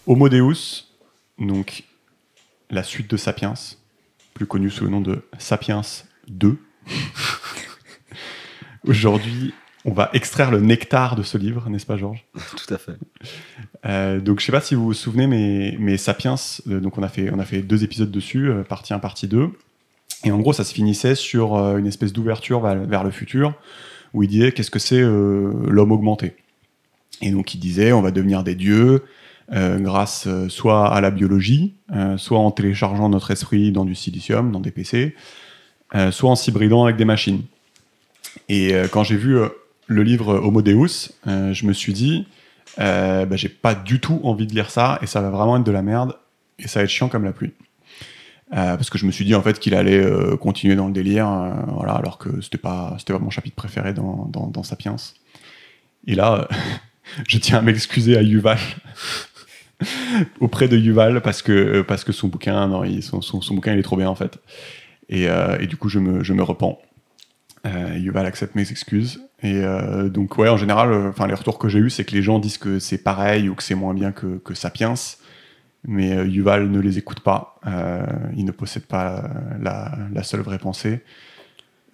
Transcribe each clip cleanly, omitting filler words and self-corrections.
Homo Deus, donc la suite de Sapiens, plus connue sous le nom de Sapiens 2. Aujourd'hui, on va extraire le nectar de ce livre, n'est-ce pas, Georges ? Tout à fait. Donc, je ne sais pas si vous vous souvenez, mais Sapiens, donc on a fait 2 épisodes dessus, partie 1, partie 2. Et en gros, ça se finissait sur une espèce d'ouverture vers le futur, où il disait qu'est-ce que c'est l'homme augmenté. Et donc, il disait on va devenir des dieux grâce soit à la biologie, soit en téléchargeant notre esprit dans du silicium, dans des PC, soit en s'hybridant avec des machines. Et quand j'ai vu le livre Homo Deus, je me suis dit j'ai pas du tout envie de lire ça, et ça va vraiment être de la merde, et ça va être chiant comme la pluie. Parce que je me suis dit en fait qu'il allait continuer dans le délire, voilà, alors que c'était pas mon chapitre préféré dans Sapiens. Et là, je tiens à m'excuser à Yuval, auprès de Yuval, parce que son bouquin, son bouquin il est trop bien en fait. Et du coup je me repens. Yuval accepte mes excuses. Et donc ouais, en général, les retours que j'ai eus, c'est que les gens disent que c'est pareil ou que c'est moins bien que Sapiens. Mais Yuval ne les écoute pas. Il ne possède pas la seule vraie pensée.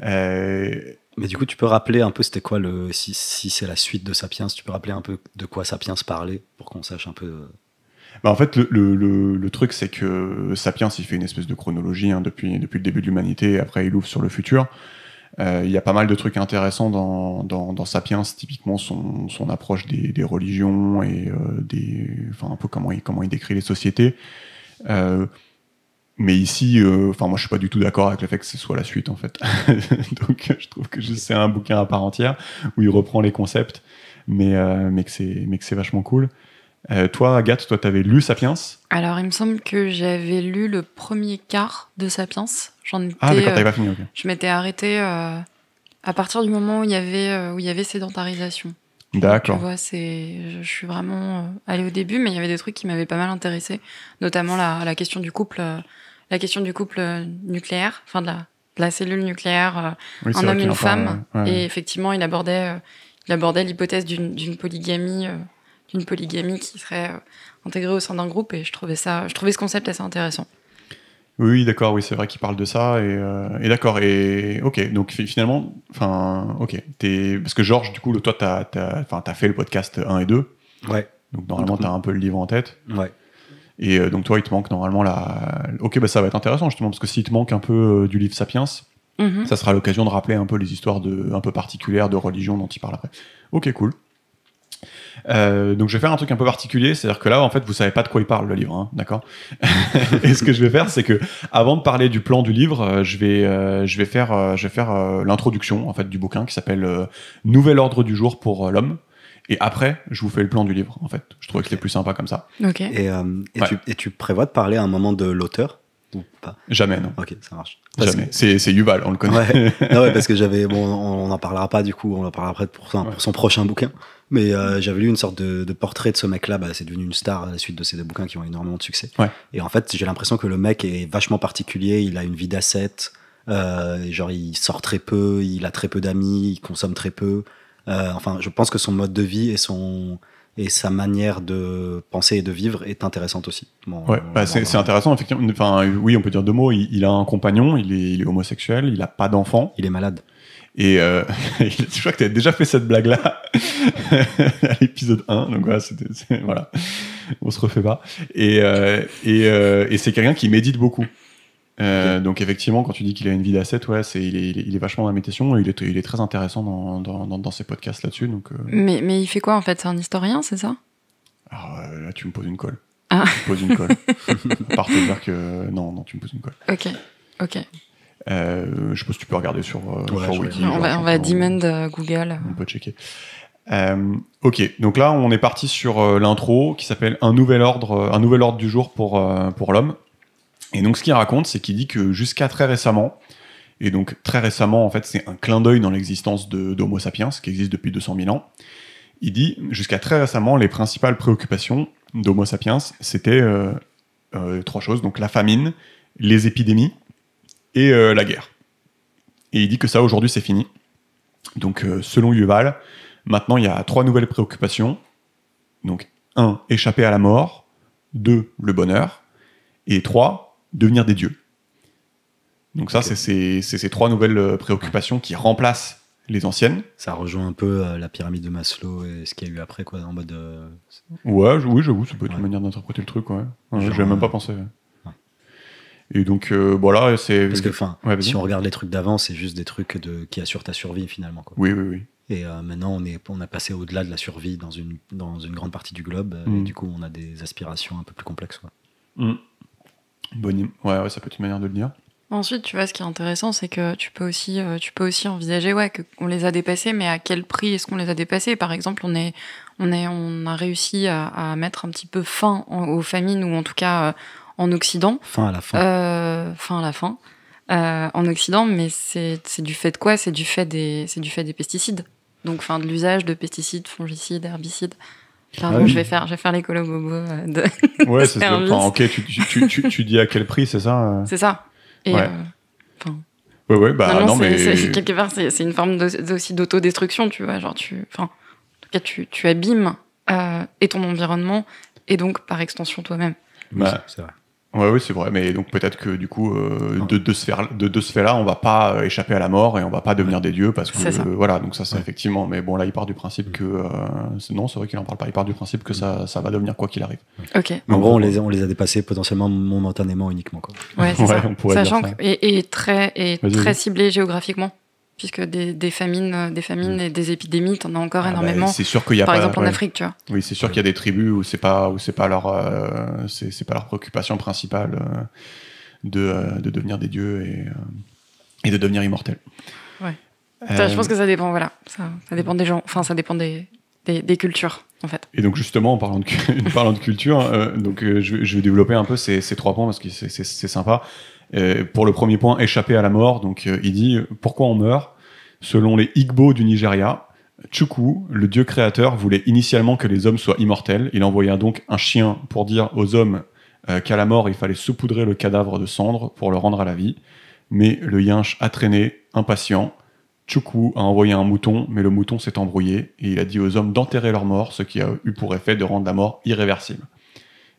Mais du coup, tu peux rappeler un peu, c'était quoi si c'est la suite de Sapiens, tu peux rappeler un peu de quoi Sapiens parlait pour qu'on sache un peu. En fait, le truc, c'est que Sapiens, il fait une espèce de chronologie depuis le début de l'humanité, et après il ouvre sur le futur. Il y a pas mal de trucs intéressants dans Sapiens, typiquement son approche des religions et un peu comment il décrit les sociétés. Mais ici, moi je suis pas du tout d'accord avec le fait que ce soit la suite en fait. Donc je trouve que c'est un bouquin à part entière où il reprend les concepts, mais que c'est vachement cool. Toi, Agathe, t'avais lu Sapiens ? Alors, il me semble que j'avais lu le premier quart de Sapiens. Ah, d'accord, t'avais pas fini, ok. Je m'étais arrêtée à partir du moment où il y avait sédentarisation. D'accord. Tu vois, je suis vraiment allée au début, mais il y avait des trucs qui m'avaient pas mal intéressée, notamment la question du couple, nucléaire, enfin de la cellule nucléaire, un homme, une femme. Ouais. Et effectivement, il abordait l'hypothèse d'une polygamie. D'une polygamie qui serait intégrée au sein d'un groupe, et je trouvais ce concept assez intéressant. Oui, d'accord, oui, c'est vrai qu'il parle de ça, et d'accord, et ok, donc finalement, ok, parce que Georges, du coup, toi, t'as fait le podcast 1 et 2, ouais. Donc normalement, t'as un peu le livre en tête, ouais. Et donc toi, il te manque normalement ok, ça va être intéressant, justement, parce que s'il te manque un peu du livre Sapiens, ça sera l'occasion de rappeler un peu les histoires un peu particulières de religion dont il parle après. Ok, cool. Donc je vais faire un truc un peu particulier, c'est-à-dire que là en fait vous savez pas de quoi il parle le livre, hein, d'accord. Et ce que je vais faire, c'est que avant de parler du plan du livre, je vais faire l'introduction en fait du bouquin qui s'appelle Nouvel ordre du jour pour l'homme, et après je vous fais le plan du livre en fait. Je trouvais que c'était plus sympa comme ça. Okay. Et tu prévois de parler à un moment de l'auteur ou pas? Jamais, non. Ok, ça marche. Jamais. C'est Yuval, on le connaît. Ouais, parce que on en parlera pas du coup, on en parlera après pour son prochain bouquin. Mais j'avais lu une sorte de portrait de ce mec-là, c'est devenu une star à la suite de ces 2 bouquins qui ont énormément de succès. Ouais. Et en fait, j'ai l'impression que le mec est vachement particulier, il a une vie d'ascète, genre il sort très peu, il a très peu d'amis, il consomme très peu. Je pense que son mode de vie et sa manière de penser et de vivre est intéressante aussi. C'est intéressant, effectivement. Oui, on peut dire 2 mots. Il a un compagnon, il est homosexuel, il a pas d'enfant. Il est malade. Et je crois que tu as déjà fait cette blague-là à l'épisode 1, donc voilà, on se refait pas. Et c'est quelqu'un qui médite beaucoup. Donc effectivement, quand tu dis qu'il a une vie d'ascète, il est vachement dans la méditation, et il est très intéressant dans ses podcasts là-dessus. Donc, mais il fait quoi en fait? C'est un historien, c'est ça? Alors là, tu me poses une colle. Ah. Tu me poses une colle. À part te dire que non, tu me poses une colle. Ok. Je suppose que tu peux regarder sur Wiki. On va demand Google. On peut checker. Ok, donc là on est parti sur l'intro qui s'appelle un nouvel ordre du jour pour l'homme. Et donc ce qu'il raconte, c'est qu'il dit que jusqu'à très récemment, et donc très récemment en fait c'est un clin d'œil dans l'existence d'Homo sapiens qui existe depuis 200 000 ans. Il dit jusqu'à très récemment les principales préoccupations d'Homo sapiens c'était 3 choses, donc la famine, les épidémies et la guerre. Et il dit que ça aujourd'hui c'est fini. Donc selon Yuval, maintenant il y a 3 nouvelles préoccupations. Donc 1, échapper à la mort, 2, le bonheur, et 3, devenir des dieux. Donc ça, c'est ces 3 nouvelles préoccupations qui remplacent les anciennes. Ça rejoint un peu la pyramide de Maslow et ce qu'il y a eu après, quoi, en mode... Ouais, oui, j'avoue, ça peut être Ouais. une manière d'interpréter le truc, ouais. Genre, J'avais même pas pensé. Et donc, voilà, c'est... Parce que, Ouais, vas-y. si on regarde les trucs d'avant, c'est juste des trucs qui assurent ta survie, finalement, quoi. Oui. Et maintenant, on a passé au-delà de la survie dans une grande partie du globe, et du coup, on a des aspirations un peu plus complexes, quoi. Ouais, ça peut être une manière de le dire. Ensuite, tu vois, ce qui est intéressant, c'est que tu peux aussi envisager, qu'on les a dépassés, mais à quel prix est-ce qu'on les a dépassés? Par exemple, on a réussi à mettre un petit peu fin aux famines, ou en tout cas en Occident. Fin à la fin. Fin à la fin. En Occident, mais c'est du fait de quoi? C'est du fait des pesticides. Donc, de l'usage de pesticides, fongicides, herbicides. Pardon, oui. je vais faire l'écolo bobo de. Ouais, c'est service. ok, tu dis à quel prix, c'est ça C'est ça. Et Ouais. Ouais, bah non, mais... c'est quelque part, c'est une forme aussi d'autodestruction, tu vois. Genre, en tout cas, tu abîmes et ton environnement, et donc, par extension, toi-même. Bah, C'est vrai. ouais, c'est vrai, mais donc peut-être que du coup, de ce fait-là, on va pas échapper à la mort et on va pas devenir des dieux parce que C'est ça. voilà, donc ça c'est effectivement. Mais bon, là, il part du principe que non, c'est vrai qu'il en parle pas. Il part du principe que ça va devenir quoi qu'il arrive. Ok. Mais en gros, on les a dépassés potentiellement momentanément uniquement, quoi. Ouais, c'est Ouais, ça. on pourrait dire Sachant ça. que et très Vas-y. ciblé géographiquement, puisque des famines et des épidémies, t'en as encore Ah, énormément. bah, c'est sûr qu'il y a Par pas. exemple, en ouais. Afrique, tu vois. Oui, c'est sûr qu'il y a des tribus où c'est pas leur c'est pas leur préoccupation principale de devenir des dieux et de devenir immortels. Ouais. Je pense que ça dépend, voilà. Ça dépend des gens. Enfin, ça dépend des cultures, en fait. Et donc justement, en parlant de culture, je vais développer un peu ces 3 points parce que c'est sympa. Pour le premier point, échapper à la mort. Donc il dit pourquoi on meurt. Selon les Igbo du Nigeria, Chukwu, le dieu créateur, voulait initialement que les hommes soient immortels. Il envoya donc un chien pour dire aux hommes qu'à la mort, il fallait saupoudrer le cadavre de cendres pour le rendre à la vie. Mais le yinche a traîné, impatient. Chukwu a envoyé un mouton, mais le mouton s'est embrouillé et il a dit aux hommes d'enterrer leur mort, ce qui a eu pour effet de rendre la mort irréversible.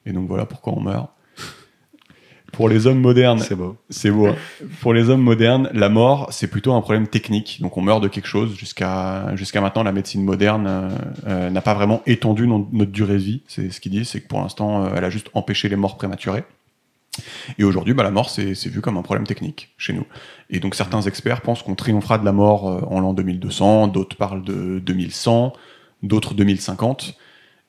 Et donc voilà pourquoi on meurt. Pour les hommes modernes, c'est beau. Hein. Pour les hommes modernes, la mort, c'est plutôt un problème technique. Donc on meurt de quelque chose. Jusqu'à maintenant, la médecine moderne n'a pas vraiment étendu notre durée de vie. C'est ce qu'il dit, c'est que pour l'instant, elle a juste empêché les morts prématurées. Et aujourd'hui, la mort, c'est vu comme un problème technique chez nous. Et donc certains experts pensent qu'on triomphera de la mort en l'an 2200, d'autres parlent de 2100, d'autres 2050,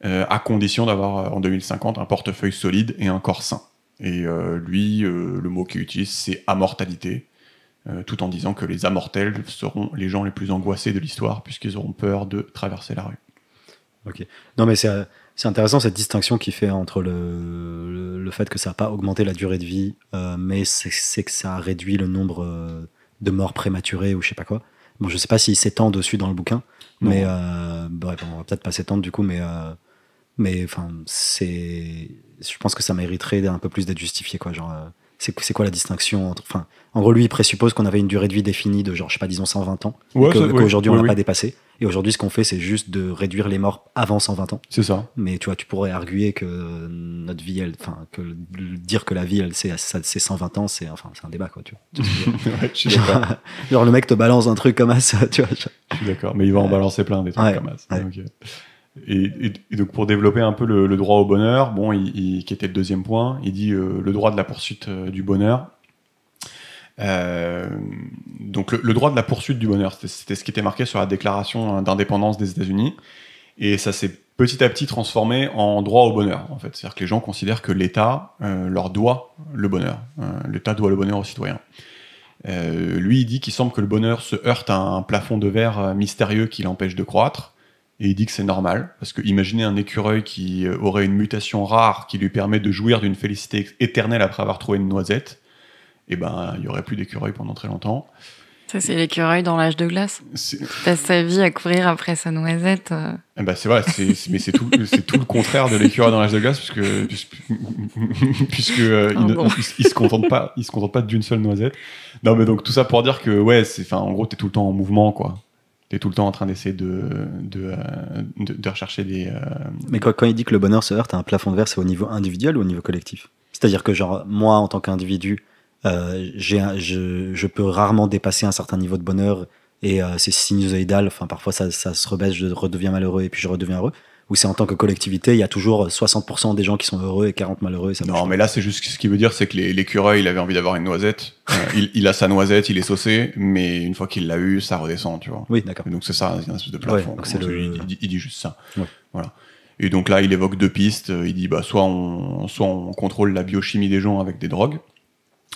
à condition d'avoir en 2050 un portefeuille solide et un corps sain. Et lui, le mot qu'il utilise, c'est amortalité, tout en disant que les amortels seront les gens les plus angoissés de l'histoire, puisqu'ils auront peur de traverser la rue. Ok. Non, mais c'est intéressant cette distinction qu'il fait entre le fait que ça n'a pas augmenté la durée de vie, mais c'est que ça a réduit le nombre de morts prématurées ou je sais pas quoi. Bon, je sais pas s'il s'étend dessus dans le bouquin, Non. mais bref, on va peut-être pas s'étendre du coup, mais enfin, je pense que ça mériterait un peu plus d'être justifié, quoi. Genre, c'est quoi la distinction entre, enfin, en gros, lui, il présuppose qu'on avait une durée de vie définie de genre, je sais pas, disons 120 ans, Ouais, et qu'aujourd'hui, on l'a oui. pas dépassé. Et aujourd'hui, ce qu'on fait, c'est juste de réduire les morts avant 120 ans. C'est ça. Mais tu vois, tu pourrais arguer que notre vie, dire que la vie, c'est 120 ans, c'est un débat, quoi. Tu vois. Ouais, je suis d'accord. Genre, le mec te balance un truc comme ça, tu vois. Je suis d'accord, mais il va en balancer plein des trucs Ouais, comme ça. ouais. Donc, et donc pour développer un peu le droit au bonheur, bon, qui était le deuxième point, il dit le droit de la poursuite du bonheur. Donc le droit de la poursuite du bonheur, c'était ce qui était marqué sur la déclaration d'indépendance des États-Unis, et ça s'est petit à petit transformé en droit au bonheur, en fait. C'est-à-dire que les gens considèrent que l'État leur doit le bonheur. L'État doit le bonheur aux citoyens. Lui, il dit qu'il semble que le bonheur se heurte à un plafond de verre mystérieux qui l'empêche de croître. Et il dit que c'est normal, parce que imaginez un écureuil qui aurait une mutation rare qui lui permet de jouir d'une félicité éternelle après avoir trouvé une noisette, et ben il y aurait plus d'écureuil pendant très longtemps. Ça, c'est l'écureuil dans l'âge de glace. Il passe sa vie à courir après sa noisette. ben c'est vrai, mais c'est tout le contraire de l'écureuil dans l'âge de glace, puisque il se contente pas d'une seule noisette. Non, mais donc tout ça pour dire que ouais, en gros t'es tout le temps en mouvement, quoi. T'es tout le temps en train d'essayer de rechercher des... Mais quand il dit que le bonheur se heurte à un plafond de verre, c'est au niveau individuel ou au niveau collectif? C'est-à-dire que genre, moi, en tant qu'individu, je peux rarement dépasser un certain niveau de bonheur et c'est sinusoïdal. Enfin, parfois, ça se rebaisse, je redeviens malheureux et puis je redeviens heureux. Ou c'est en tant que collectivité, il y a toujours 60% des gens qui sont heureux et 40 malheureux. Et ça non, mais là, c'est juste ce qui veut dire, c'est que l'écureuil, il avait envie d'avoir une noisette. Il a sa noisette, il est saucé, mais une fois qu'il l'a eu, ça redescend, tu vois. Oui, d'accord. Donc c'est ça, c'est une espèce de plafond. Ouais, donc il dit juste ça. Ouais. Voilà. Et donc là, il évoque 2 pistes. Il dit, soit on contrôle la biochimie des gens avec des drogues.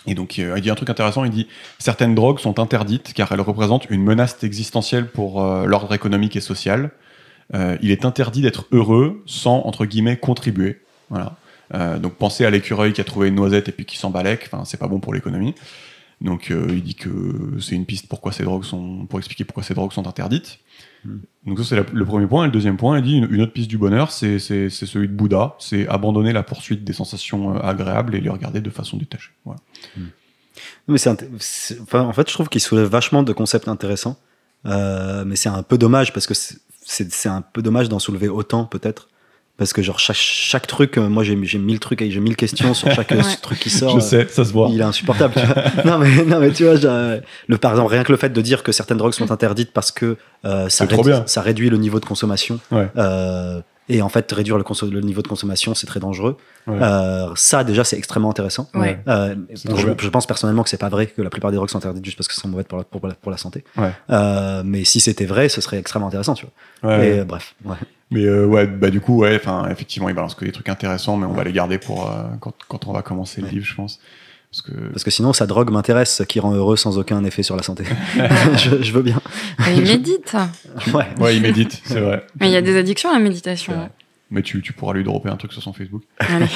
Et donc, il dit un truc intéressant, il dit « Certaines drogues sont interdites car elles représentent une menace existentielle pour l'ordre économique et social. Il est interdit d'être heureux sans, entre guillemets, contribuer. » Voilà. Donc, pensez à l'écureuil qui a trouvé une noisette et puis qui s'en balèque, enfin, c'est pas bon pour l'économie. Donc, il dit que c'est une piste pour expliquer pourquoi ces drogues sont interdites. Donc ça, c'est le premier point. Et le deuxième point, il dit une autre piste du bonheur, c'est celui de Bouddha, c'est abandonner la poursuite des sensations agréables et les regarder de façon détachée. Voilà. Mais en fait, je trouve qu'il soulève vachement de concepts intéressants, mais c'est un peu dommage parce que c'est un peu dommage d'en soulever autant peut-être. Parce que genre chaque truc, moi j'ai 1000 trucs, j'ai 1000 questions sur chaque truc qui sort. Je sais, ça se voit. Il est insupportable. Tu vois. non mais tu vois, par exemple rien que le fait de dire que certaines drogues sont interdites parce que ça réduit le niveau de consommation. Ouais. Et en fait réduire le niveau de consommation c'est très dangereux. Ouais. Ça déjà c'est extrêmement intéressant. Ouais. Je pense personnellement que c'est pas vrai que la plupart des drogues sont interdites juste parce que c'est mauvais pour la santé. Ouais. Mais si c'était vrai, ce serait extrêmement intéressant, tu vois. Ouais. Et bref. Ouais. Mais du coup, effectivement, il balance que des trucs intéressants, mais on va les garder pour quand on va commencer le livre, je pense. Parce que sinon, sa drogue m'intéresse, ce qui rend heureux sans aucun effet sur la santé. je veux bien. Et il médite. Ouais, il médite, c'est vrai. Mais il y a des addictions à la méditation. Mais tu pourras lui dropper un truc sur son Facebook. Allez.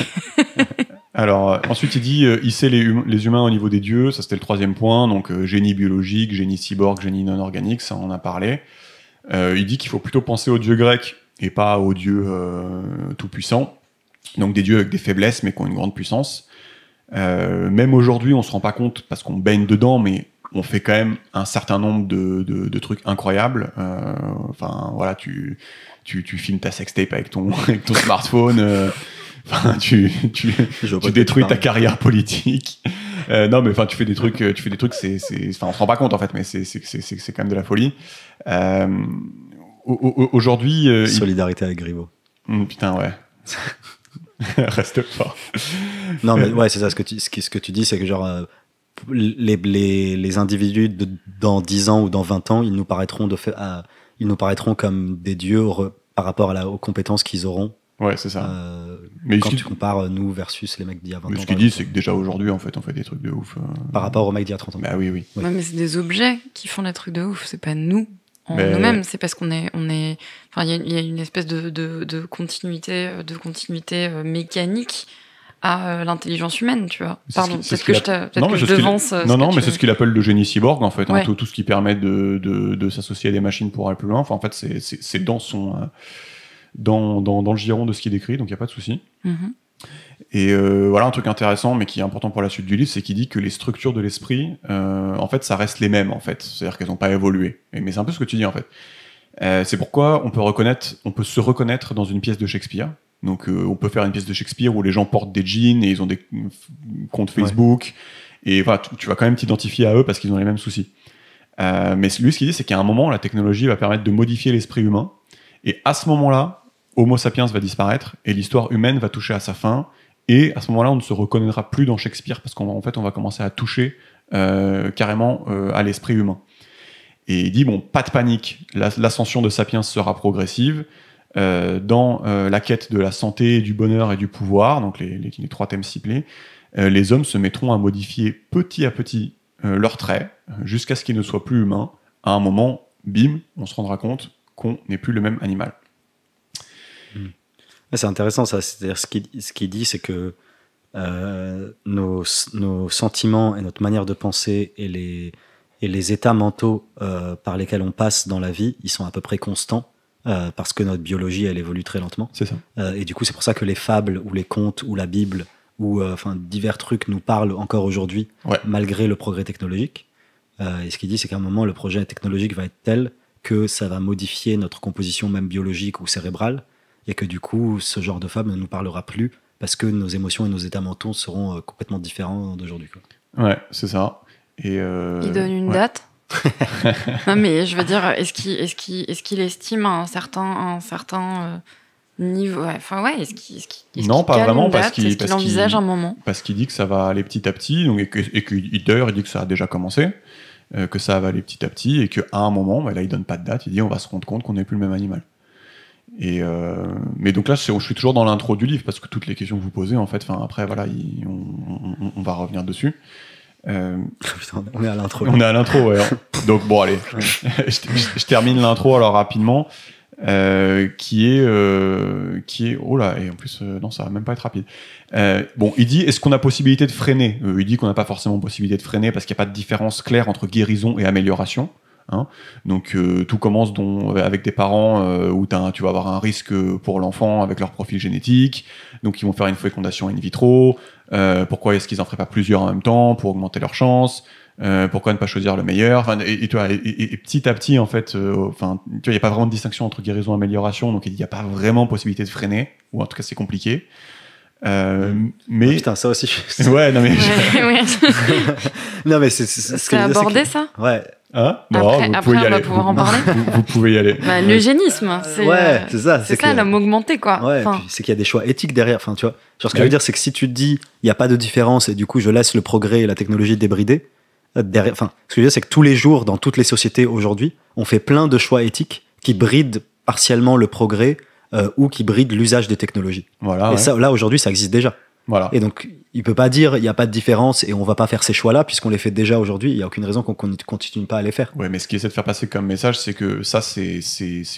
Alors, ensuite, il dit hisser les humains au niveau des dieux, ça c'était le 3e point, donc génie biologique, génie cyborg, génie non organique, ça on en a parlé. Il dit qu'il faut plutôt penser aux dieux grecs et pas aux dieux tout-puissants, donc des dieux avec des faiblesses mais qui ont une grande puissance. Même aujourd'hui, on se rend pas compte parce qu'on baigne dedans, mais on fait quand même un certain nombre de trucs incroyables. Enfin, voilà, tu filmes ta sextape avec ton smartphone. Tu détruis ta carrière politique. Non, mais enfin, tu fais des trucs. Enfin, on se rend pas compte en fait, mais c'est quand même de la folie. Aujourd'hui, solidarité avec Griveaux. Putain, ouais. Reste fort. Non, mais ouais, c'est ça. Ce que tu dis, c'est que genre les individus dans 10 ans ou dans 20 ans, ils nous paraîtront comme des dieux par rapport aux compétences qu'ils auront. Ouais, c'est ça. Mais quand tu compares nous versus les mecs d'il y a 20 ans. Mais ce qu'il dit, c'est que déjà aujourd'hui, en fait, on fait des trucs de ouf. Par rapport aux mecs d'il y a 30 ans. Bah oui. Ouais, mais c'est des objets qui font des trucs de ouf, c'est pas nous. Nous-mêmes, c'est parce qu'on est, enfin, il y a une espèce de continuité mécanique à l'intelligence humaine, tu vois. Pardon, peut-être que je devance. Non, mais c'est ce qu'il appelle le génie cyborg, en fait. Ouais. Hein, tout ce qui permet de s'associer à des machines pour aller plus loin. Enfin, en fait, c'est dans son, dans le giron de ce qu'il décrit, donc il y a pas de souci. Mm-hmm. Et voilà un truc intéressant, mais qui est important pour la suite du livre, c'est qu'il dit que les structures de l'esprit, en fait, ça reste les mêmes, en fait. C'est-à-dire qu'elles n'ont pas évolué. Mais c'est un peu ce que tu dis, en fait. C'est pourquoi on peut se reconnaître dans une pièce de Shakespeare. Donc, on peut faire une pièce de Shakespeare où les gens portent des jeans et ils ont des comptes Facebook. Ouais. Et voilà, tu vas quand même t'identifier à eux parce qu'ils ont les mêmes soucis. Mais lui, ce qu'il dit, c'est qu'à un moment, la technologie va permettre de modifier l'esprit humain. Et à ce moment-là, Homo sapiens va disparaître et l'histoire humaine va toucher à sa fin. Et à ce moment-là, on ne se reconnaîtra plus dans Shakespeare parce qu'en fait, on va commencer à toucher carrément à l'esprit humain. Et il dit, bon, pas de panique, l'ascension de Sapiens sera progressive. Dans la quête de la santé, du bonheur et du pouvoir, donc les 3 thèmes ciblés, les hommes se mettront à modifier petit à petit leurs traits jusqu'à ce qu'ils ne soient plus humains. À un moment, bim, on se rendra compte qu'on n'est plus le même animal. C'est intéressant ça, c'est-à-dire ce qu'il dit, c'est que nos sentiments et notre manière de penser et les états mentaux par lesquels on passe dans la vie, ils sont à peu près constants parce que notre biologie, elle évolue très lentement. C'est ça. Et du coup, c'est pour ça que les fables ou les contes ou la Bible ou divers trucs nous parlent encore aujourd'hui, malgré le progrès technologique. Et ce qu'il dit, c'est qu'à un moment, le progrès technologique va être tel que ça va modifier notre composition même biologique ou cérébrale, et que du coup, ce genre de femme ne nous parlera plus parce que nos émotions et nos états mentaux seront complètement différents d'aujourd'hui, quoi. Ouais, c'est ça. Et il donne une date. Non, mais je veux dire, est-ce qu'il estime un certain niveau, est-ce qu'il non, pas cale vraiment, une parce date, qu'il est-ce qu'il envisage un moment? Parce qu'il dit que ça va aller petit à petit, donc, d'ailleurs, il dit que ça a déjà commencé, que ça va aller petit à petit, et qu'à un moment, là, il donne pas de date, il dit on va se rendre compte qu'on n'est plus le même animal. Et mais donc là, je suis toujours dans l'intro du livre, parce que toutes les questions que vous posez, en fait, après, voilà, on va revenir dessus. Putain, on est à l'intro. On est à l'intro, ouais. Donc bon, allez, je termine l'intro alors rapidement, qui est, oh là, et en plus, non, ça va même pas être rapide. Bon, il dit, est-ce qu'on a possibilité de freiner ? Il dit qu'on n'a pas forcément possibilité de freiner parce qu'il n'y a pas de différence claire entre guérison et amélioration. Hein. Donc tout commence avec des parents où tu vas avoir un risque pour l'enfant avec leur profil génétique, donc ils vont faire une fécondation in vitro. Pourquoi est-ce qu'ils en feraient pas plusieurs en même temps pour augmenter leurs chances? Pourquoi ne pas choisir le meilleur? Et petit à petit, en fait, tu vois, il n'y a pas vraiment de distinction entre guérison et amélioration, donc il n'y a pas vraiment possibilité de freiner, ou en tout cas c'est compliqué. Mais putain, ça aussi. Ouais, non mais. Ouais. Non mais c'est abordé ça. Ouais. Hein non, après, vous pouvez y on va aller. pouvoir en parler. Vous pouvez y aller. L'eugénisme, c'est ça. C'est ça, l'homme augmenté, quoi. Ouais, puis c'est qu'il y a des choix éthiques derrière. Enfin, tu vois. Genre, ce que je veux dire, c'est que si tu te dis, il n'y a pas de différence et du coup, je laisse le progrès et la technologie débrider, enfin, ce que je veux dire, c'est que tous les jours, dans toutes les sociétés aujourd'hui, on fait plein de choix éthiques qui brident partiellement le progrès ou qui brident l'usage des technologies. Voilà. Et ça, là, aujourd'hui, ça existe déjà. Voilà. Et donc, il peut pas dire il n'y a pas de différence et on va pas faire ces choix-là puisqu'on les fait déjà aujourd'hui. Il n'y a aucune raison qu'on continue pas à les faire. Ouais, mais ce qu'il essaie de faire passer comme message, c'est que ça, c'est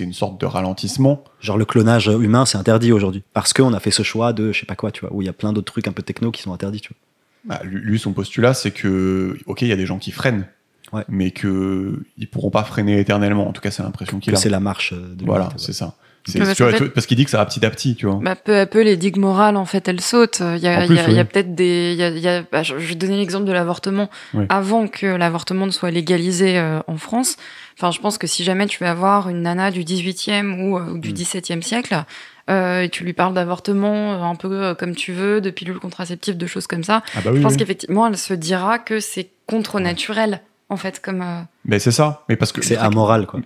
une sorte de ralentissement. Genre le clonage humain, c'est interdit aujourd'hui parce qu'on a fait ce choix de je sais pas quoi, tu vois, où il y a plein d'autres trucs un peu techno qui sont interdits, tu vois. Lui, son postulat, c'est que, ok, il y a des gens qui freinent, mais qu'ils pourront pas freiner éternellement. En tout cas, c'est l'impression qu'il a. C'est la marche de voilà, c'est ça. Parce qu'il dit que ça va petit à petit, tu vois. Peu à peu, les digues morales, en fait, elles sautent. Il y a peut-être des... je vais donner l'exemple de l'avortement. Oui. Avant que l'avortement ne soit légalisé en France, je pense que si jamais tu vas avoir une nana du 18e ou du 17e siècle, et tu lui parles d'avortement un peu comme tu veux, de pilules contraceptives, de choses comme ça, je pense qu'effectivement, elle se dira que c'est contre-naturel, en fait, comme... Mais c'est ça. Mais parce que c'est amoral, quoi.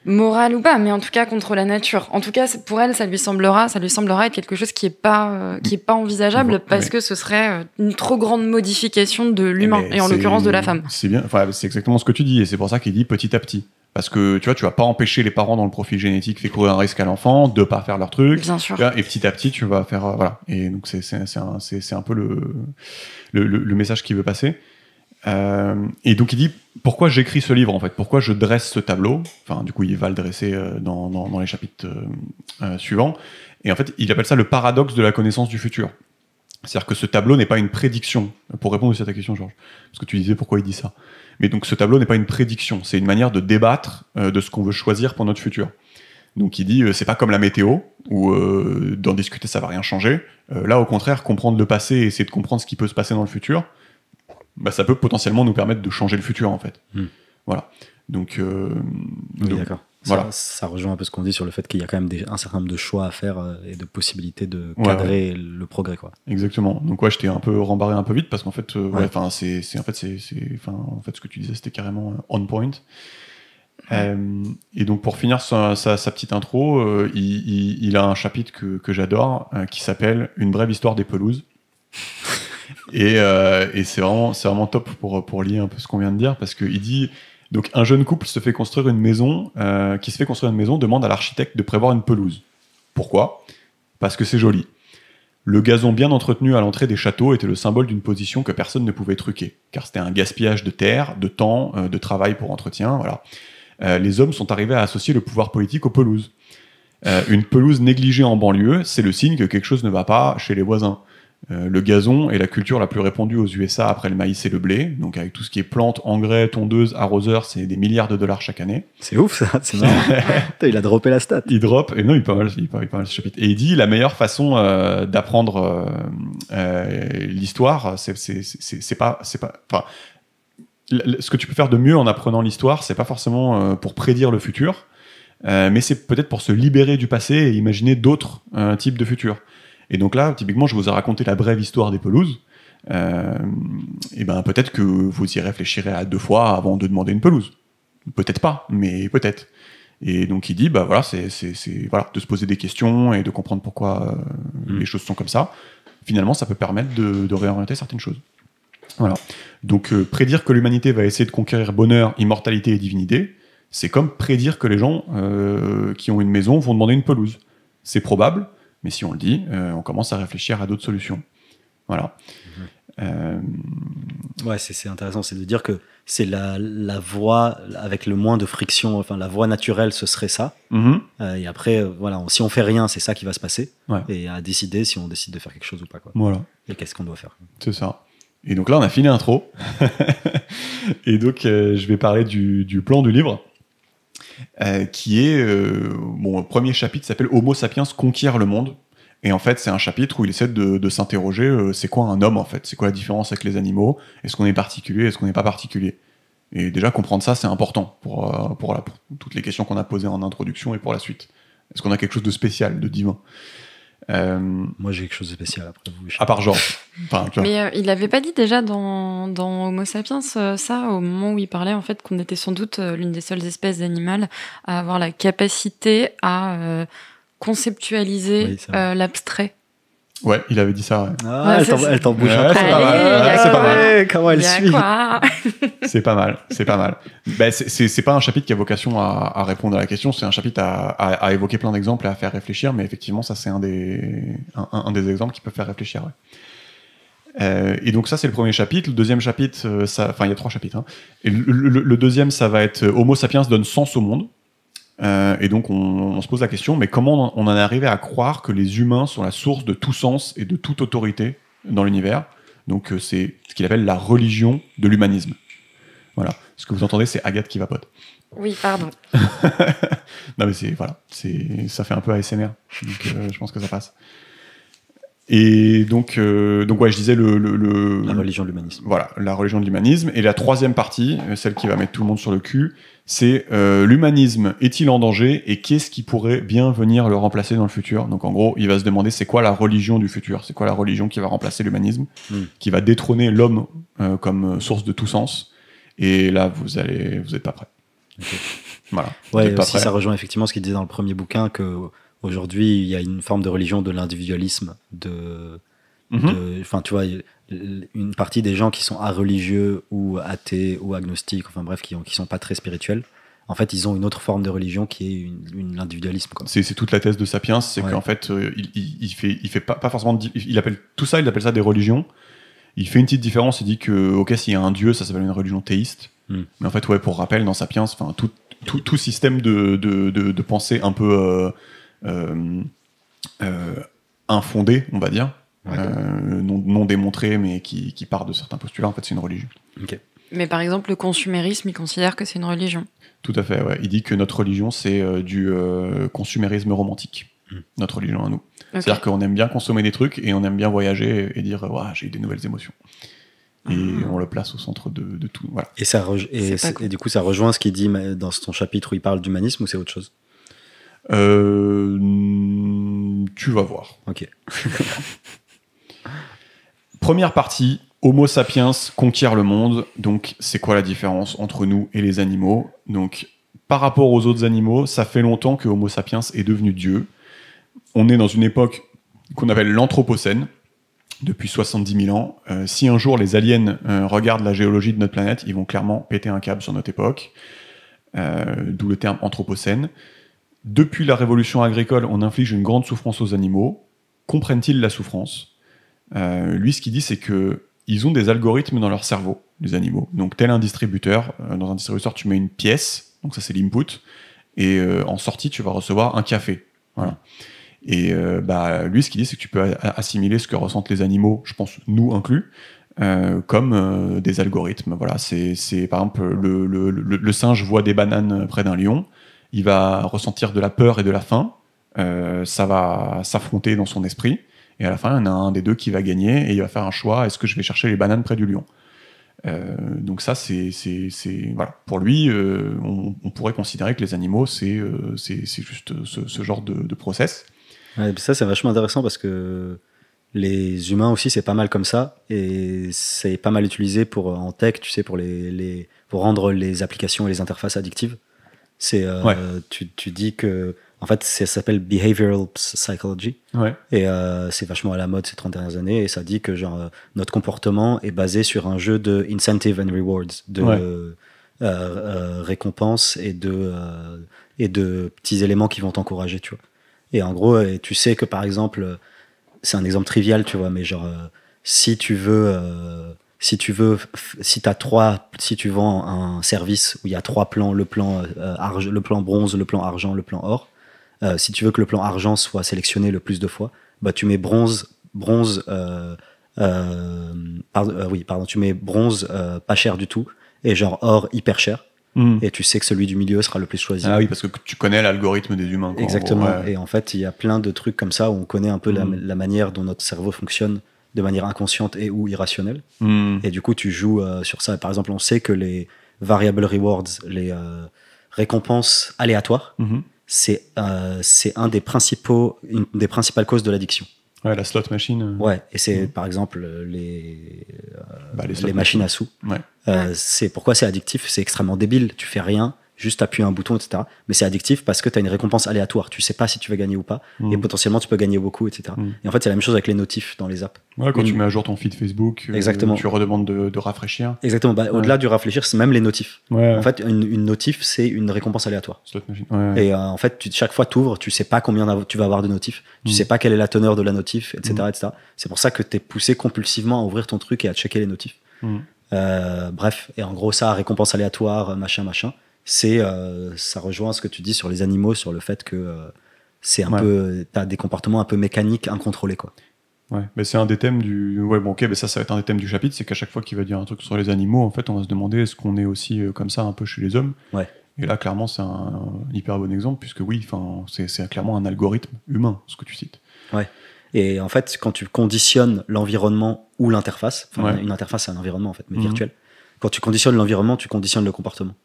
Moral ou pas, mais en tout cas contre la nature. En tout cas, pour elle, ça lui semblera être quelque chose qui est pas envisageable parce que ce serait une trop grande modification de l'humain et en l'occurrence de la femme. C'est bien, c'est exactement ce que tu dis et c'est pour ça qu'il dit petit à petit. Parce que tu vois, tu vas pas empêcher les parents dont le profil génétique fait courir un risque à l'enfant de pas faire leur truc. Bien sûr. Et petit à petit, tu vas faire voilà. Et donc c'est un peu le message qu'il veut passer. Et donc il dit pourquoi j'écris ce livre en fait, pourquoi je dresse ce tableau. Enfin du coup il va le dresser dans les chapitres suivants. Et en fait il appelle ça le paradoxe de la connaissance du futur. C'est-à-dire que ce tableau n'est pas une prédiction. Pour répondre aussi à ta question Georges, parce que tu disais pourquoi il dit ça. Mais donc ce tableau n'est pas une prédiction, c'est une manière de débattre de ce qu'on veut choisir pour notre futur. Donc il dit c'est pas comme la météo où d'en discuter ça va rien changer. Là au contraire comprendre le passé et essayer de comprendre ce qui peut se passer dans le futur. Ça peut potentiellement nous permettre de changer le futur, en fait. Voilà. Donc, oui, d'accord. Voilà. Ça rejoint un peu ce qu'on dit sur le fait qu'il y a quand même un certain nombre de choix à faire et de possibilités de cadrer le progrès, quoi. Exactement. Donc, je t'ai un peu rembarré un peu vite parce qu'en fait, c'est ce que tu disais, c'était carrément on point. Et donc, pour finir sa petite intro, il a un chapitre que j'adore qui s'appelle Une brève histoire des pelouses. Et c'est vraiment top pour lier un peu ce qu'on vient de dire parce qu'il dit donc un jeune couple qui se fait construire une maison demande à l'architecte de prévoir une pelouse. Pourquoi ? Parce que c'est joli. Le gazon bien entretenu à l'entrée des châteaux était le symbole d'une position que personne ne pouvait truquer car c'était un gaspillage de terre, de temps, de travail pour entretien. Voilà. Les hommes sont arrivés à associer le pouvoir politique aux pelouses. Une pelouse négligée en banlieue, c'est le signe que quelque chose ne va pas chez les voisins. Le gazon est la culture la plus répandue aux USA après le maïs et le blé, donc avec tout ce qui est plantes, engrais, tondeuses, arroseurs, c'est des milliards de dollars chaque année. C'est ouf ça, c'est marrant. Il a droppé la stat. Il drop, et non, il est pas mal ce chapitre. Et il dit la meilleure façon d'apprendre l'histoire, c'est pas, enfin, ce que tu peux faire de mieux en apprenant l'histoire, c'est pas forcément pour prédire le futur, mais c'est peut-être pour se libérer du passé et imaginer d'autres types de futurs. Et donc là, typiquement, je vous ai raconté la brève histoire des pelouses. Et ben peut-être que vous y réfléchirez à 2 fois avant de demander une pelouse. Peut-être pas, mais peut-être. Et donc il dit, bah voilà, c'est voilà, de se poser des questions et de comprendre pourquoi les choses sont comme ça. Finalement, ça peut permettre de réorienter certaines choses. Voilà. Donc prédire que l'humanité va essayer de conquérir bonheur, immortalité et divinité, c'est comme prédire que les gens qui ont une maison vont demander une pelouse. C'est probable, mais si on le dit, on commence à réfléchir à d'autres solutions. Voilà. Ouais, c'est intéressant, c'est de dire que c'est la voie avec le moins de friction, enfin la voie naturelle, ce serait ça. Et après, voilà, si on fait rien, c'est ça qui va se passer. Ouais. Et à décider si on décide de faire quelque chose ou pas, quoi. Voilà. Et qu'est-ce qu'on doit faire. C'est ça. Et donc là, on a fini l'intro. Et donc, je vais parler du plan du livre, qui est... mon premier chapitre s'appelle « Homo sapiens conquiert le monde ». Et en fait, c'est un chapitre où il essaie de s'interroger, c'est quoi un homme en fait ? C'est quoi la différence avec les animaux ? Est-ce qu'on est particulier ? Est-ce qu'on n'est pas particulier ? Et déjà, comprendre ça, c'est important pour toutes les questions qu'on a posées en introduction et pour la suite. Est-ce qu'on a quelque chose de spécial, de divin ? Moi, j'ai quelque chose de spécial après vous. À part Georges. Enfin, mais il l'avait pas dit déjà dans Homo sapiens, ça, au moment où il parlait en fait qu'on était sans doute l'une des seules espèces d'animal à avoir la capacité à... conceptualiser l'abstrait. Ouais, il avait dit ça. Ouais. Ah, elle t'embouche ouais, un peu. C'est pas mal. Comment elle suit. C'est pas mal, c'est pas mal. Ben, c'est pas un chapitre qui a vocation à répondre à la question, c'est un chapitre à évoquer plein d'exemples et à faire réfléchir, mais effectivement, ça c'est un des exemples qui peut faire réfléchir. Ouais. Et donc ça c'est le premier chapitre. Le deuxième chapitre, il y a 3 chapitres. Hein. Et le deuxième, ça va être Homo sapiens donne sens au monde. Et donc on se pose la question, mais comment on en est arrivé à croire que les humains sont la source de tout sens et de toute autorité dans l'univers ? Donc c'est ce qu'il appelle la religion de l'humanisme. Voilà. Ce que vous entendez, c'est Agathe qui vapote. Oui, pardon. Non mais ça fait un peu ASMR, donc je pense que ça passe. Et donc ouais, je disais la religion de l'humanisme. Voilà, la religion de l'humanisme. Et la troisième partie, celle qui va mettre tout le monde sur le cul, c'est l'humanisme est-il en danger et qu'est-ce qui pourrait bien venir le remplacer dans le futur ? Donc en gros, il va se demander c'est quoi la religion du futur ? C'est quoi la religion qui va remplacer l'humanisme, qui va détrôner l'homme comme source de tout sens ? Et là, vous êtes pas prêts. Okay. Voilà. Ouais, aussi ça rejoint effectivement ce qu'il disait dans le premier bouquin, que aujourd'hui, il y a une forme de religion de l'individualisme, enfin, tu vois, une partie des gens qui sont religieux ou athées ou agnostiques, enfin bref, qui sont pas très spirituels, en fait, ils ont une autre forme de religion qui est l'individualisme. C'est toute la thèse de Sapiens, c'est qu'en fait, il fait pas forcément... Il appelle ça des religions. Il fait une petite différence, il dit que, ok, s'il y a un dieu, ça s'appelle une religion théiste. Mais en fait, ouais, pour rappel, dans Sapiens, tout système de pensée un peu... infondé, on va dire, non démontré, mais qui part de certains postulats. En fait, c'est une religion. Okay. Mais par exemple, le consumérisme, il considère que c'est une religion. Tout à fait, ouais. Il dit que notre religion, c'est du consumérisme romantique. Notre religion à nous. Okay. C'est-à-dire qu'on aime bien consommer des trucs et on aime bien voyager et dire « j'ai eu des nouvelles émotions ». Et on le place au centre de tout. Voilà. Et du coup, ça rejoint ce qu'il dit dans son chapitre où il parle d'humanisme, ou c'est autre chose ? Tu vas voir. Ok. Première partie, Homo sapiens conquiert le monde. Donc, c'est quoi la différence entre nous et les animaux ? Donc, par rapport aux autres animaux, ça fait longtemps que Homo sapiens est devenu Dieu. On est dans une époque qu'on appelle l'Anthropocène, depuis 70 000 ans. Si un jour les aliens regardent la géologie de notre planète, ils vont clairement péter un câble sur notre époque. D'où le terme Anthropocène. Depuis la révolution agricole, on inflige une grande souffrance aux animaux. Comprennent-ils la souffrance ? Lui, ce qu'il dit, c'est qu'ils ont des algorithmes dans leur cerveau, les animaux. Donc, tel un distributeur, dans un distributeur, tu mets une pièce, donc ça c'est l'input, et en sortie, tu vas recevoir un café. Voilà. Et lui, ce qu'il dit, c'est que tu peux assimiler ce que ressentent les animaux, je pense nous inclus, comme des algorithmes. Voilà, c'est par exemple le singe voit des bananes près d'un lion, il va ressentir de la peur et de la faim, ça va s'affronter dans son esprit, et à la fin, il y en a un des deux qui va gagner, et il va faire un choix, est-ce que je vais chercher les bananes près du lion ? Donc ça, c'est voilà. Pour lui, on pourrait considérer que les animaux, c'est juste ce genre de process. Ouais, ça, c'est vachement intéressant parce que les humains aussi, c'est pas mal comme ça. Et c'est pas mal utilisé en tech, tu sais, pour rendre les applications et les interfaces addictives. Ouais. Tu dis que, en fait, ça s'appelle behavioral psychology. Ouais. Et c'est vachement à la mode ces 30 dernières années. Et ça dit que genre, notre comportement est basé sur un jeu de incentive and rewards, de récompenses et de petits éléments qui vont t'encourager, tu vois. Et en gros, tu sais que par exemple, c'est un exemple trivial, tu vois, mais genre, si tu vends un service où il y a 3 plans, le plan bronze, le plan argent, le plan or, si tu veux que le plan argent soit sélectionné le plus de fois, bah tu mets tu mets bronze pas cher du tout et genre or hyper cher. Et tu sais que celui du milieu sera le plus choisi. Ah oui, parce que tu connais l'algorithme des humains. Quoi, exactement. en gros, ouais. Et en fait, il y a plein de trucs comme ça où on connaît un peu la manière dont notre cerveau fonctionne de manière inconsciente et ou irrationnelle. Et du coup, tu joues sur ça. Par exemple, on sait que les variable rewards, les récompenses aléatoires, c'est une des principales causes de l'addiction. Ouais, la slot machine. Ouais, et c'est par exemple les machines à sous. Ouais. C'est pourquoi c'est addictif, c'est extrêmement débile. Tu fais rien, juste appuyer un bouton, etc. Mais c'est addictif parce que tu as une récompense aléatoire. Tu sais pas si tu vas gagner ou pas, et potentiellement tu peux gagner beaucoup, etc. Et en fait, c'est la même chose avec les notifs dans les apps. Ouais, quand tu mets à jour ton feed Facebook, exactement. Tu redemandes de rafraîchir. Exactement. Bah, au-delà du rafraîchir, c'est même les notifs. Ouais. En fait, une notif, c'est une récompense aléatoire. Slot machine. Ouais. Et en fait, chaque fois tu ouvres, tu sais pas combien tu vas avoir de notifs, tu sais pas quelle est la teneur de la notif, etc. etc. C'est pour ça que tu es poussé compulsivement à ouvrir ton truc et à checker les notifs. Bref, et en gros, ça, récompense aléatoire, machin. Ça rejoint ce que tu dis sur les animaux, sur le fait que c'est un peu, t'as des comportements un peu mécaniques, incontrôlés, quoi. Ouais, mais c'est un des thèmes du. Ouais, bon, ok, mais ça va être un des thèmes du chapitre, c'est qu'à chaque fois qu'il va dire un truc sur les animaux, en fait, on va se demander est-ce qu'on est aussi comme ça un peu chez les hommes. Ouais. Et là, clairement, c'est un hyper bon exemple, puisque oui, c'est clairement un algorithme humain, ce que tu cites. Ouais. Et en fait, quand tu conditionnes l'environnement ou l'interface, une interface, c'est un environnement en fait, mais virtuel. Quand tu conditionnes l'environnement, tu conditionnes le comportement.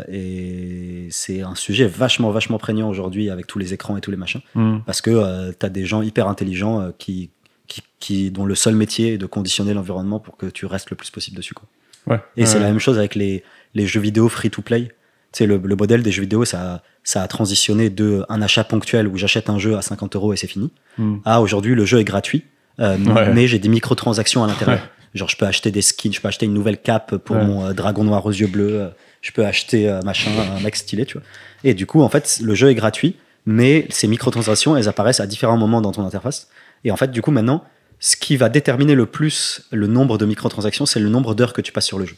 Et c'est un sujet vachement prégnant aujourd'hui avec tous les écrans et tous les machins, parce que t'as des gens hyper intelligents dont le seul métier est de conditionner l'environnement pour que tu restes le plus possible dessus, quoi. Et c'est la même chose avec les jeux vidéo free to play. Tu sais, le modèle des jeux vidéo, ça a transitionné de un achat ponctuel où j'achète un jeu à 50 € et c'est fini, à aujourd'hui le jeu est gratuit, mais j'ai des microtransactions à l'intérieur. Genre, je peux acheter des skins, je peux acheter une nouvelle cape pour mon dragon noir aux yeux bleus, je peux acheter un mec stylé, tu vois. Et du coup, en fait, le jeu est gratuit, mais ces microtransactions, elles apparaissent à différents moments dans ton interface. Et en fait, du coup, maintenant, ce qui va déterminer le plus le nombre de microtransactions, c'est le nombre d'heures que tu passes sur le jeu.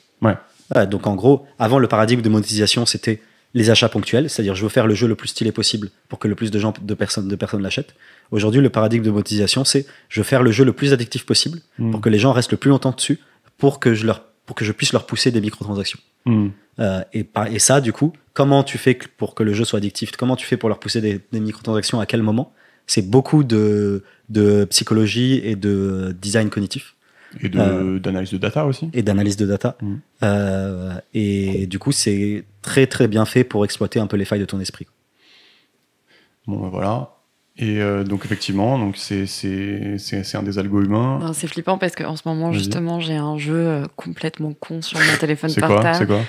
Donc, en gros, avant, le paradigme de monétisation, c'était les achats ponctuels, c'est-à-dire je veux faire le jeu le plus stylé possible pour que le plus de personnes l'achètent. Aujourd'hui, le paradigme de monétisation, c'est je veux faire le jeu le plus addictif possible pour que les gens restent le plus longtemps dessus, pour que je puisse leur pousser des microtransactions. Et ça, du coup, comment tu fais pour que le jeu soit addictif? Comment tu fais pour leur pousser des microtransactions? À quel moment? C'est beaucoup de psychologie et de design cognitif. Et d'analyse de data aussi. Et d'analyse de data. Et du coup, c'est très très bien fait pour exploiter un peu les failles de ton esprit. Bon, ben voilà. Et donc effectivement, donc c'est un des algos humains. Non, c'est flippant parce qu'en ce moment, justement, j'ai un jeu complètement con sur mon téléphone portable. C'est quoi?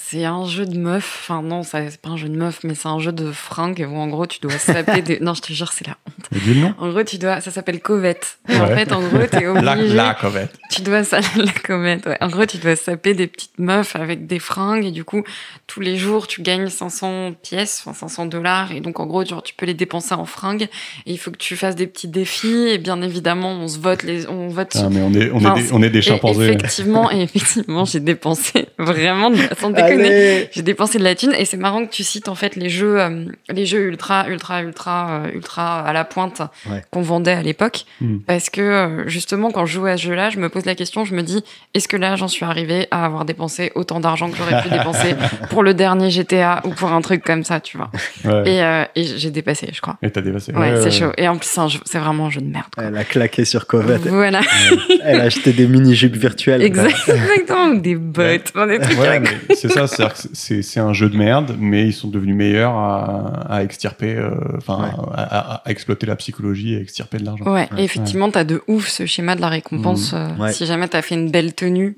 C'est un jeu de meuf. Enfin non, c'est pas un jeu de meuf, mais c'est un jeu de fringues où en gros tu dois saper des... Non, je te jure, c'est la honte. Dis le nom. En gros, ça s'appelle Covette. Et en fait, en gros, t'es obligé... La Covette. La Covette, ouais. En gros, tu dois saper des petites meufs avec des fringues et du coup, tous les jours, tu gagnes 500 pièces, enfin $500. Et donc, en gros, genre, tu peux les dépenser en fringues. Et il faut que tu fasses des petits défis. Et bien évidemment, on vote. Ah, mais on est des chimpanzés. Effectivement, j'ai dépensé vraiment sans déconner. Allez. J'ai dépensé de la thune et c'est marrant que tu cites en fait les jeux ultra à la pointe qu'on vendait à l'époque parce que justement quand je joue à ce jeu-là, je me pose la question, je me dis est-ce que là j'en suis arrivé à avoir dépensé autant d'argent que j'aurais pu dépenser pour le dernier GTA ou pour un truc comme ça, tu vois. Et j'ai dépassé, je crois. Et t'as dépassé. Ouais, c'est chaud. Et en plus c'est vraiment un jeu de merde, quoi. Elle a claqué sur Covet. Voilà. Elle a acheté des mini-jupes virtuelles. Exactement, ou des bots, des trucs. Mais c'est ça, c'est un jeu de merde, mais ils sont devenus meilleurs à extirper, à exploiter la psychologie et extirper de l'argent. Ouais, et effectivement, t'as de ouf ce schéma de la récompense si jamais t'as fait une belle tenue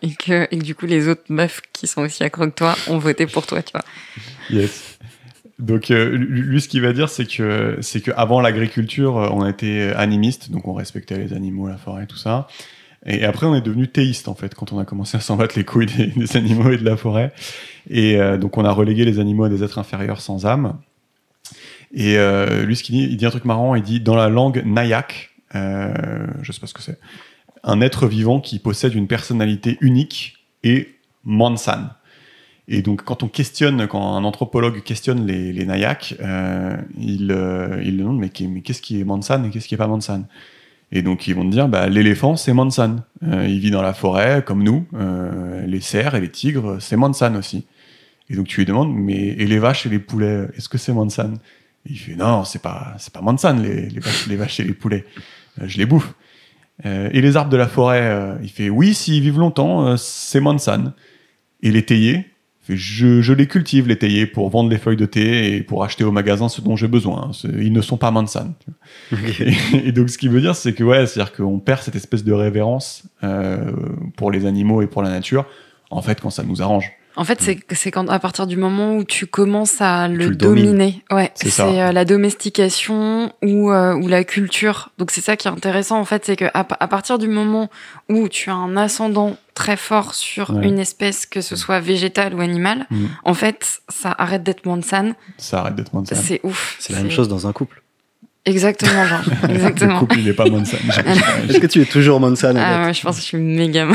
et que du coup les autres meufs qui sont aussi accro que toi ont voté pour toi, tu vois. Yes. Donc lui, ce qu'il va dire, c'est que avant l'agriculture, on était animiste, donc on respectait les animaux, la forêt, tout ça. Et après, on est devenu théiste, en fait, quand on a commencé à s'en battre les couilles des animaux et de la forêt. Et donc, on a relégué les animaux à des êtres inférieurs sans âme. Et lui, ce qu'il dit, il dit un truc marrant, il dit, dans la langue Nayak, je sais pas ce que c'est, un être vivant qui possède une personnalité unique est Mansan. Et donc, quand un anthropologue questionne les Nayak, il demande, mais qu'est-ce qui est Mansan et qu'est-ce qui est pas Mansan? Et donc, ils vont te dire, l'éléphant, c'est Mansan. Il vit dans la forêt, comme nous. Les cerfs et les tigres, c'est Mansan aussi. Et donc, tu lui demandes, et les vaches et les poulets, est-ce que c'est Mansan? Et il fait, non, c'est pas Mansan, les vaches et les poulets. Je les bouffe. Et les arbres de la forêt, il fait, oui, s'ils vivent longtemps, c'est Mansan. Et les théiers, je les cultive, les théiers, pour vendre les feuilles de thé et pour acheter au magasin ce dont j'ai besoin. Ils ne sont pas Mansan. Et donc, ce qu'il veut dire, c'est que, c'est-à-dire qu'on perd cette espèce de révérence pour les animaux et pour la nature, en fait, quand ça nous arrange. En fait, c'est quand, à partir du moment où tu commences à le dominer. Ouais, c'est la domestication ou la culture. Donc, c'est ça qui est intéressant, en fait, c'est qu'à partir du moment où tu as un ascendant très fort sur une espèce, que ce soit végétale ou animale, en fait, ça arrête d'être Mansan. Ça arrête d'être Mansan. C'est ouf. C'est la même chose dans un couple. Exactement, genre. Exactement. Le couple, il n'est pas Mansan. Est-ce que tu es toujours Mansan? Ouais, je pense que je suis méga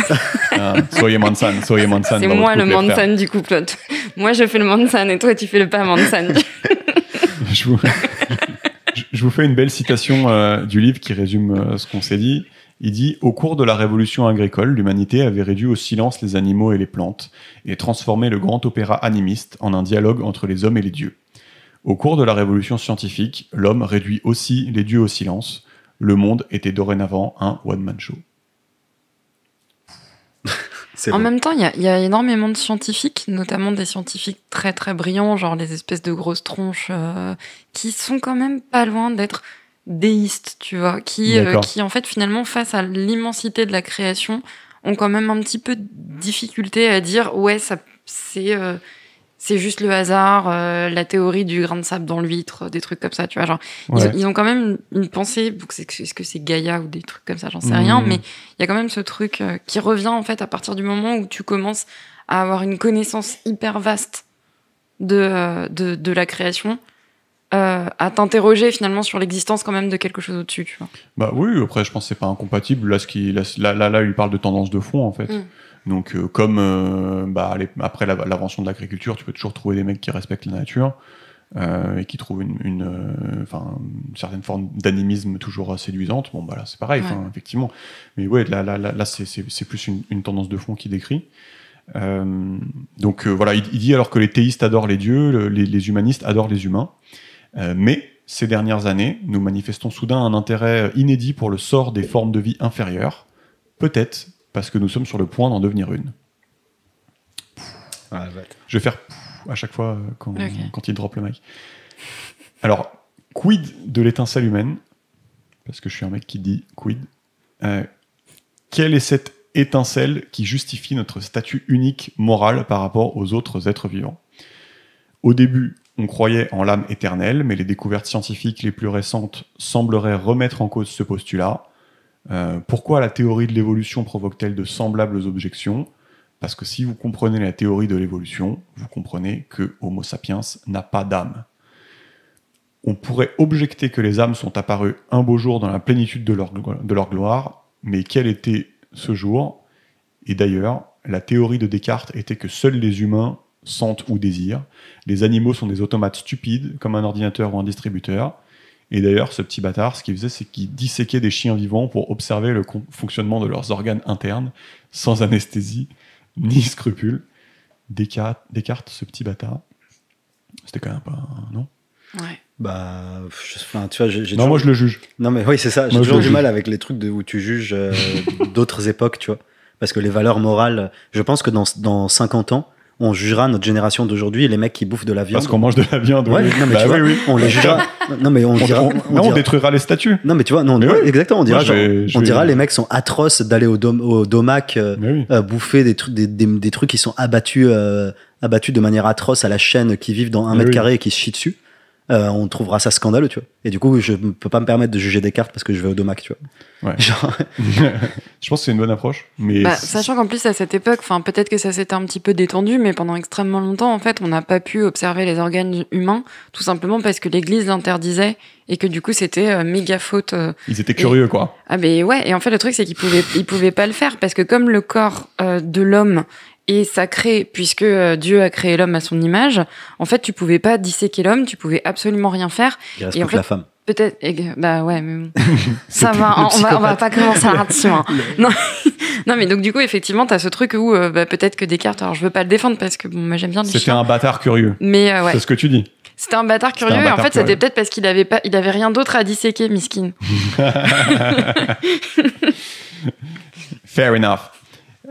soyez Mansan. C'est moi le Mansan du couple. Moi, je fais le Mansan et toi, tu fais le pas Mansan. Je vous fais une belle citation du livre qui résume ce qu'on s'est dit. Il dit « Au cours de la révolution agricole, l'humanité avait réduit au silence les animaux et les plantes et transformé le grand opéra animiste en un dialogue entre les hommes et les dieux. Au cours de la révolution scientifique, l'homme réduit aussi les dieux au silence. Le monde était dorénavant un one-man show. » En même temps, il y a énormément de scientifiques, notamment des scientifiques très très brillants, genre les espèces de grosses tronches, qui sont quand même pas loin d'être déistes, tu vois, qui en fait finalement face à l'immensité de la création ont quand même un petit peu de difficulté à dire ça c'est juste le hasard, la théorie du grain de sable dans l'huître, des trucs comme ça, tu vois, genre ils ont quand même une pensée, est-ce que c'est Gaïa ou des trucs comme ça, j'en sais rien, mais il y a quand même ce truc qui revient en fait à partir du moment où tu commences à avoir une connaissance hyper vaste de la création, à t'interroger finalement sur l'existence quand même de quelque chose au-dessus, tu vois. Bah oui, après je pense que c'est pas incompatible. Là, il parle de tendance de fond en fait. Donc comme après l'invention de l'agriculture, tu peux toujours trouver des mecs qui respectent la nature et qui trouvent une certaine forme d'animisme toujours séduisante. Bon là c'est pareil, effectivement. Mais là c'est plus une tendance de fond qui décrit. Il dit alors que les théistes adorent les dieux, les humanistes adorent les humains. Mais ces dernières années, nous manifestons soudain un intérêt inédit pour le sort des formes de vie inférieures, peut-être parce que nous sommes sur le point d'en devenir une. Je vais faire à chaque fois quand il drop le mic. Alors, quid de l'étincelle humaine? Parce que je suis un mec qui dit quid. Quelle est cette étincelle qui justifie notre statut unique moral par rapport aux autres êtres vivants? Au début, on croyait en l'âme éternelle, mais les découvertes scientifiques les plus récentes sembleraient remettre en cause ce postulat. Pourquoi la théorie de l'évolution provoque-t-elle de semblables objections? Parce que si vous comprenez la théorie de l'évolution, vous comprenez que Homo sapiens n'a pas d'âme. On pourrait objecter que les âmes sont apparues un beau jour dans la plénitude de leur gloire, mais quel était ce jour? Et d'ailleurs, la théorie de Descartes était que seuls les humains sentent ou désirent. Les animaux sont des automates stupides, comme un ordinateur ou un distributeur. Et d'ailleurs, ce petit bâtard, ce qu'il faisait, c'est qu'il disséquait des chiens vivants pour observer le fonctionnement de leurs organes internes, sans anesthésie ni scrupule. Descartes, ce petit bâtard, c'était quand même pas... non ? Ouais. Bah, tu vois, j'ai Non, moi je le juge. Non, mais oui, c'est ça. J'ai Moi, je toujours le du juge. mal avec les trucs où tu juges d'autres époques, tu vois. Parce que les valeurs morales, je pense que dans 50 ans, on jugera notre génération d'aujourd'hui, les mecs qui bouffent de la viande. Parce qu'on mange de la viande. Ouais, oui. non, mais Bah tu vois, oui, oui. on les jugera. Non, mais on dira. On détruira les statues. Non, mais tu vois, non, Mais ouais, oui. exactement. On dira, Moi, je on vais- dira les mecs sont atroces d'aller au domac, Mais oui. bouffer des trucs, des trucs qui sont abattus de manière atroce à la chaîne, qui vivent dans 1 Mais mètre oui. carré et qui se chient dessus. On trouvera ça scandaleux, tu vois. Et du coup, je ne peux pas me permettre de juger Descartes parce que je vais au domac, tu vois. Ouais. Genre, Je pense que c'est une bonne approche. Mais Bah, sachant qu'en plus, à cette époque, peut-être que ça s'était un petit peu détendu, mais pendant extrêmement longtemps, en fait, on n'a pas pu observer les organes humains, tout simplement parce que l'Église l'interdisait et que du coup, c'était méga faute. ils étaient curieux, quoi. Ah, mais ouais, et en fait, le truc, c'est qu'ils pouvaient pas le faire parce que comme le corps de l'homme est sacré, puisque Dieu a créé l'homme à son image, en fait, tu pouvais pas disséquer l'homme, tu pouvais absolument rien faire. il reste Et plus en que fait, la femme. Peut-être, bah ouais, mais bon. Ça C'était va, le on va pas commencer là-dessus. Hein. Non. Non, mais donc du coup, effectivement, t'as ce truc où peut-être que Descartes, alors je veux pas le défendre parce que bon, moi j'aime bien les C'était chiens. un bâtard curieux. Mais ouais, C'est ce que tu dis. c'était un bâtard C'était curieux un et en bâtard fait, c'était curieux. peut-être parce qu'il avait rien d'autre à disséquer, miskin. Fair enough.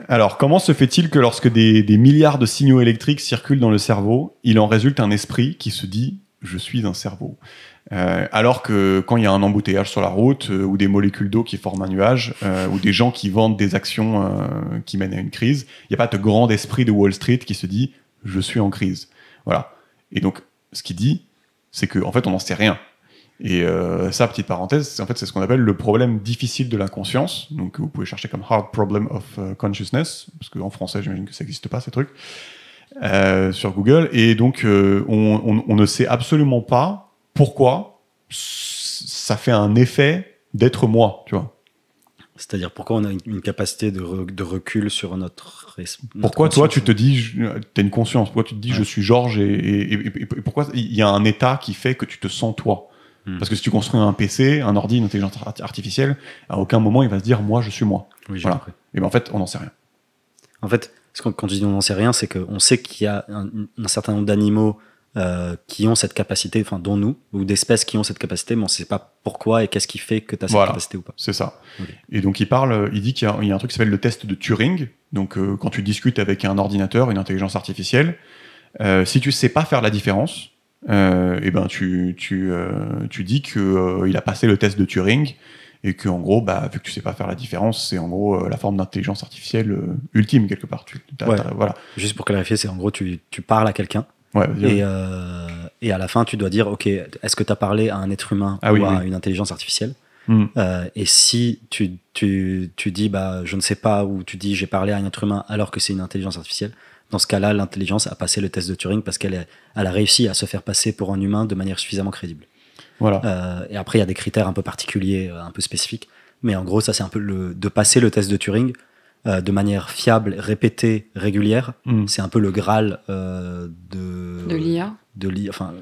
Alors, comment se fait-il que lorsque des milliards de signaux électriques circulent dans le cerveau, il en résulte un esprit qui se dit « je suis un cerveau » alors que quand il y a un embouteillage sur la route, ou des molécules d'eau qui forment un nuage, ou des gens qui vendent des actions qui mènent à une crise, il n'y a pas de grand esprit de Wall Street qui se dit « je suis en crise ». Voilà. Et donc, ce qu'il dit, c'est qu'en fait, on n'en sait rien. Et ça, petite parenthèse, c'est ce qu'on appelle le problème difficile de la conscience. Donc, vous pouvez chercher comme Hard Problem of Consciousness, parce qu'en français, j'imagine que ça n'existe pas, ces trucs, sur Google. Et donc, on ne sait absolument pas pourquoi ça fait un effet d'être moi, tu vois. C'est-à-dire pourquoi on a une capacité de recul sur notre Pourquoi toi, tu conscience. te dis, t'as une conscience, pourquoi tu te dis, je suis Georges, et pourquoi il y a un état qui fait que tu te sens toi. Parce que si tu construis un PC, un ordi, une intelligence artificielle, à aucun moment il va se dire moi je suis moi. Oui, j'ai Voilà. compris. Et ben en fait on n'en sait rien. En fait, quand je dis on n'en sait rien, c'est qu'on sait qu'il y a un certain nombre d'animaux qui ont cette capacité, enfin dont nous, ou d'espèces qui ont cette capacité, mais on ne sait pas pourquoi et qu'est-ce qui fait que tu as cette Voilà. capacité ou pas. C'est ça. Ok. Et donc il dit qu'il y a un truc qui s'appelle le test de Turing. Donc quand tu discutes avec un ordinateur, une intelligence artificielle, si tu sais pas faire la différence, et ben tu dis que il a passé le test de Turing. Et que en gros, vu que tu sais pas faire la différence, c'est en gros la forme d'intelligence artificielle ultime quelque part. Voilà. Juste pour clarifier, c'est en gros, tu parles à quelqu'un Ouais, et à la fin, tu dois dire, ok, est-ce que tu as parlé à un être humain Ah ou oui, à oui. une intelligence artificielle Mm. Et si tu dis, je ne sais pas, ou tu dis, j'ai parlé à un être humain alors que c'est une intelligence artificielle, dans ce cas-là, l'intelligence a passé le test de Turing parce qu'elle a réussi à se faire passer pour un humain de manière suffisamment crédible. Voilà. Et après, il y a des critères un peu particuliers, un peu spécifiques. Mais en gros, ça, c'est un peu de passer le test de Turing de manière fiable, répétée, régulière. C'est un peu le Graal De l'IA. Enfin,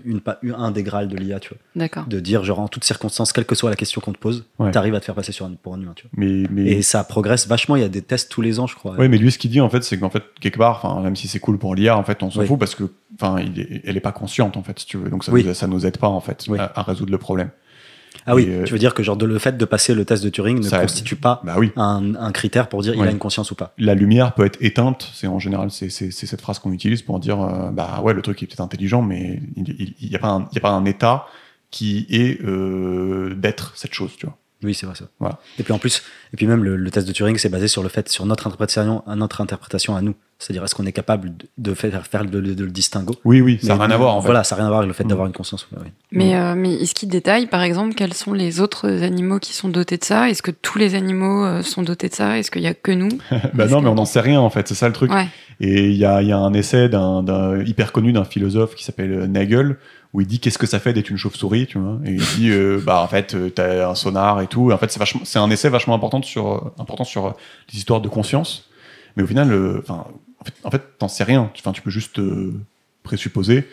un des Graals de l'IA, tu vois. D'accord. De dire, genre, en toutes circonstances, quelle que soit la question qu'on te pose, Ouais. tu arrives à te faire passer pour un humain, tu vois. Mais Et ça progresse vachement. Il y a des tests tous les ans, je crois. ouais, mais lui, ce qu'il dit, en fait, c'est qu'en fait, quelque part, même si c'est cool pour l'IA, en fait, on s'en Oui. fout parce que, elle est pas consciente, en fait, si tu veux. Donc, ça, Oui. ça nous aide pas, en fait, Oui. à résoudre le problème. Ah oui, Et, tu veux dire que genre le fait de passer le test de Turing ne ça aide. constitue pas Bah oui. un critère pour dire il Ouais. a une conscience ou pas. La lumière peut être éteinte. C'est en général, c'est cette phrase qu'on utilise pour dire, ouais, le truc est peut-être intelligent, mais il y a pas un état qui est d'être cette chose, tu vois. Oui, c'est vrai ça. Voilà. Et puis même le test de Turing, c'est basé sur le fait, sur notre interprétation à nous. C'est-à-dire, est-ce qu'on est capable de faire le distinguo. Oui, ça n'a Mais rien à voir, en fait. Voilà, ça n'a rien à voir avec le fait d'avoir une conscience. Oui. Mais est-ce qu'il détaille, par exemple, quels sont les autres animaux qui sont dotés de ça? Est-ce que tous les animaux sont dotés de ça? Est-ce qu'il y a que nous? Non, mais on n'en sait rien, en fait. C'est ça le truc. Ouais. Et il y a un essai d'un hyper connu d'un philosophe qui s'appelle Nagel, où il dit qu'est-ce que ça fait d'être une chauve-souris, tu vois. Et il dit, en fait, t'as un sonar et tout. Et en fait, c'est un essai vachement important sur les histoires de conscience. Mais au final, en fait, t'en sais rien. Tu peux juste présupposer.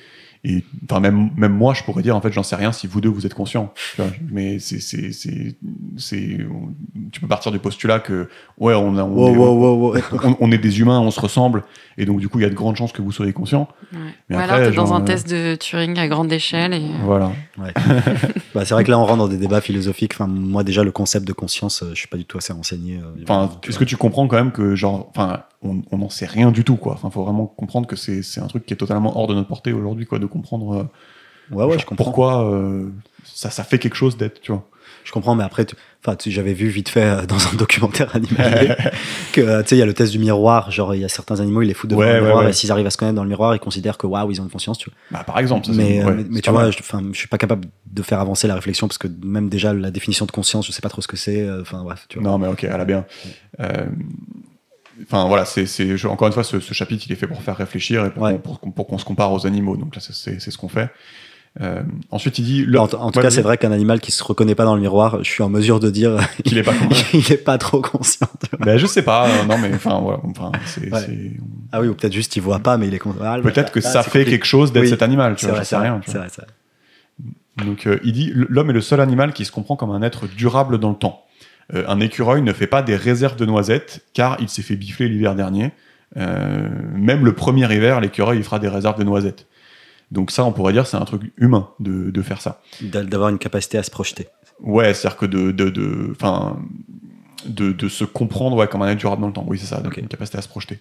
Et même moi, je pourrais dire, en fait, j'en sais rien si vous deux vous êtes conscients. Tu vois, mais tu peux partir du postulat que ouais, on est des humains, on se ressemble, et donc du coup, il y a de grandes chances que vous soyez conscients. Ouais. Mais Ou après, alors t'es dans un test de Turing à grande échelle. Et... Voilà. Ouais. Bah, c'est vrai que là, on rentre dans des débats philosophiques. Enfin, moi, déjà, le concept de conscience, je suis pas du tout assez renseigné. Est-ce que tu comprends quand même que on n'en sait rien du tout, quoi. Faut vraiment comprendre que c'est un truc qui est totalement hors de notre portée aujourd'hui, quoi, de comprendre je comprends. pourquoi ça fait quelque chose d'être, tu vois. Je comprends, mais après, j'avais vu vite fait dans un documentaire animalier que, il y a le test du miroir. Genre, il y a certains animaux, ils les foutent devant le miroir, et s'ils arrivent à se connaître dans le miroir, ils considèrent que waouh, ils ont une conscience, tu vois. Bah, par exemple. Ça, mais tu vois, je suis pas capable de faire avancer la réflexion parce que même déjà la définition de conscience, je sais pas trop ce que c'est. Bref, tu vois. Non, mais ok, elle a bien. Voilà, encore une fois, ce chapitre, il est fait pour faire réfléchir et pour qu'on se compare aux animaux. Donc là, c'est ce qu'on fait. Ensuite, il dit. En tout cas, c'est vrai qu'un animal qui se reconnaît pas dans le miroir, je suis en mesure de dire qu'il est pas il est pas trop conscient. Ben, je sais pas. Non, mais voilà. Ah oui, ou peut-être juste il voit pas, mais il est conscient. Peut-être que ça fait quelque chose d'être cet animal. Tu vois, je sais rien. C'est vrai. Donc, il dit l'homme est le seul animal qui se comprend comme un être durable dans le temps. Un écureuil ne fait pas des réserves de noisettes car il s'est fait bifler l'hiver dernier. Même le premier hiver, l'écureuil il fera des réserves de noisettes. Donc ça, on pourrait dire, c'est un truc humain de faire ça. D'avoir une capacité à se projeter. Ouais, c'est-à-dire que de se comprendre comme un être durable dans le temps. Oui, c'est ça, donc une capacité à se projeter.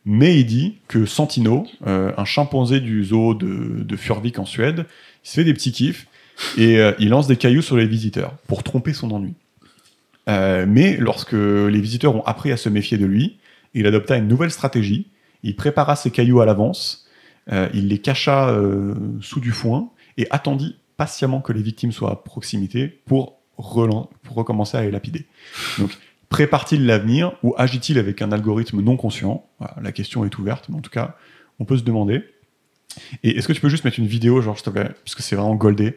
Mais il dit que Santino, un chimpanzé du zoo de Furvik en Suède, il se fait des petits kiffs et il lance des cailloux sur les visiteurs pour tromper son ennui. Mais lorsque les visiteurs ont appris à se méfier de lui, il adopta une nouvelle stratégie. Il prépara ses cailloux à l'avance. Il les cacha sous du foin et attendit patiemment que les victimes soient à proximité pour recommencer à les lapider. Donc, prépare-t-il l'avenir ou agit-il avec un algorithme non conscient ? Voilà, la question est ouverte, mais en tout cas, on peut se demander. Et est-ce que tu peux juste mettre une vidéo, genre, s'il te plaît, parce que c'est vraiment goldé.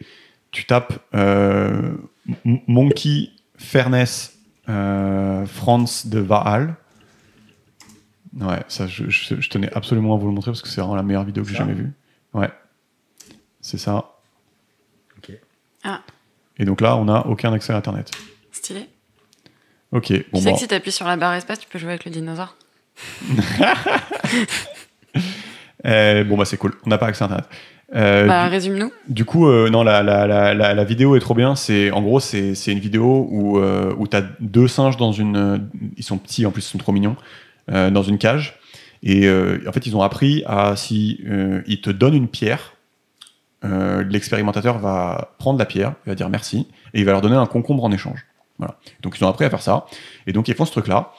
Tu tapes Monkey Fairness France de Waal. Ouais, ça, je tenais absolument à vous le montrer parce que c'est vraiment la meilleure vidéo que j'ai jamais vue. Ouais, c'est ça. Ok. Ah. Et donc là, on n'a aucun accès à Internet. Stylé. Ok. Tu sais que si tu appuies sur la barre espace, tu peux jouer avec le dinosaure. C'est cool. On n'a pas accès à Internet. Résume-nous. Du coup, non, la vidéo est trop bien. En gros, c'est une vidéo où tu as deux singes dans une. Ils sont petits, en plus, ils sont trop mignons. Dans une cage. Et en fait, ils ont appris si ils te donnent une pierre, l'expérimentateur va prendre la pierre, il va dire merci, et il va leur donner un concombre en échange. Voilà. Donc, ils ont appris à faire ça. Et donc, ils font ce truc-là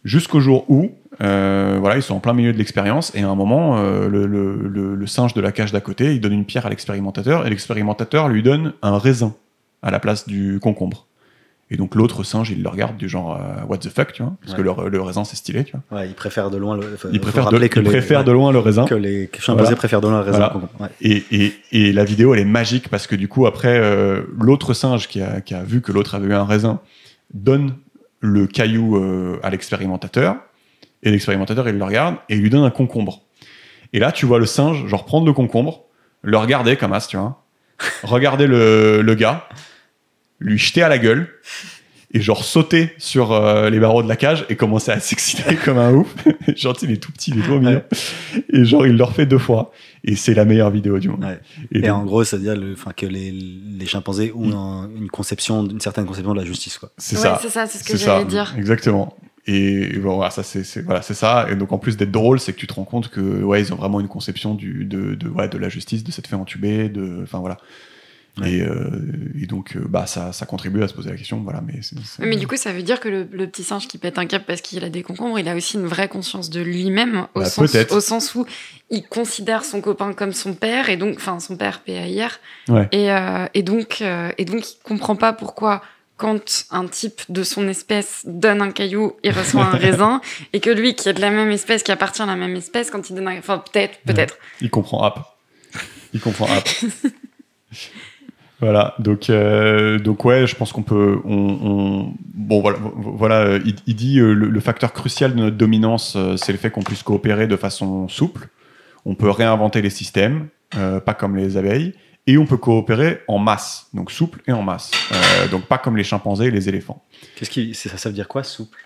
jusqu'au jour où ils sont en plein milieu de l'expérience, et à un moment, le singe de la cage d'à côté, il donne une pierre à l'expérimentateur, et l'expérimentateur lui donne un raisin à la place du concombre. Et donc l'autre singe, il le regarde du genre what the fuck, tu vois, parce que le raisin c'est stylé, tu vois. Ouais, il préfère de loin de loin le raisin. Que les chimpanzés préfèrent de loin le raisin. Voilà. Et la vidéo elle est magique parce que du coup après l'autre singe qui a vu que l'autre avait eu un raisin donne le caillou à l'expérimentateur et l'expérimentateur il le regarde et il lui donne un concombre. Et là tu vois le singe genre prendre le concombre, le regarder comme as, tu vois, regarder le gars, lui jeter à la gueule et genre sauter sur les barreaux de la cage et commencer à s'exciter comme un ouf. Genre tu sais, il est tout petit, il est trop mignon. Et genre il le refait 2 fois et c'est la meilleure vidéo du monde. Ouais. Et donc, en gros, c'est-à-dire que les chimpanzés ont une certaine conception de la justice, quoi. C'est ça, c'est ce que j'allais dire. Exactement. Et voilà, c'est ça. Et donc en plus d'être drôle, c'est que tu te rends compte que ils ont vraiment une conception de la justice, de s'être fait entuber, enfin voilà. Ouais. Et donc ça contribue à se poser la question, voilà. Mais du coup ça veut dire que le petit singe qui pète un câble parce qu'il a des concombres, il a aussi une vraie conscience de lui-même au sens où il considère son copain comme son père, et donc son père PAIR, ouais. et donc il comprend pas pourquoi quand un type de son espèce donne un caillou, il reçoit un raisin, et que lui qui est de la même espèce, qui appartient à la même espèce, quand il donne peut-être. Il comprend app. Voilà, donc ouais, je pense qu'on peut. Bon, voilà, il dit le facteur crucial de notre dominance, c'est le fait qu'on puisse coopérer de façon souple. On peut réinventer les systèmes, pas comme les abeilles, et on peut coopérer en masse, donc souple et en masse, donc pas comme les chimpanzés et les éléphants. Ça veut dire quoi, souple?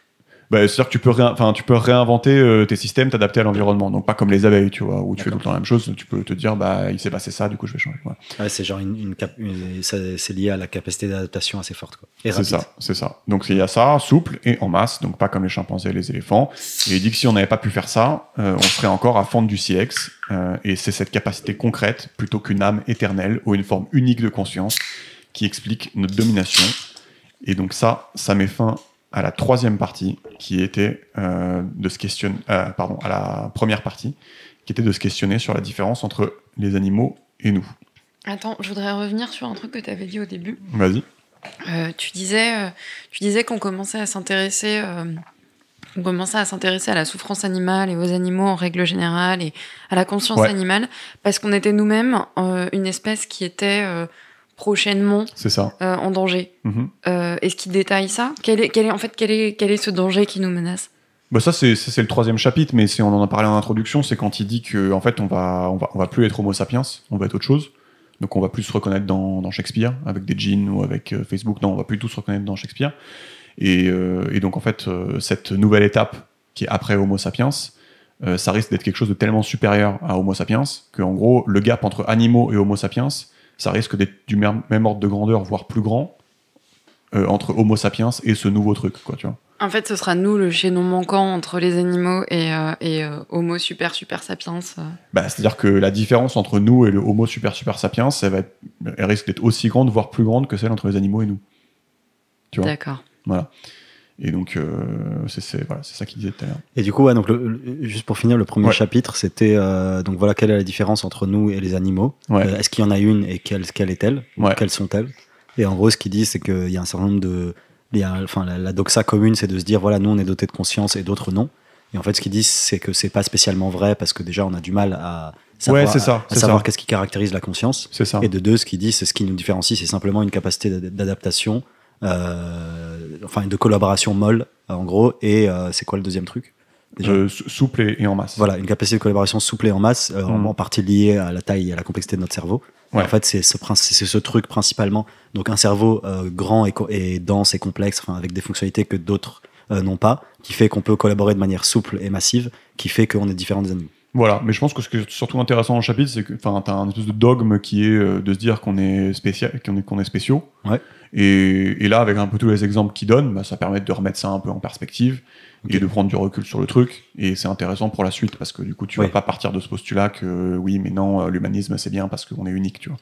Bah, c'est-à-dire que tu peux réinventer tes systèmes, t'adapter à l'environnement. Donc pas comme les abeilles, tu vois, où tu fais tout le temps la même chose. Tu peux te dire, bah, il s'est passé ça, du coup je vais changer. Voilà. Ouais, c'est genre c'est lié à la capacité d'adaptation assez forte, quoi. Et rapide. C'est ça. Donc il y a ça, souple et en masse, donc pas comme les chimpanzés et les éléphants. Et il dit que si on n'avait pas pu faire ça, on serait encore à fendre du silex. Et c'est cette capacité concrète, plutôt qu'une âme éternelle ou une forme unique de conscience, qui explique notre domination. Et donc ça met fin à la troisième partie, qui était de se questionner, à la première partie, qui était de se questionner sur la différence entre les animaux et nous. Attends, je voudrais revenir sur un truc que tu avais dit au début. Vas-y. Tu disais qu'on commençait à s'intéresser à la souffrance animale et aux animaux en règle générale et à la conscience animale, parce qu'on était nous-mêmes une espèce qui était prochainement en danger. Est-ce qu'il détaille ça? Quel est ce danger qui nous menace? Bah ça c'est le troisième chapitre, mais on en a parlé en introduction, c'est quand il dit que en fait on va plus être Homo sapiens, on va être autre chose. Donc on va plus se reconnaître dans Shakespeare avec des jeans ou avec Facebook. Non, on va plus tous se reconnaître dans Shakespeare. Et donc en fait cette nouvelle étape qui est après Homo sapiens, ça risque d'être quelque chose de tellement supérieur à Homo sapiens que en gros le gap entre animaux et Homo sapiens, ça risque d'être du même ordre de grandeur, voire plus grand, entre Homo sapiens et ce nouveau truc, quoi, tu vois. En fait, ce sera nous le chaînon manquant entre les animaux et Homo super sapiens. Bah, c'est-à-dire que la différence entre nous et le Homo super sapiens, elle risque d'être aussi grande, voire plus grande que celle entre les animaux et nous. Tu vois. D'accord. Voilà. Et donc, c'est ça qu'il disait tout à l'heure. Et du coup, ouais, donc juste pour finir, le premier chapitre, c'était donc voilà, quelle est la différence entre nous et les animaux. Est-ce qu'il y en a une et quelle est-elle? Quelles sont-elles? Et en gros, ce qu'il dit, c'est qu'il y a un certain nombre de... la doxa commune, c'est de se dire, voilà, nous, on est dotés de conscience et d'autres non. Et en fait, ce qu'il dit, c'est que c'est pas spécialement vrai parce que déjà, on a du mal à savoir qu'est-ce qui caractérise la conscience. C'est ça. Et de deux, ce qu'il dit, c'est ce qui nous différencie, c'est simplement une capacité d'adaptation, de collaboration molle, en gros. Et c'est quoi le deuxième truc? Souple et en masse. Voilà, une capacité de collaboration souple et en masse, en partie liée à la taille et à la complexité de notre cerveau. En fait, c'est ce truc principalement. Donc un cerveau grand et dense et complexe, avec des fonctionnalités que d'autres n'ont pas, qui fait qu'on peut collaborer de manière souple et massive, qui fait qu'on est différent des animaux. Voilà, mais je pense que ce qui est surtout intéressant dans le chapitre, c'est que t'as un espèce de dogme qui est de se dire qu'on est spécial, qu'on est spéciaux. Ouais. Et là, avec un peu tous les exemples qu'il donne, bah, ça permet de remettre ça un peu en perspective et de prendre du recul sur le truc. Et c'est intéressant pour la suite parce que du coup, tu vas pas partir de ce postulat que oui, mais non, l'humanisme c'est bien parce qu'on est unique, tu vois.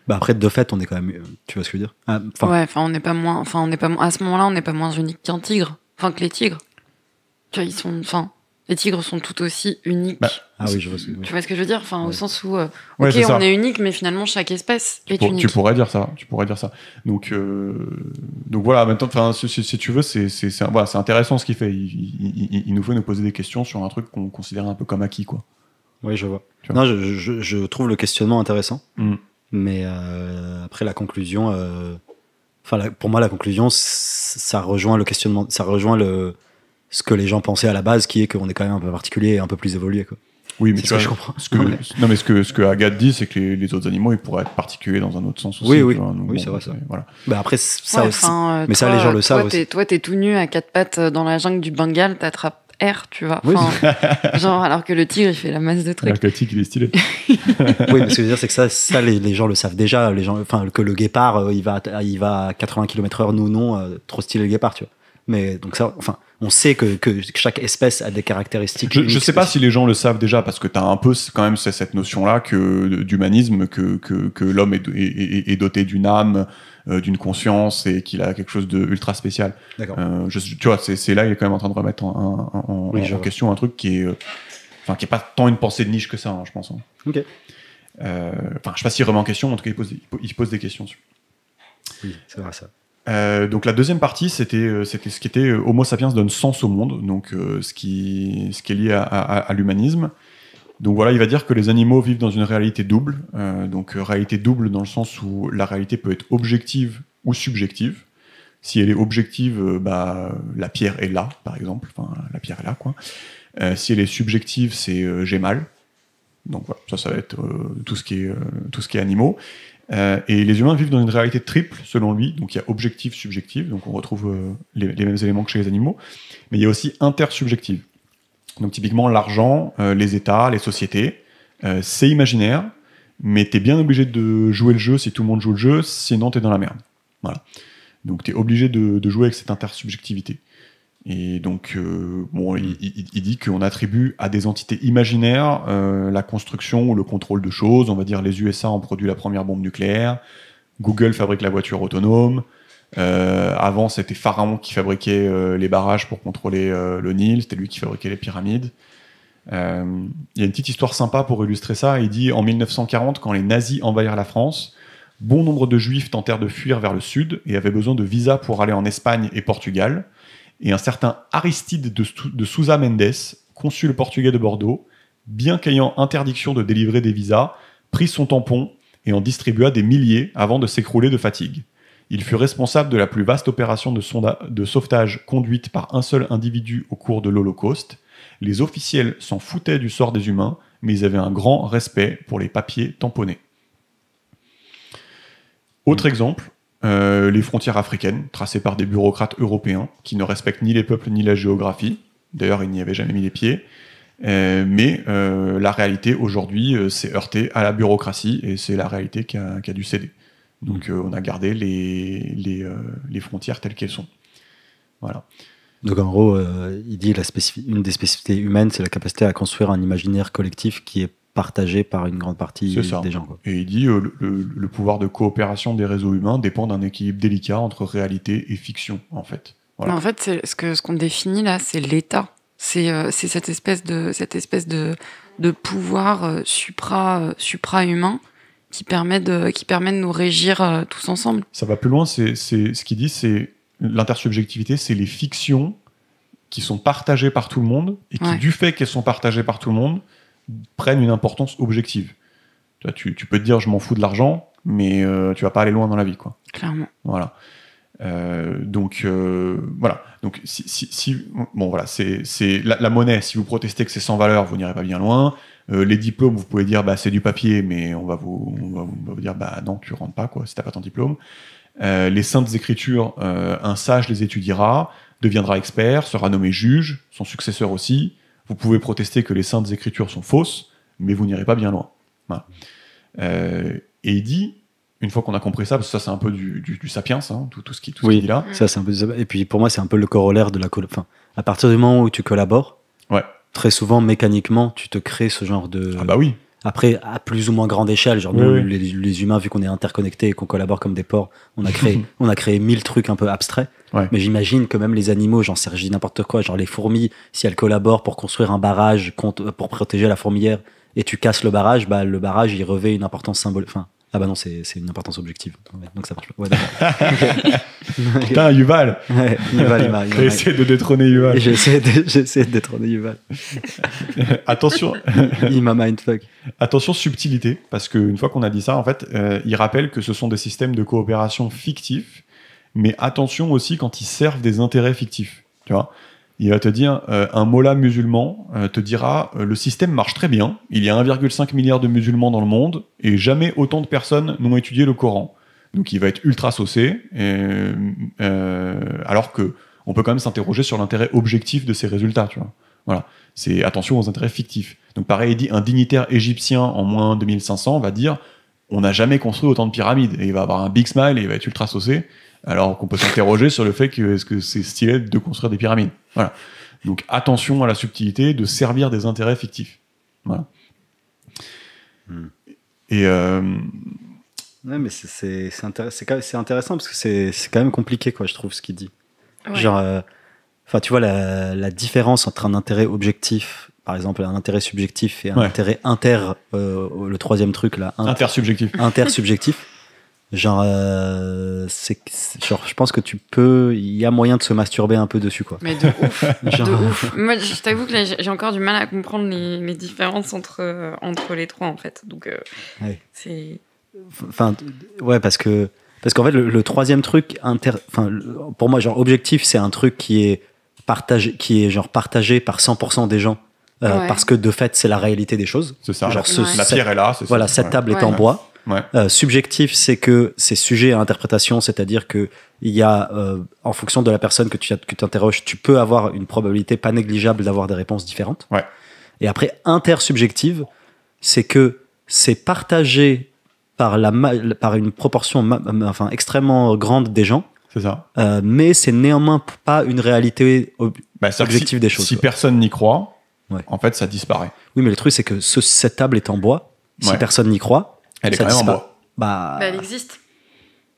Bah après, de fait, on est quand même. Tu vois ce que je veux dire? On n'est pas moins. À ce moment-là, on n'est pas moins unique qu'un tigre. Que les tigres. Tu vois, ils sont. Les tigres sont tout aussi uniques. Oui, je vois ce que tu vois ce que je veux dire? Au sens où, on est unique, mais finalement, chaque espèce est unique. Tu pourrais dire ça. Donc voilà, maintenant, si tu veux, c'est intéressant ce qu'il fait. Il nous fait nous poser des questions sur un truc qu'on considère un peu comme acquis, quoi. Oui, je vois. Non, je trouve le questionnement intéressant. Mais après, la conclusion... pour moi, la conclusion, ça rejoint le questionnement, ça rejoint ce que les gens pensaient à la base, qui est qu'on est quand même un peu particulier et un peu plus évolué, quoi. Oui, mais c'est ce que je comprends. Non, mais ce que Agathe dit, c'est que les autres animaux, ils pourraient être particuliers dans un autre sens aussi. Oui, donc, c'est vrai, ça. Voilà. Bah après, ça aussi. Mais ça, les gens le savent aussi. Toi, t'es tout nu à quatre pattes dans la jungle du Bengale, t'attrapes air, tu vois. Alors que le tigre, il fait la masse de trucs. Alors que le tigre, il est stylé. Oui, mais ce que je veux dire, c'est que ça les gens le savent déjà. Que le guépard, il va à 80 km/h, nous, non, trop stylé le guépard, tu vois. Mais donc ça, on sait que chaque espèce a des caractéristiques. Je sais pas si les gens le savent déjà, parce que t'as un peu quand même cette notion-là d'humanisme, que l'homme est doté d'une âme, d'une conscience, et qu'il a quelque chose de ultra spécial. D'accord. Tu vois, c'est là il est quand même en train de remettre en question un truc qui est pas tant une pensée de niche que ça, je pense. Ok. Je sais pas s'il remet en question, en tout cas il pose des questions dessus. Oui, c'est vrai ça. Donc la deuxième partie, c'était ce qui était Homo sapiens donne sens au monde, donc ce qui est lié à l'humanisme. Donc voilà, il va dire que les animaux vivent dans une réalité double. Donc réalité double dans le sens où la réalité peut être objective ou subjective. Si elle est objective, la pierre est là, par exemple. Enfin, la pierre est là, quoi. Si elle est subjective, c'est j'ai mal. Donc voilà, ça va être tout ce qui est animaux. Et les humains vivent dans une réalité triple, selon lui. Donc il y a objectif, subjectif. Donc on retrouve les mêmes éléments que chez les animaux. Mais il y a aussi intersubjectif. Donc typiquement, l'argent, les États, les sociétés, c'est imaginaire, mais t'es bien obligé de jouer le jeu si tout le monde joue le jeu, sinon t'es dans la merde. Voilà. Donc t'es obligé de jouer avec cette intersubjectivité. Et donc, il dit qu'on attribue à des entités imaginaires la construction ou le contrôle de choses. On va dire les USA ont produit la première bombe nucléaire, Google fabrique la voiture autonome. Avant, c'était Pharaon qui fabriquait les barrages pour contrôler le Nil, c'était lui qui fabriquait les pyramides. Il y a une petite histoire sympa pour illustrer ça. Il dit, en 1940, quand les nazis envahirent la France, bon nombre de juifs tentèrent de fuir vers le sud et avaient besoin de visa pour aller en Espagne et Portugal. Et un certain Aristide de Sousa Mendes, consul portugais de Bordeaux, bien qu'ayant interdiction de délivrer des visas, prit son tampon et en distribua des milliers avant de s'écrouler de fatigue. Il fut responsable de la plus vaste opération de sauvetage conduite par un seul individu au cours de l'Holocauste. Les officiels s'en foutaient du sort des humains, mais ils avaient un grand respect pour les papiers tamponnés. Autre exemple, les frontières africaines, tracées par des bureaucrates européens, qui ne respectent ni les peuples ni la géographie. D'ailleurs, ils n'y avaient jamais mis les pieds. Mais la réalité, aujourd'hui, s'est heurtée à la bureaucratie, et c'est la réalité qui a dû céder. Donc on a gardé les frontières telles qu'elles sont. Voilà. Donc en gros, il dit une des spécificités humaines, c'est la capacité à construire un imaginaire collectif qui est partagé par une grande partie des gens. Quoi. Et il dit le pouvoir de coopération des réseaux humains dépend d'un équilibre délicat entre réalité et fiction, en fait. Voilà. Mais en fait, ce qu'on définit là, c'est l'État. C'est cette espèce de pouvoir supra-humain qui permet de nous régir tous ensemble. Ça va plus loin, c'est ce qu'il dit, c'est l'intersubjectivité, c'est les fictions qui sont partagées par tout le monde et qui, du fait qu'elles sont partagées par tout le monde, prennent une importance objective. Tu peux te dire, je m'en fous de l'argent, mais tu vas pas aller loin dans la vie, quoi. Clairement. Voilà. Donc c'est la monnaie. Si vous protestez que c'est sans valeur, vous n'irez pas bien loin. Les diplômes, vous pouvez dire c'est du papier, mais on va vous dire non, tu rentres pas, quoi, si t'as pas ton diplôme. Les saintes écritures, un sage les étudiera, deviendra expert, sera nommé juge, son successeur aussi. Vous pouvez protester que les saintes écritures sont fausses, mais vous n'irez pas bien loin. Voilà. Et il dit, une fois qu'on a compris ça, parce que ça c'est un peu du sapiens, hein, tout ce qu'il dit là. Ça, c'est un peu et puis pour moi c'est un peu le corollaire de la à partir du moment où tu collabores, très souvent mécaniquement tu te crées ce genre de... Ah bah oui. Après, à plus ou moins grande échelle, genre nous, les humains, vu qu'on est interconnectés et qu'on collabore comme des porcs, on a créé 1000 trucs un peu abstraits. Ouais. Mais j'imagine que même les animaux, j'en sais n'importe quoi, genre les fourmis, si elles collaborent pour construire un barrage pour protéger la fourmilière et tu casses le barrage il revêt une importance symbolique. Enfin, ah bah non, c'est une importance objective. Donc ça marche pas. Ouais, putain, Yuval. Ouais, Yuval, il essaie de détrôner Yuval. J'essaie de détrôner Yuval. Attention. Il m'a mindfuck. Attention, subtilité, parce qu'une fois qu'on a dit ça, en fait, il rappelle que ce sont des systèmes de coopération fictifs, mais attention aussi quand ils servent des intérêts fictifs. Tu vois, il va te dire, un mollah musulman te dira, le système marche très bien, il y a 1,5 milliard de musulmans dans le monde, et jamais autant de personnes n'ont étudié le Coran. Donc il va être ultra saucé, alors que on peut quand même s'interroger sur l'intérêt objectif de ces résultats, tu vois. Voilà. C'est attention aux intérêts fictifs. Donc pareil, il dit, un dignitaire égyptien en moins 2500 va dire, on n'a jamais construit autant de pyramides, et il va avoir un big smile et il va être ultra saucé, alors qu'on peut s'interroger sur le fait que est-ce que c'est stylé de construire des pyramides. Voilà. Donc attention à la subtilité de servir des intérêts fictifs. Voilà. Et ouais, mais c'est intéressant parce que c'est quand même compliqué, quoi, je trouve, ce qu'il dit. Ouais. Genre, tu vois la différence entre un intérêt objectif, par exemple, un intérêt subjectif et un intérêt le troisième truc là, intersubjectif. Intersubjectif. Genre, genre, je pense que il y a moyen de se masturber un peu dessus, quoi. Mais de ouf, Genre- de ouf. Moi, je t'avoue que là, j'ai encore du mal à comprendre les différences entre les trois, en fait. Donc, Ouais. c'est... Enfin, ouais, parce qu'en fait, le troisième truc, pour moi, genre, objectif, c'est un truc qui est partagé par 100% des gens. Ouais. Parce que de fait, c'est la réalité des choses. C'est ça. Genre, Ouais. La pierre est là. C'est Voilà, ça. cette Ouais. table est Ouais. en bois. Ouais. Subjectif, c'est que c'est sujet à interprétation, c'est-à-dire que il y a, en fonction de la personne que tu interroges, tu peux avoir une probabilité pas négligeable d'avoir des réponses différentes. Ouais. Et après, intersubjective, c'est que c'est partagé par une proportion extrêmement grande des gens, C'est ça. mais c'est néanmoins pas une réalité Bah, c'est-à-dire que objective des choses. Si personne n'y croit, Ouais. en fait, ça disparaît. Oui, mais le truc, c'est que cette table est en bois. Si Ouais. personne n'y croit, Elle est ça quand même en disparaît. bois. Bah, Bah, elle existe.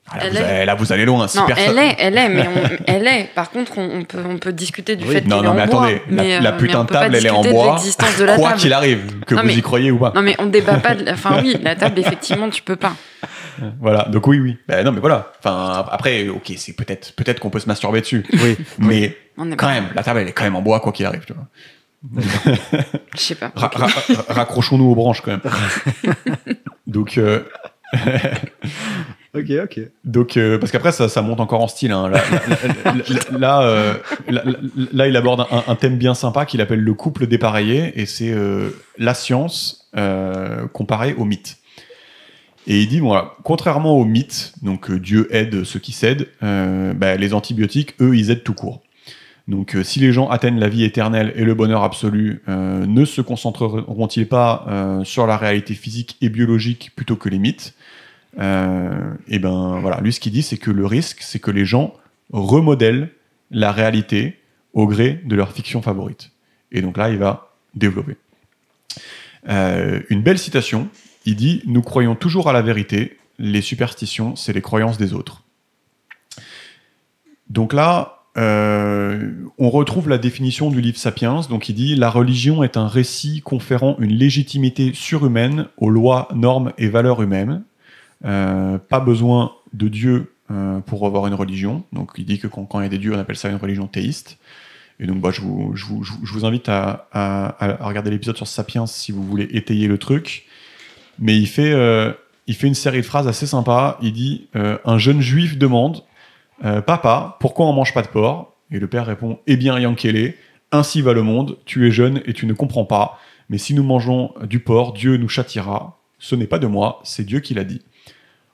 Ah, là, Elle vous est. allez, là, vous allez loin. Si Non, personne... elle est, mais elle est. Par contre, on peut discuter du Oui. fait qu'elle Non, est en mais bois. attendez, Mais, la mais putain on de peut pas table, elle est en discuter de bois, l'existence de la quoi table. qu'il arrive, que Non, vous mais- y croyez ou pas. Non, mais on débat pas. Enfin, oui, la table, effectivement, tu peux pas. Voilà, donc oui. Ben, non, mais voilà. Enfin, après, ok, c'est peut-être qu'on peut se masturber dessus. oui. Mais On est quand pas- même, la table, elle est quand même en bois, quoi qu'il arrive. Tu vois. Je sais pas. Raccrochons-nous aux branches, quand même. Donc, Ok. parce qu'après, ça monte encore en style. Hein. Là, il aborde un thème bien sympa qu'il appelle le couple dépareillé, et c'est la science comparée au mythe. Et il dit, voilà, contrairement au mythe, donc Dieu aide ceux qui cèdent, les antibiotiques, eux, ils aident tout court. Donc, si les gens atteignent la vie éternelle et le bonheur absolu, ne se concentreront-ils pas sur la réalité physique et biologique plutôt que les mythes ? Et ben voilà, lui ce qu'il dit, c'est que le risque, c'est que les gens remodèlent la réalité au gré de leur fiction favorite. Et donc là, il va développer. Une belle citation, il dit « Nous croyons toujours à la vérité, les superstitions, c'est les croyances des autres. » Donc là, on retrouve la définition du livre Sapiens. Donc il dit « La religion est un récit conférant une légitimité surhumaine aux lois, normes et valeurs humaines. Pas besoin de Dieu pour avoir une religion. » Donc il dit que quand il y a des dieux, on appelle ça une religion théiste. Et donc je vous invite à regarder l'épisode sur Sapiens si vous voulez étayer le truc. Mais il fait une série de phrases assez sympas. Il dit un jeune juif demande Papa, pourquoi on mange pas de porc ? Et le père répond Eh bien, Yankele, ainsi va le monde. Tu es jeune et tu ne comprends pas. Mais si nous mangeons du porc, Dieu nous châtiera. Ce n'est pas de moi, c'est Dieu qui l'a dit.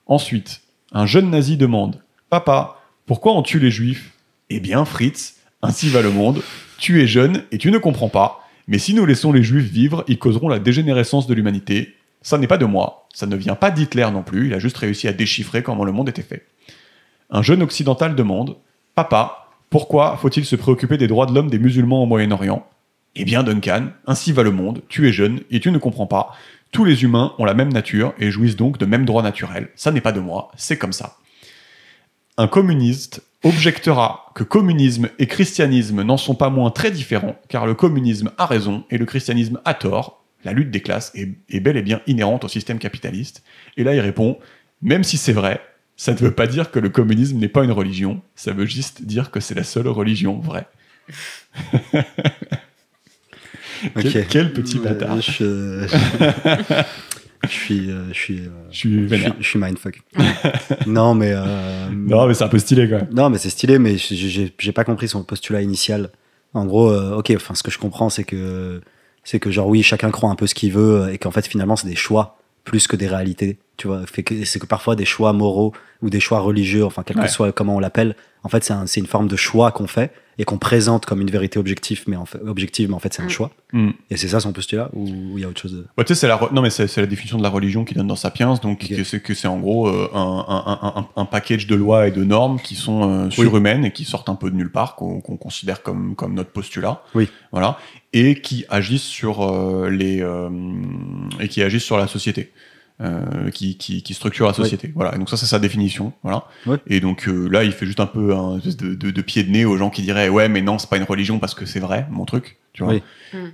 Ensuite, un jeune nazi demande « Papa, pourquoi on tue les juifs ?»« Eh bien, Fritz, ainsi va le monde. Tu es jeune et tu ne comprends pas. Mais si nous laissons les juifs vivre, ils causeront la dégénérescence de l'humanité. Ça n'est pas de moi. Ça ne vient pas d'Hitler non plus. Il a juste réussi à déchiffrer comment le monde était fait. » Un jeune occidental demande « Papa, pourquoi faut-il se préoccuper des droits de l'homme des musulmans au Moyen-Orient ?»« Eh bien, Duncan, ainsi va le monde. Tu es jeune et tu ne comprends pas. Tous les humains ont la même nature et jouissent donc de mêmes droits naturels. Ça n'est pas de moi, c'est comme ça. » Un communiste objectera que communisme et christianisme n'en sont pas moins très différents, car le communisme a raison et le christianisme a tort. La lutte des classes est bel et bien inhérente au système capitaliste. Et là, il répond « Même si c'est vrai, ça ne veut pas dire que le communisme n'est pas une religion, ça veut juste dire que c'est la seule religion vraie. » Quel petit bâtard. Je suis vénère. Je suis mindfuck. Non, mais. Non, mais c'est un peu stylé quand même. Non, mais c'est stylé, mais j'ai pas compris son postulat initial. En gros, ok, enfin, ce que je comprends, c'est que genre, oui, chacun croit un peu ce qu'il veut et qu'en fait, finalement, c'est des choix plus que des réalités. Tu vois, c'est que parfois des choix moraux ou des choix religieux, enfin, quel que soit comment on l'appelle, en fait, c'est une forme de choix qu'on fait et qu'on présente comme une vérité objective, mais en fait, c'est un choix. Et c'est ça son postulat, ou il y a autre chose de... Ouais, tu sais, c'est la définition de la religion qu'il donne dans Sapiens, donc c'est en gros un package de lois et de normes qui sont surhumaines et qui sortent un peu de nulle part, qu'on considère comme notre postulat. Oui. Voilà. Et qui agissent sur la société. Qui structure la société. Oui. Voilà. Et donc ça, c'est sa définition. Voilà. Oui. Et donc là, il fait juste un peu un espèce de pied de nez aux gens qui diraient ouais, mais non, c'est pas une religion parce que c'est vrai, mon truc. Tu vois. Oui.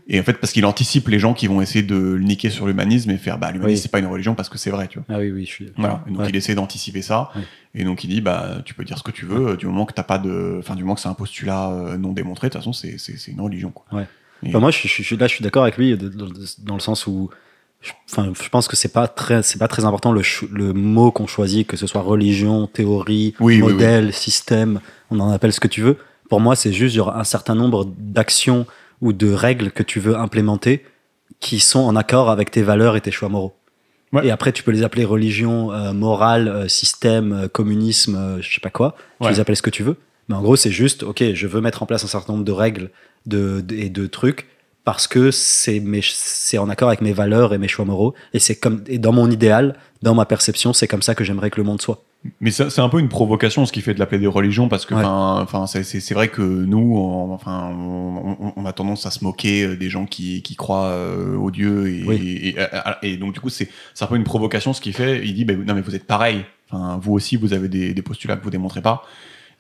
Et en fait, parce qu'il anticipe les gens qui vont essayer de le niquer sur l'humanisme et faire l'humanisme, c'est pas une religion parce que c'est vrai. Tu vois. Ah oui, je suis. Voilà. Et donc il essaie d'anticiper ça. Et donc il dit tu peux dire ce que tu veux du moment que t'as pas du moment que c'est un postulat non démontré. De toute façon, c'est une religion, quoi. Ouais. Moi, je suis d'accord avec lui dans le sens où, je pense que c'est pas très important le mot qu'on choisit, que ce soit religion, théorie, modèle, système, on en appelle ce que tu veux. Pour moi, c'est juste un certain nombre d'actions ou de règles que tu veux implémenter qui sont en accord avec tes valeurs et tes choix moraux. Ouais. Et après, tu peux les appeler religion, morale, système, communisme, je sais pas quoi. Tu les appelles ce que tu veux. Mais en gros, c'est juste, ok, je veux mettre en place un certain nombre de règles et de trucs parce que c'est en accord avec mes valeurs et mes choix moraux. Et dans mon idéal, dans ma perception, c'est comme ça que j'aimerais que le monde soit. Mais c'est un peu une provocation, ce qui fait de l'appeler des religions, parce que c'est vrai que nous, on a tendance à se moquer des gens qui croient au Dieu, et donc du coup c'est un peu une provocation, ce qui fait, il dit non mais vous êtes pareil, vous aussi vous avez des postulats que vous démontrez pas.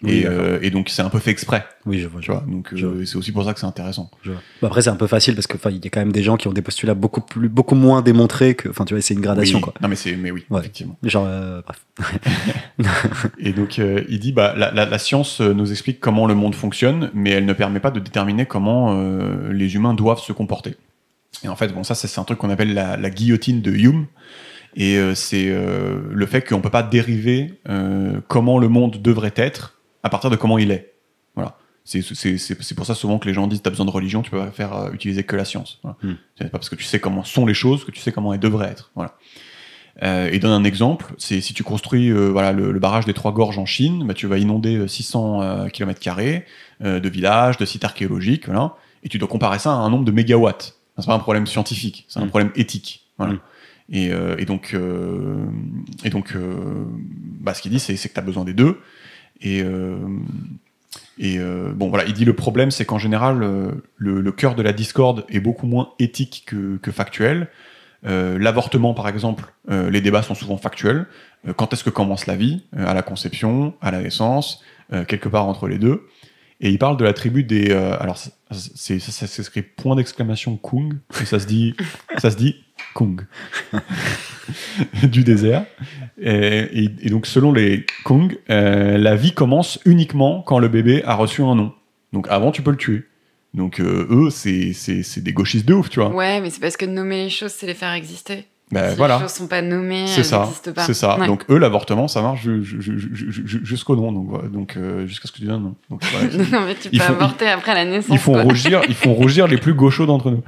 Et donc c'est un peu fait exprès. Oui, je vois. Donc c'est aussi pour ça que c'est intéressant. Après c'est un peu facile parce que il y a quand même des gens qui ont des postulats beaucoup moins démontrés que, tu vois, c'est une gradation, quoi. Non mais oui, effectivement. Bref. Et donc il dit la science nous explique comment le monde fonctionne, mais elle ne permet pas de déterminer comment les humains doivent se comporter. Et en fait ça c'est un truc qu'on appelle la guillotine de Hume. Et c'est le fait qu'on ne peut pas dériver comment le monde devrait être à partir de comment il est. Voilà. C'est pour ça souvent que les gens disent t'as besoin de religion, tu peux pas faire utiliser que la science. Voilà. C'est pas parce que tu sais comment sont les choses que tu sais comment elles devraient être. Voilà. Et donne un exemple, c'est si tu construis le barrage des Trois Gorges en Chine, tu vas inonder 600 km² de villages, de sites archéologiques, voilà, et tu dois comparer ça à un nombre de mégawatts. C'est pas un problème scientifique, c'est un problème éthique. Voilà. Et donc, ce qu'il dit, c'est que tu as besoin des deux. Il dit le problème, c'est qu'en général, le cœur de la discorde est beaucoup moins éthique que factuel. L'avortement, par exemple, les débats sont souvent factuels. Quand est-ce que commence la vie ? À la conception, à la naissance, quelque part entre les deux. Et il parle de la tribu des... alors, ça s'écrit point d'exclamation Kung, et ça se dit Kung, du désert. Et donc, selon les Kung, la vie commence uniquement quand le bébé a reçu un nom. Donc, avant, tu peux le tuer. Donc, eux, c'est des gauchistes de ouf, tu vois. Ouais, mais c'est parce que nommer les choses, c'est les faire exister. Si voilà. les choses sont pas nommées, elles n'existent pas. C'est ça. Ouais. Donc eux, l'avortement, ça marche jusqu'au nom, donc jusqu'à ce que tu dises non. Donc, non, mais tu peux avorter après la naissance. Ils font rougir les plus gauchos d'entre nous.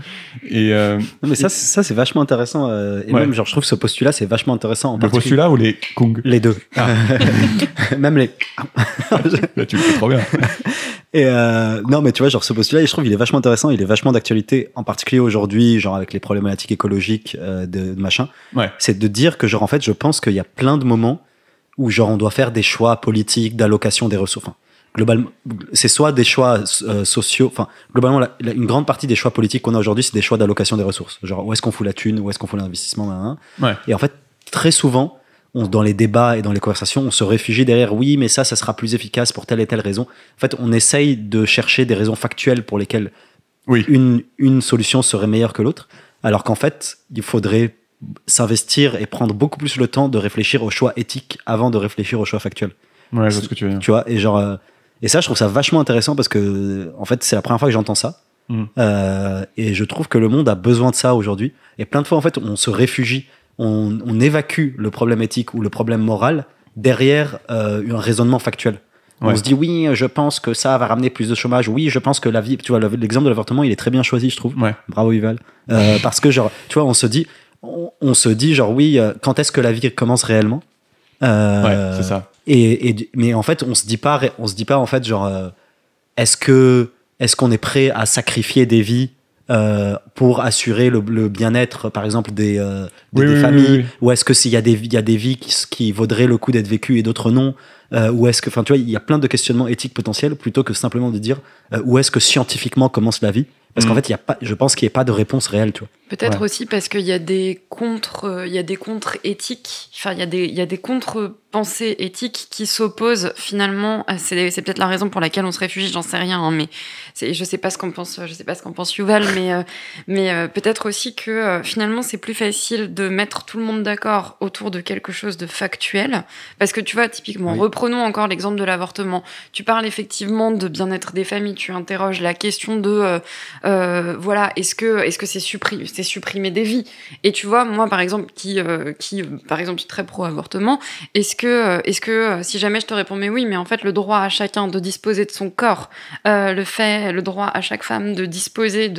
Et non, mais ça c'est vachement intéressant. Même je trouve ce postulat, c'est vachement intéressant. Le postulat ou les Kung ? Les deux. Même les. Là, tu le fais trop bien. Et non, mais tu vois, ce postulat, je trouve, il est vachement intéressant, il est vachement d'actualité, en particulier aujourd'hui, avec les problématiques écologiques de machin. Ouais. C'est de dire que, en fait, je pense qu'il y a plein de moments où, on doit faire des choix politiques d'allocation des ressources. Enfin, globalement, c'est soit des choix sociaux. Enfin, globalement, une grande partie des choix politiques qu'on a aujourd'hui, c'est des choix d'allocation des ressources. Genre, où est-ce qu'on fout la thune, où est-ce qu'on fout l'investissement, Ouais. Et en fait, très souvent, dans les débats et dans les conversations, on se réfugie derrière oui, mais ça sera plus efficace pour telle et telle raison. En fait, on essaye de chercher des raisons factuelles pour lesquelles une solution serait meilleure que l'autre, alors qu'en fait, il faudrait s'investir et prendre beaucoup plus le temps de réfléchir aux choix éthiques avant de réfléchir aux choix factuels. Ouais, je vois ce que tu veux dire. Tu vois, et ça, je trouve ça vachement intéressant parce que, en fait, c'est la première fois que j'entends ça. Et je trouve que le monde a besoin de ça aujourd'hui. Et plein de fois, en fait, on se réfugie. On évacue le problème éthique ou le problème moral derrière un raisonnement factuel. Ouais. On se dit oui, je pense que ça va ramener plus de chômage. Oui, je pense que la vie, tu vois, l'exemple de l'avortement, il est très bien choisi, je trouve. Ouais. Bravo Yuval. Parce que tu vois, on se dit oui, quand est-ce que la vie commence réellement ? Ouais, c'est ça. Mais en fait, on se dit pas en fait est-ce qu'on est prêt à sacrifier des vies pour assurer le bien-être, par exemple, des familles, ou est-ce que s'il y a des vies qui vaudraient le coup d'être vécues et d'autres non, ou est-ce que, enfin, tu vois, il y a plein de questionnements éthiques potentiels plutôt que simplement de dire où est-ce que scientifiquement commence la vie, parce qu'en fait, je pense qu'il n'y a pas de réponse réelle, tu vois. Peut-être aussi parce qu'il y a des contre-éthiques, enfin, il y a des contre-pensées éthiques qui s'opposent finalement. C'est peut-être la raison pour laquelle on se réfugie, j'en sais rien, hein, mais je sais pas ce qu'en pense Yuval, mais peut-être aussi que finalement c'est plus facile de mettre tout le monde d'accord autour de quelque chose de factuel, parce que tu vois, typiquement, reprenons encore l'exemple de l'avortement. Tu parles effectivement de bien-être des familles, tu interroges la question de voilà, est-ce que c'est supprimer des vies. Et tu vois, moi par exemple qui par exemple suis très pro avortement, est-ce que si jamais je te réponds mais oui, mais en fait le droit à chacun de disposer de son corps, le droit à chaque femme de disposer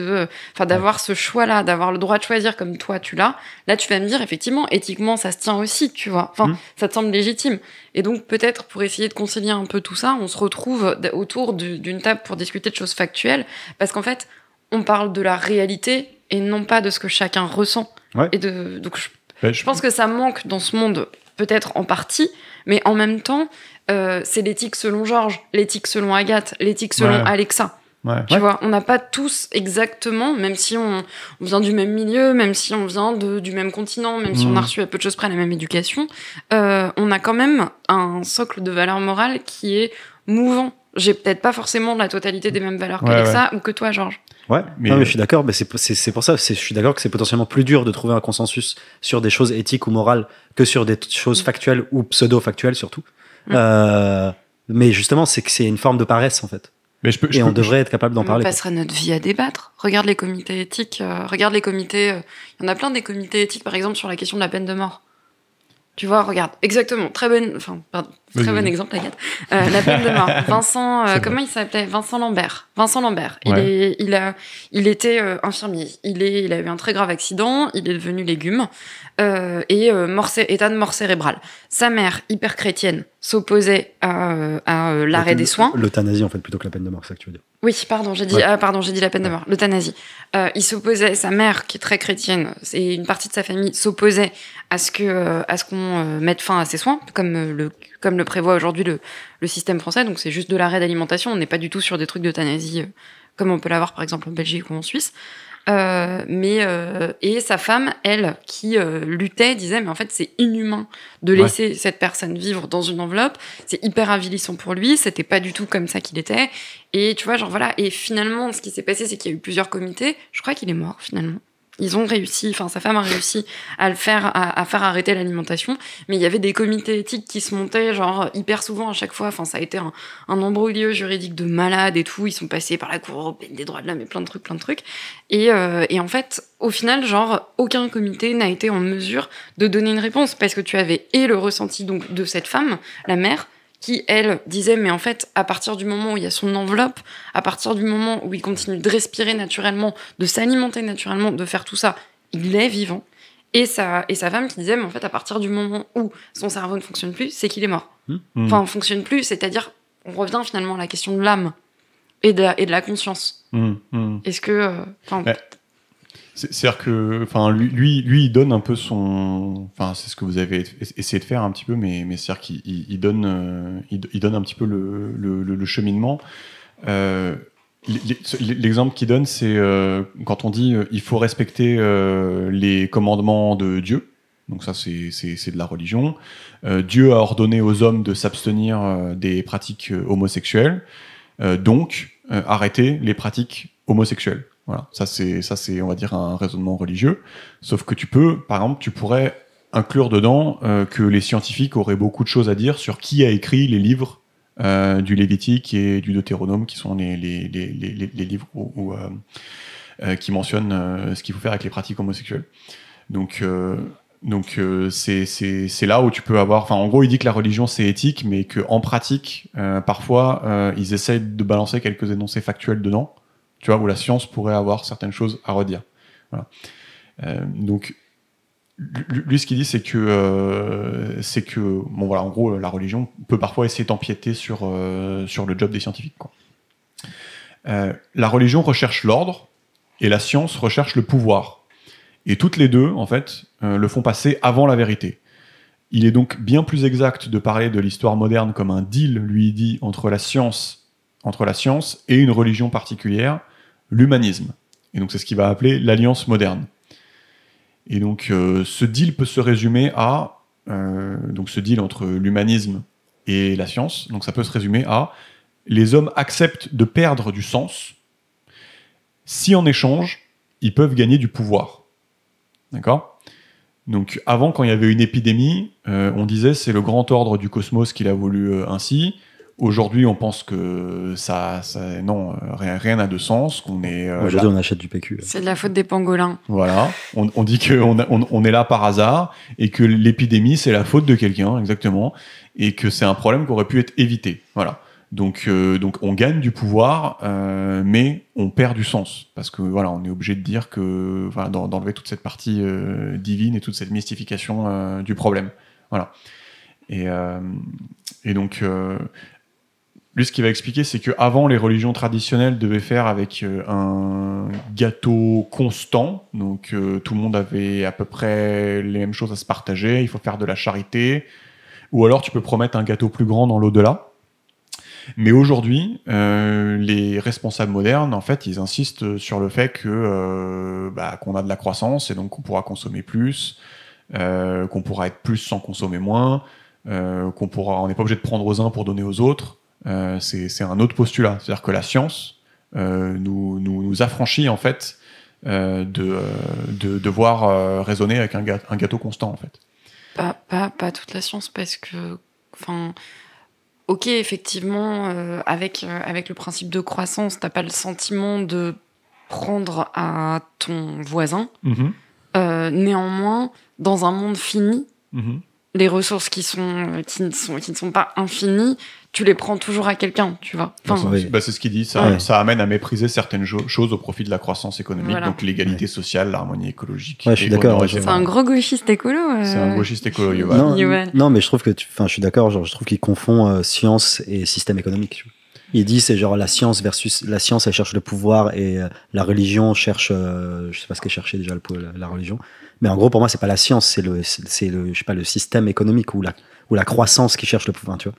d'avoir ce choix là, d'avoir le droit de choisir comme toi tu l'as, là tu vas me dire effectivement éthiquement ça se tient aussi, tu vois, enfin ça te semble légitime. Et donc peut-être pour essayer de concilier un peu tout ça, on se retrouve autour d'une table pour discuter de choses factuelles, parce qu'en fait on parle de la réalité et non pas de ce que chacun ressent. Et donc je pense que ça manque dans ce monde, peut-être en partie, mais en même temps, c'est l'éthique selon Georges, l'éthique selon Agathe, l'éthique selon Alexa. Tu vois, on n'a pas tous exactement, même si on vient du même milieu, même si on vient du même continent, même si on a reçu à peu de choses près la même éducation, on a quand même un socle de valeurs morales qui est mouvant. J'ai peut-être pas forcément la totalité des mêmes valeurs qu'Alexa ou que toi, Georges. Ouais, mais je suis d'accord, mais c'est pour ça, je suis d'accord que c'est potentiellement plus dur de trouver un consensus sur des choses éthiques ou morales que sur des choses factuelles ou pseudo-factuelles surtout. Mais justement, c'est que c'est une forme de paresse en fait. Mais on devrait être capable d'en parler. On passerait notre vie à débattre. Regarde les comités éthiques, il y en a plein des comités éthiques par exemple sur la question de la peine de mort. Tu vois, regarde, exactement, très bon exemple, Agathe. La peine de mort. Vincent, comment il s'appelait ? Vincent Lambert. Il était infirmier. Il a eu un très grave accident. Il est devenu légume état de mort cérébrale. Sa mère, hyper chrétienne, s'opposait à l'arrêt des soins. L'euthanasie en fait plutôt que la peine de mort, c'est ça que tu veux dire. Oui, j'ai dit la peine de mort, l'euthanasie. Il s'opposait, sa mère, qui est très chrétienne, et une partie de sa famille s'opposait à ce qu'on mette fin à ses soins, comme le prévoit aujourd'hui le système français. Donc c'est juste de l'arrêt d'alimentation. On n'est pas du tout sur des trucs d'euthanasie comme on peut l'avoir par exemple en Belgique ou en Suisse. Et sa femme, elle, qui luttait, disait mais en fait c'est inhumain de laisser cette personne vivre dans une enveloppe, c'est hyper avilissant pour lui, c'était pas du tout comme ça qu'il était. Et tu vois, genre voilà, et finalement ce qui s'est passé c'est qu'il y a eu plusieurs comités, je crois qu'il est mort finalement. Ils ont réussi, enfin sa femme a réussi à le faire, à faire arrêter l'alimentation, mais il y avait des comités éthiques qui se montaient genre hyper souvent à chaque fois, enfin ça a été un embroglio juridique de malade et tout, ils sont passés par la Cour européenne des droits de l'homme et plein de trucs, et en fait au final genre aucun comité n'a été en mesure de donner une réponse, parce que tu avais et le ressenti donc de cette femme, la mère, qui, elle, disait, mais en fait, à partir du moment où il y a son enveloppe, à partir du moment où il continue de respirer naturellement, de s'alimenter naturellement, de faire tout ça, il est vivant. Et sa femme qui disait, mais en fait, à partir du moment où son cerveau ne fonctionne plus, c'est qu'il est mort. Enfin, fonctionne plus, c'est-à-dire, on revient finalement à la question de l'âme et de la conscience. Est-ce que... C'est-à-dire que, enfin, lui, il donne un peu son, enfin, c'est ce que vous avez essayé de faire un petit peu, mais c'est-à-dire qu'il donne un petit peu le cheminement. L'exemple qu'il donne, c'est quand on dit il faut respecter les commandements de Dieu. Donc ça, c'est de la religion. Dieu a ordonné aux hommes de s'abstenir des pratiques homosexuelles. Donc, arrêter les pratiques homosexuelles. Voilà, ça c'est on va dire un raisonnement religieux, sauf que par exemple, tu pourrais inclure dedans que les scientifiques auraient beaucoup de choses à dire sur qui a écrit les livres du Lévitique et du Deutéronome, qui sont les livres qui mentionnent ce qu'il faut faire avec les pratiques homosexuelles. Donc c'est là où tu peux avoir, enfin en gros il dit que la religion c'est éthique, mais que en pratique parfois ils essayent de balancer quelques énoncés factuels dedans. Tu vois, où la science pourrait avoir certaines choses à redire. Voilà. Donc, lui, ce qu'il dit, c'est que, bon voilà, en gros, la religion peut parfois essayer d'empiéter sur le job des scientifiques, quoi. La religion recherche l'ordre et la science recherche le pouvoir. Et toutes les deux, en fait, le font passer avant la vérité. Il est donc bien plus exact de parler de l'histoire moderne comme un deal, lui dit, entre la science et une religion particulière, l'humanisme. Et donc c'est ce qu'il va appeler l'alliance moderne. Et donc, ce deal peut se résumer à... donc, ce deal entre l'humanisme et la science, donc ça peut se résumer à... Les hommes acceptent de perdre du sens si, en échange, ils peuvent gagner du pouvoir. D'accord ? Donc, avant, quand il y avait une épidémie, on disait c'est le grand ordre du cosmos qui l'a voulu ainsi. Aujourd'hui, on pense que non, rien n'a de sens. Qu'on est, Aujourd'hui, on achète du PQ. Là. C'est de la faute des pangolins. Voilà. On dit qu'on est là par hasard et que l'épidémie, c'est la faute de quelqu'un, exactement. Et que c'est un problème qui aurait pu être évité. Voilà. Donc on gagne du pouvoir, mais on perd du sens. Parce que voilà, on est obligé de dire que, enfin, d'enlever toute cette partie divine et toute cette mystification du problème. Voilà. Et donc, lui, ce qu'il va expliquer, c'est qu'avant, les religions traditionnelles devaient faire avec un gâteau constant. Donc, tout le monde avait à peu près les mêmes choses à se partager. Il faut faire de la charité. Ou alors, tu peux promettre un gâteau plus grand dans l'au-delà. Mais aujourd'hui, les responsables modernes, en fait, ils insistent sur le fait que qu'on a de la croissance et donc qu'on pourra consommer plus, qu'on pourra être plus sans consommer moins, on n'est pas obligé de prendre aux uns pour donner aux autres. C'est un autre postulat, c'est-à-dire que la science nous affranchit en fait de devoir raisonner avec un gâteau constant en fait. Pas toute la science parce que, enfin, ok, effectivement, avec le principe de croissance, t'as pas le sentiment de prendre à ton voisin. Néanmoins, dans un monde fini, les ressources qui ne sont pas infinies, tu les prends toujours à quelqu'un, tu vois. Enfin, c'est ce qu'il dit, ça amène à mépriser certaines choses au profit de la croissance économique, voilà. Donc l'égalité sociale, l'harmonie écologique. Ouais, je suis d'accord. C'est un gros gauchiste écolo. C'est un gauchiste écolo, Yoann. Non, mais je trouve que je suis d'accord, je trouve qu'il confond science et système économique. Il dit c'est genre la science versus la science, elle cherche le pouvoir et la religion cherche je sais pas ce qu'elle cherchait déjà la religion, mais en gros pour moi c'est pas la science, c'est le je sais pas le système économique ou la croissance qui cherche le pouvoir, tu vois.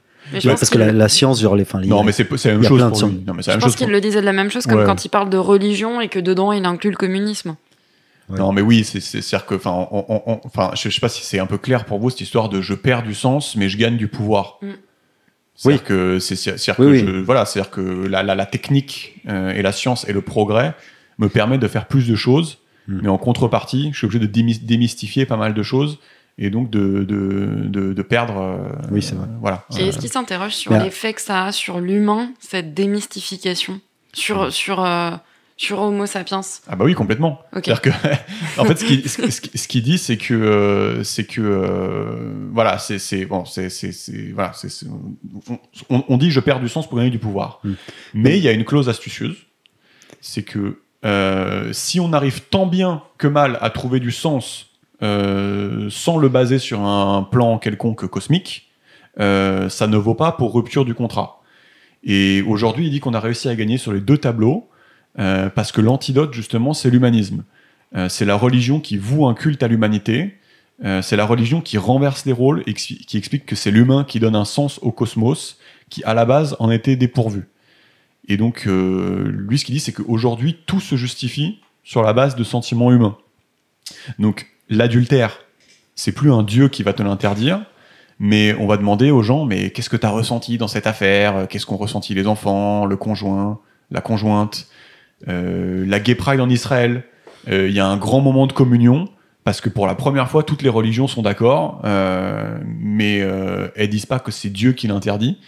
Parce que la science genre non mais c'est la même chose pour lui. Non, mais je pense qu'il le disait de la même chose comme quand il parle de religion et que dedans il inclut le communisme. Ouais. Non mais oui, c'est-à-dire que je sais pas si c'est un peu clair pour vous cette histoire de je perds du sens mais je gagne du pouvoir. C'est-à-dire que c'est-à-dire que la technique et la science et le progrès me permettent de faire plus de choses, mais en contrepartie, je suis obligé de démystifier pas mal de choses et donc de perdre. Oui, c'est vrai. Voilà. Et est-ce qu'il s'interroge sur l'effet que ça a sur l'humain, cette démystification, sur Homo sapiens? Ah bah oui, complètement. Okay. C'est-à-dire que, en fait, ce qu'il dit, c'est que voilà, on dit je perds du sens pour gagner du pouvoir. Mais il y a une clause astucieuse, c'est que si on arrive tant bien que mal à trouver du sens sans le baser sur un plan quelconque cosmique, ça ne vaut pas pour rupture du contrat. Et aujourd'hui, il dit qu'on a réussi à gagner sur les deux tableaux. Parce que l'antidote, justement, c'est l'humanisme. C'est la religion qui voue un culte à l'humanité. C'est la religion qui renverse les rôles et qui explique que c'est l'humain qui donne un sens au cosmos, qui, à la base, en était dépourvu. Et donc, lui, ce qu'il dit, c'est qu'aujourd'hui, tout se justifie sur la base de sentiments humains. Donc, l'adultère, c'est plus un dieu qui va te l'interdire, mais on va demander aux gens, mais qu'est-ce que tu as ressenti dans cette affaire ? Qu'est-ce qu'ont ressenti les enfants, le conjoint, la conjointe ? La Gay Pride en Israël, il y a un grand moment de communion parce que pour la première fois toutes les religions sont d'accord, mais elles disent pas que c'est Dieu qui l'interdit.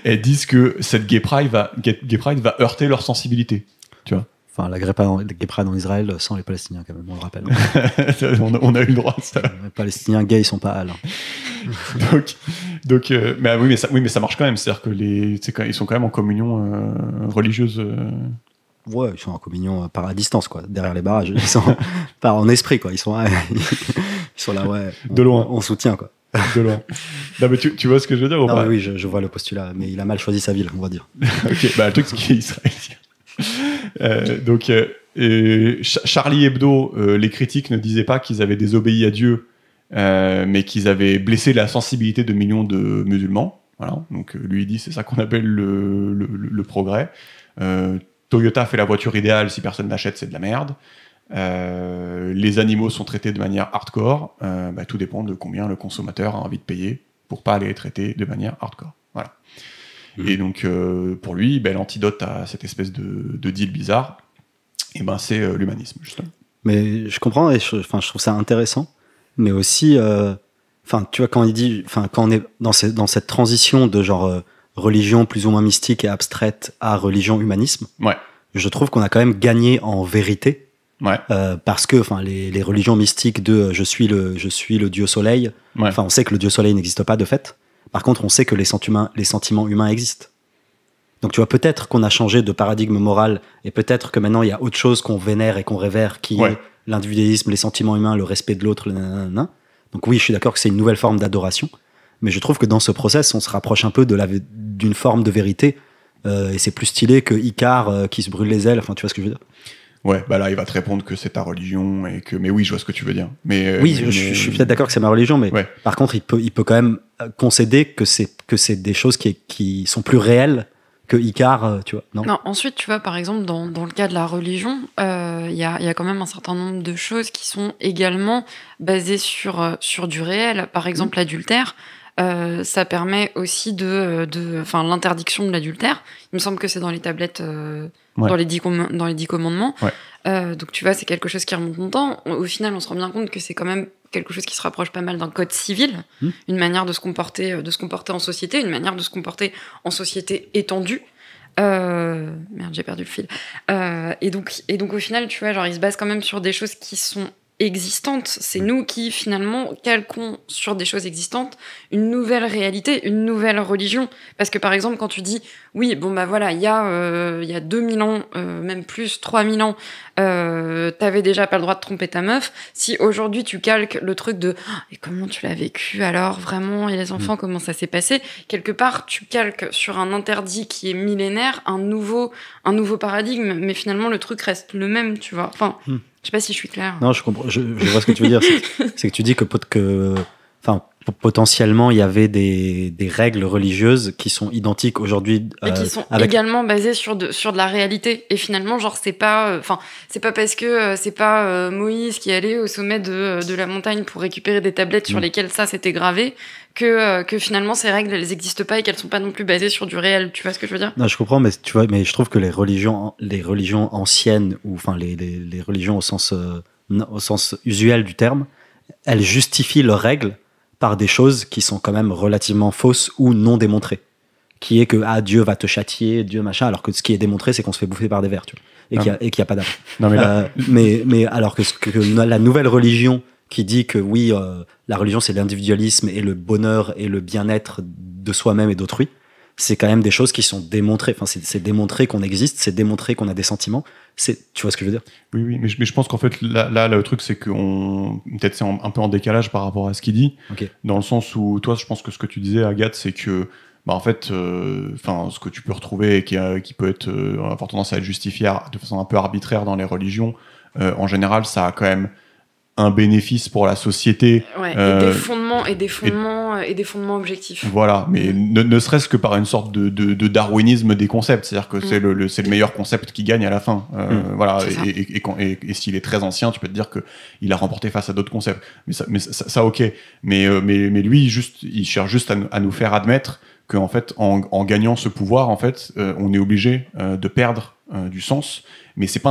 Elles disent que cette Gay Pride va heurter leur sensibilité, tu vois. Enfin, la Gay Pride en Israël sans les Palestiniens quand même, on le rappelle. on a eu le droit de ça. Les Palestiniens gays, ils sont pas hal. Donc, mais ça marche quand même, c'est-à-dire que ils sont quand même en communion religieuse. Ouais, ils sont en communion par la distance, quoi, derrière les barrages. Ils sont pas en esprit, quoi. Ils sont là, ouais. De loin. On soutient, quoi. De loin. Non, mais tu vois ce que je veux dire ou pas ? Oui, je vois le postulat, mais il a mal choisi sa ville, on va dire. Ok, le truc, c'est qu'il est israélien. Charlie Hebdo, les critiques ne disaient pas qu'ils avaient désobéi à Dieu, mais qu'ils avaient blessé la sensibilité de millions de musulmans. Voilà. Donc lui il dit c'est ça qu'on appelle le progrès. Toyota fait la voiture idéale, si personne l'achète c'est de la merde. Les animaux sont traités de manière hardcore. Tout dépend de combien le consommateur a envie de payer pour pas les traiter de manière hardcore. Voilà. Et donc, pour lui, l'antidote à cette espèce de deal bizarre, c'est l'humanisme, justement. Mais je comprends et je trouve ça intéressant. Mais aussi, tu vois, quand on est dans cette transition de genre religion plus ou moins mystique et abstraite à religion humanisme, ouais. Je trouve qu'on a quand même gagné en vérité. Ouais. Parce que les religions mystiques de je suis le dieu soleil, ouais. On sait que le dieu soleil n'existe pas de fait. Par contre, on sait que les sentiments humains existent. Donc tu vois, peut-être qu'on a changé de paradigme moral et peut-être que maintenant il y a autre chose qu'on vénère et qu'on révère qui est l'individualisme, les sentiments humains, le respect de l'autre, nanana. Donc oui, je suis d'accord que c'est une nouvelle forme d'adoration, mais je trouve que dans ce process, on se rapproche un peu d'une forme de vérité et c'est plus stylé que Icare qui se brûle les ailes, tu vois ce que je veux dire. Ouais, là il va te répondre que c'est ta religion et que mais oui, je vois ce que tu veux dire. Je suis peut-être d'accord que c'est ma religion, mais par contre il peut quand même concéder que c'est des choses qui sont plus réelles que Icare, tu vois. Non, ensuite, tu vois, par exemple, dans le cas de la religion, y a quand même un certain nombre de choses qui sont également basées sur du réel. Par exemple, l'adultère, ça permet aussi l'interdiction de l'adultère. Il me semble que c'est dans les tablettes, dans les 10 commandements. Ouais. Donc, tu vois, c'est quelque chose qui remonte longtemps. Au final, on se rend bien compte que c'est quand même quelque chose qui se rapproche pas mal d'un code civil, une manière de se comporter en société, une manière de se comporter en société étendue. Merde, j'ai perdu le fil. Et donc au final, tu vois, genre, il se base quand même sur des choses qui sont existantes. C'est nous qui, finalement, calquons sur des choses existantes une nouvelle réalité, une nouvelle religion. Parce que, par exemple, quand tu dis, oui, il y a 2000 ans, même plus, 3000 ans, t'avais déjà pas le droit de tromper ta meuf. Si aujourd'hui, tu calques le truc de et comment tu l'as vécu alors, vraiment, et les enfants, comment ça s'est passé, quelque part, tu calques sur un interdit qui est millénaire, un nouveau paradigme, mais finalement, le truc reste le même, tu vois. Enfin, je sais pas si je suis claire. Non, je comprends. Je vois ce que tu veux dire. C'est que tu dis que potentiellement, il y avait des règles religieuses qui sont identiques aujourd'hui. Et qui sont également basées sur de la réalité. Et finalement, genre, c'est pas parce que c'est pas Moïse qui allait au sommet de la montagne pour récupérer des tablettes sur lesquelles ça s'était gravé que finalement, ces règles, elles existent pas et qu'elles sont pas non plus basées sur du réel. Tu vois ce que je veux dire? Non, je comprends, mais tu vois, mais je trouve que les religions anciennes, ou les religions au sens usuel du terme, elles justifient leurs règles par des choses qui sont quand même relativement fausses ou non démontrées. Qui est que Dieu va te châtier, Dieu machin, alors que ce qui est démontré, c'est qu'on se fait bouffer par des vers, tu vois, et qu'il y a pas d'âme. Non, mais alors que la nouvelle religion qui dit que oui, la religion c'est l'individualisme et le bonheur et le bien-être de soi-même et d'autrui, c'est quand même des choses qui sont démontrées. Enfin, c'est démontré qu'on existe, c'est démontré qu'on a des sentiments. Tu vois ce que je veux dire? Oui, mais je pense qu'en fait, là, le truc, c'est qu'on peut-être c'est un peu en décalage par rapport à ce qu'il dit, dans le sens où, toi, je pense que ce que tu disais, Agathe, c'est que, en fait, ce que tu peux retrouver et qui peut avoir tendance à être justifié de façon un peu arbitraire dans les religions, en général, ça a quand même un bénéfice pour la société. Ouais, et des fondements objectifs. Voilà, mais ne serait-ce que par une sorte de darwinisme des concepts, c'est-à-dire que c'est le meilleur concept qui gagne à la fin. Voilà, et s'il est très ancien, tu peux te dire que il a remporté face à d'autres concepts. Mais ça ok. Mais lui, il cherche juste à nous faire admettre qu'en fait, en gagnant ce pouvoir, en fait, on est obligé de perdre du sens. Mais c'est pas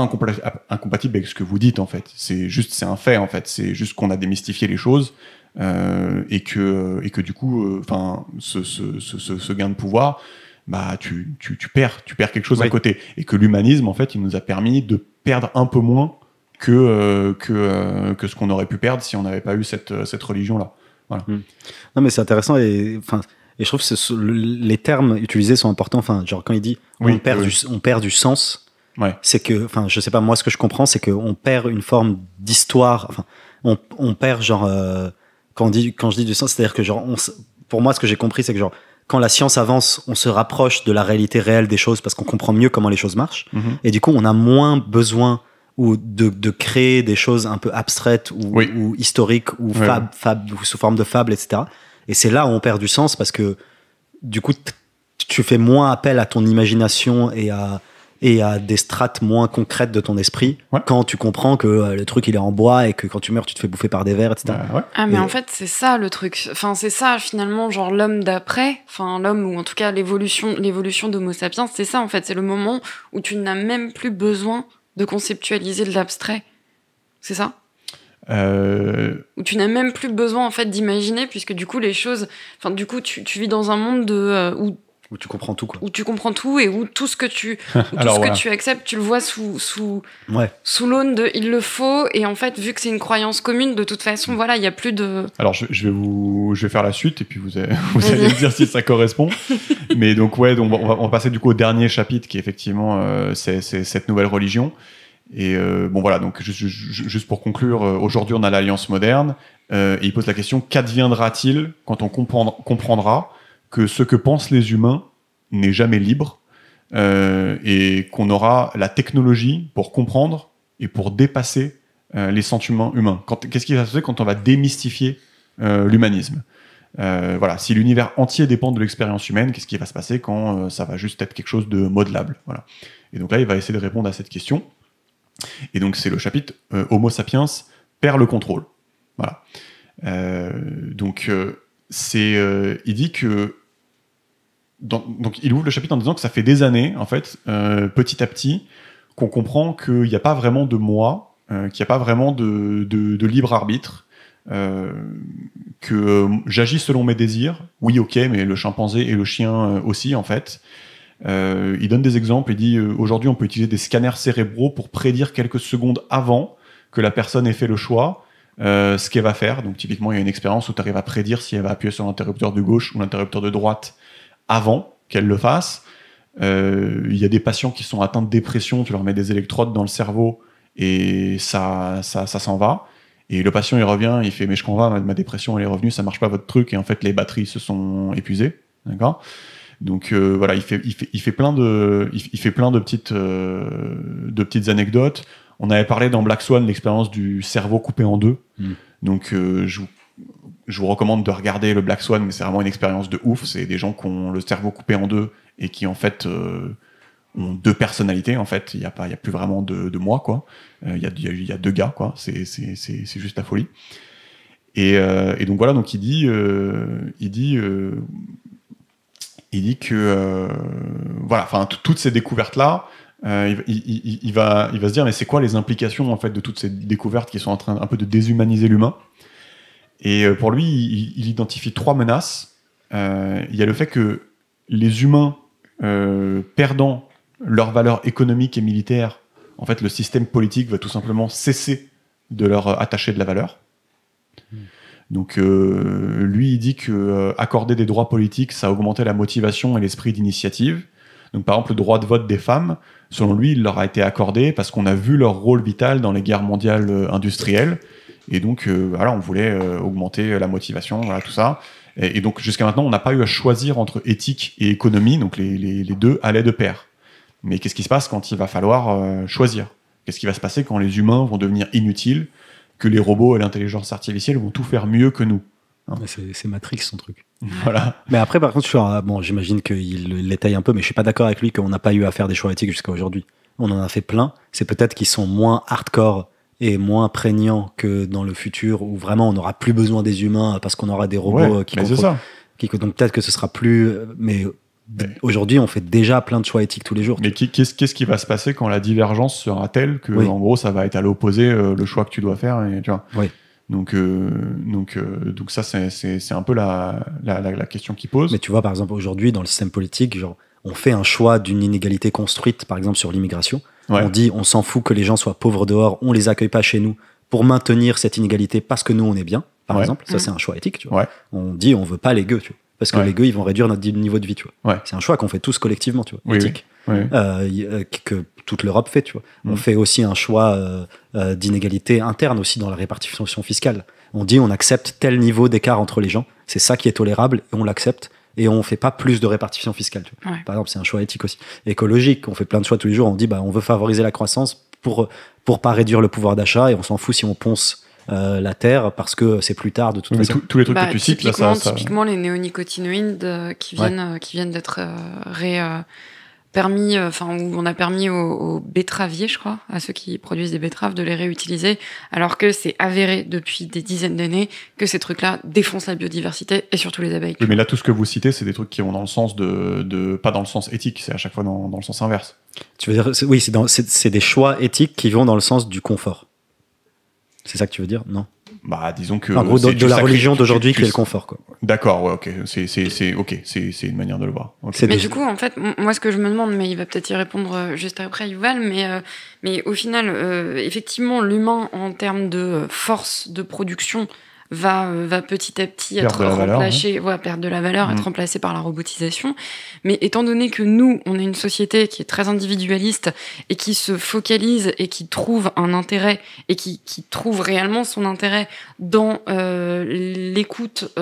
incompatible avec ce que vous dites, en fait. C'est un fait, en fait. C'est juste qu'on a démystifié les choses et que du coup, ce gain de pouvoir, tu perds quelque chose à côté. Et que l'humanisme, en fait, il nous a permis de perdre un peu moins que ce qu'on aurait pu perdre si on n'avait pas eu cette religion-là. Voilà. Non, mais c'est intéressant et je trouve que les termes utilisés sont importants. Enfin, genre quand il dit on perd du sens. Ouais. C'est que, je sais pas, moi ce que je comprends, c'est qu'on perd une forme d'histoire. Enfin, on perd genre quand je dis du sens, c'est-à-dire que genre, pour moi, ce que j'ai compris, c'est que genre quand la science avance, on se rapproche de la réalité réelle des choses parce qu'on comprend mieux comment les choses marchent. Et du coup, on a moins besoin de créer des choses un peu abstraites ou historiques ou ou sous forme de fables, etc. Et c'est là où on perd du sens parce que du coup, tu fais moins appel à ton imagination et et à des strates moins concrètes de ton esprit Ouais. quand tu comprends que le truc il est en bois et que quand tu meurs tu te fais bouffer par des vers, etc. Ouais. Ah, mais Et- en fait, c'est ça le truc. Enfin, c'est ça, finalement, genre l'homme d'après, enfin, l'homme, ou en tout cas l'évolution d'Homo sapiens, c'est ça, en fait. C'est le moment où tu n'as même plus besoin de conceptualiser de l'abstrait. C'est ça? Où tu n'as même plus besoin, en fait, d'imaginer, puisque du coup, les choses. Enfin, du coup, tu vis dans un monde où tu comprends tout, quoi. où tu comprends tout et où tout ce que tu, Alors, voilà. que tu acceptes, tu le vois sous Ouais. l'aune de il le faut. Et en fait, vu que c'est une croyance commune, de toute façon, voilà, il n'y a plus de. Alors, je vais faire la suite et puis vous allez me dire si ça correspond. Mais donc, ouais, donc on va passer du coup au dernier chapitre qui est effectivement c'est cette nouvelle religion. Et bon, voilà, donc juste pour conclure, aujourd'hui on a l'Alliance moderne et il pose la question, qu'adviendra-t-il quand on comprendra que ce que pensent les humains n'est jamais libre et qu'on aura la technologie pour comprendre et pour dépasser les sentiments humains. Qu'est-ce qui va se passer quand on va démystifier l'humanisme? Voilà, si l'univers entier dépend de l'expérience humaine, qu'est-ce qui va se passer quand ça va juste être quelque chose de modelable? Voilà. Et donc là, il va essayer de répondre à cette question. Et donc c'est le chapitre Homo sapiens perd le contrôle. Voilà. Il dit que donc il ouvre le chapitre en disant que ça fait des années, en fait, petit à petit, qu'on comprend qu'il n'y a pas vraiment de moi, qu'il n'y a pas vraiment de libre arbitre, que j'agis selon mes désirs. Oui, ok, mais le chimpanzé et le chien aussi, en fait. Il donne des exemples, il dit aujourd'hui on peut utiliser des scanners cérébraux pour prédire quelques secondes avant que la personne ait fait le choix ce qu'elle va faire. Donc typiquement il y a une expérience où tu arrives à prédire si elle va appuyer sur l'interrupteur de gauche ou l'interrupteur de droite avant qu'elle le fasse. Il y a des patients qui sont atteints de dépression, tu leur mets des électrodes dans le cerveau et ça s'en va. Et le patient il revient, il fait mais je comprends pas, ma dépression elle est revenue, ça marche pas votre truc, et en fait les batteries se sont épuisées, d'accord. Donc voilà, il fait plein de petites anecdotes. On avait parlé dans Black Swan de l'expérience du cerveau coupé en deux. Donc je vous recommande de regarder le Black Swan, mais c'est vraiment une expérience de ouf. C'est des gens qui ont le cerveau coupé en deux et qui en fait ont deux personnalités. En fait, il y a plus vraiment de moi, quoi. Il y a deux gars, quoi. C'est juste la folie. Et donc voilà, donc il dit que voilà, enfin toutes ces découvertes là, il va se dire mais c'est quoi les implications en fait de toutes ces découvertes qui sont en train un peu de déshumaniser l'humain. Et pour lui, il identifie 3 menaces. Il y a le fait que les humains perdant leur valeur économique et militaire, en fait le système politique va tout simplement cesser de leur attacher de la valeur. Donc lui il dit que accorder des droits politiques ça augmentait la motivation et l'esprit d'initiative. Donc par exemple le droit de vote des femmes, selon lui il leur a été accordé parce qu'on a vu leur rôle vital dans les guerres mondiales industrielles, et donc voilà, on voulait augmenter la motivation, voilà tout ça. Et donc jusqu'à maintenant on n'a pas eu à choisir entre éthique et économie, donc les deux allaient de pair. Mais qu'est-ce qui se passe quand il va falloir choisir? Qu'est-ce qui va se passer quand les humains vont devenir inutiles, que les robots et l'intelligence artificielle vont tout faire mieux que nous? C'est Matrix son truc. Voilà. Mais après par contre j'imagine qu'il l'étaye un peu, mais je suis pas d'accord avec lui qu'on n'a pas eu à faire des choix éthiques jusqu'à aujourd'hui. On en a fait plein. C'est peut-être qu'ils sont moins hardcore et moins prégnants que dans le futur où vraiment on n'aura plus besoin des humains parce qu'on aura des robots c'est ça. Donc peut-être que ce sera plus. Mais aujourd'hui, on fait déjà plein de choix éthiques tous les jours. Mais qu'est-ce qui va se passer quand la divergence sera telle que, en gros, ça va être à l'opposé le choix que tu dois faire, et tu vois. Oui. Donc ça, c'est un peu la question qu'il pose. Mais tu vois, par exemple, aujourd'hui, dans le système politique, genre, on fait un choix d'une inégalité construite, par exemple, sur l'immigration. Ouais. On dit, on s'en fout que les gens soient pauvres dehors, on les accueille pas chez nous pour maintenir cette inégalité parce que nous, on est bien, par exemple. Ça, c'est un choix éthique, tu vois. Ouais. On dit, on veut pas les gueux, tu vois. Parce que les gueux, ils vont réduire notre niveau de vie, tu vois. Ouais. C'est un choix qu'on fait tous collectivement, tu vois, éthique. Oui. Que toute l'Europe fait, tu vois. On fait aussi un choix d'inégalité interne aussi dans la répartition fiscale. On dit, on accepte tel niveau d'écart entre les gens. C'est ça qui est tolérable et on l'accepte. Et on fait pas plus de répartition fiscale, tu vois. Par exemple, c'est un choix éthique aussi. Écologique, on fait plein de choix tous les jours. On dit, on veut favoriser la croissance pour pas réduire le pouvoir d'achat, et on s'en fout si on ponce la terre parce que c'est plus tard de toute façon. Tous les trucs que tu cites là, typiquement les néonicotinoïdes qui viennent d'être permis, où on a permis aux betteraviers, je crois, à ceux qui produisent des betteraves, de les réutiliser, alors que c'est avéré depuis des dizaines d'années que ces trucs-là défoncent la biodiversité et surtout les abeilles. Oui, mais là, tout ce que vous citez, c'est des trucs qui vont dans le sens pas dans le sens éthique, c'est à chaque fois dans le sens inverse. Tu veux dire, oui, c'est des choix éthiques qui vont dans le sens du confort. C'est ça que tu veux dire, non? Bah, disons que. En gros, de la religion d'aujourd'hui qui est le confort, quoi. D'accord, ouais, ok. C'est une manière de le voir. Okay. Mais du coup, en fait, moi, ce que je me demande, mais il va peut-être y répondre juste après, Yuval, mais au final, effectivement, l'humain, en termes de force de production, va petit à petit être remplacé, perdre de la valeur, être remplacé par la robotisation. Mais étant donné que nous, on est une société qui est très individualiste et qui se focalise et qui trouve un intérêt et qui trouve réellement son intérêt dans l'écoute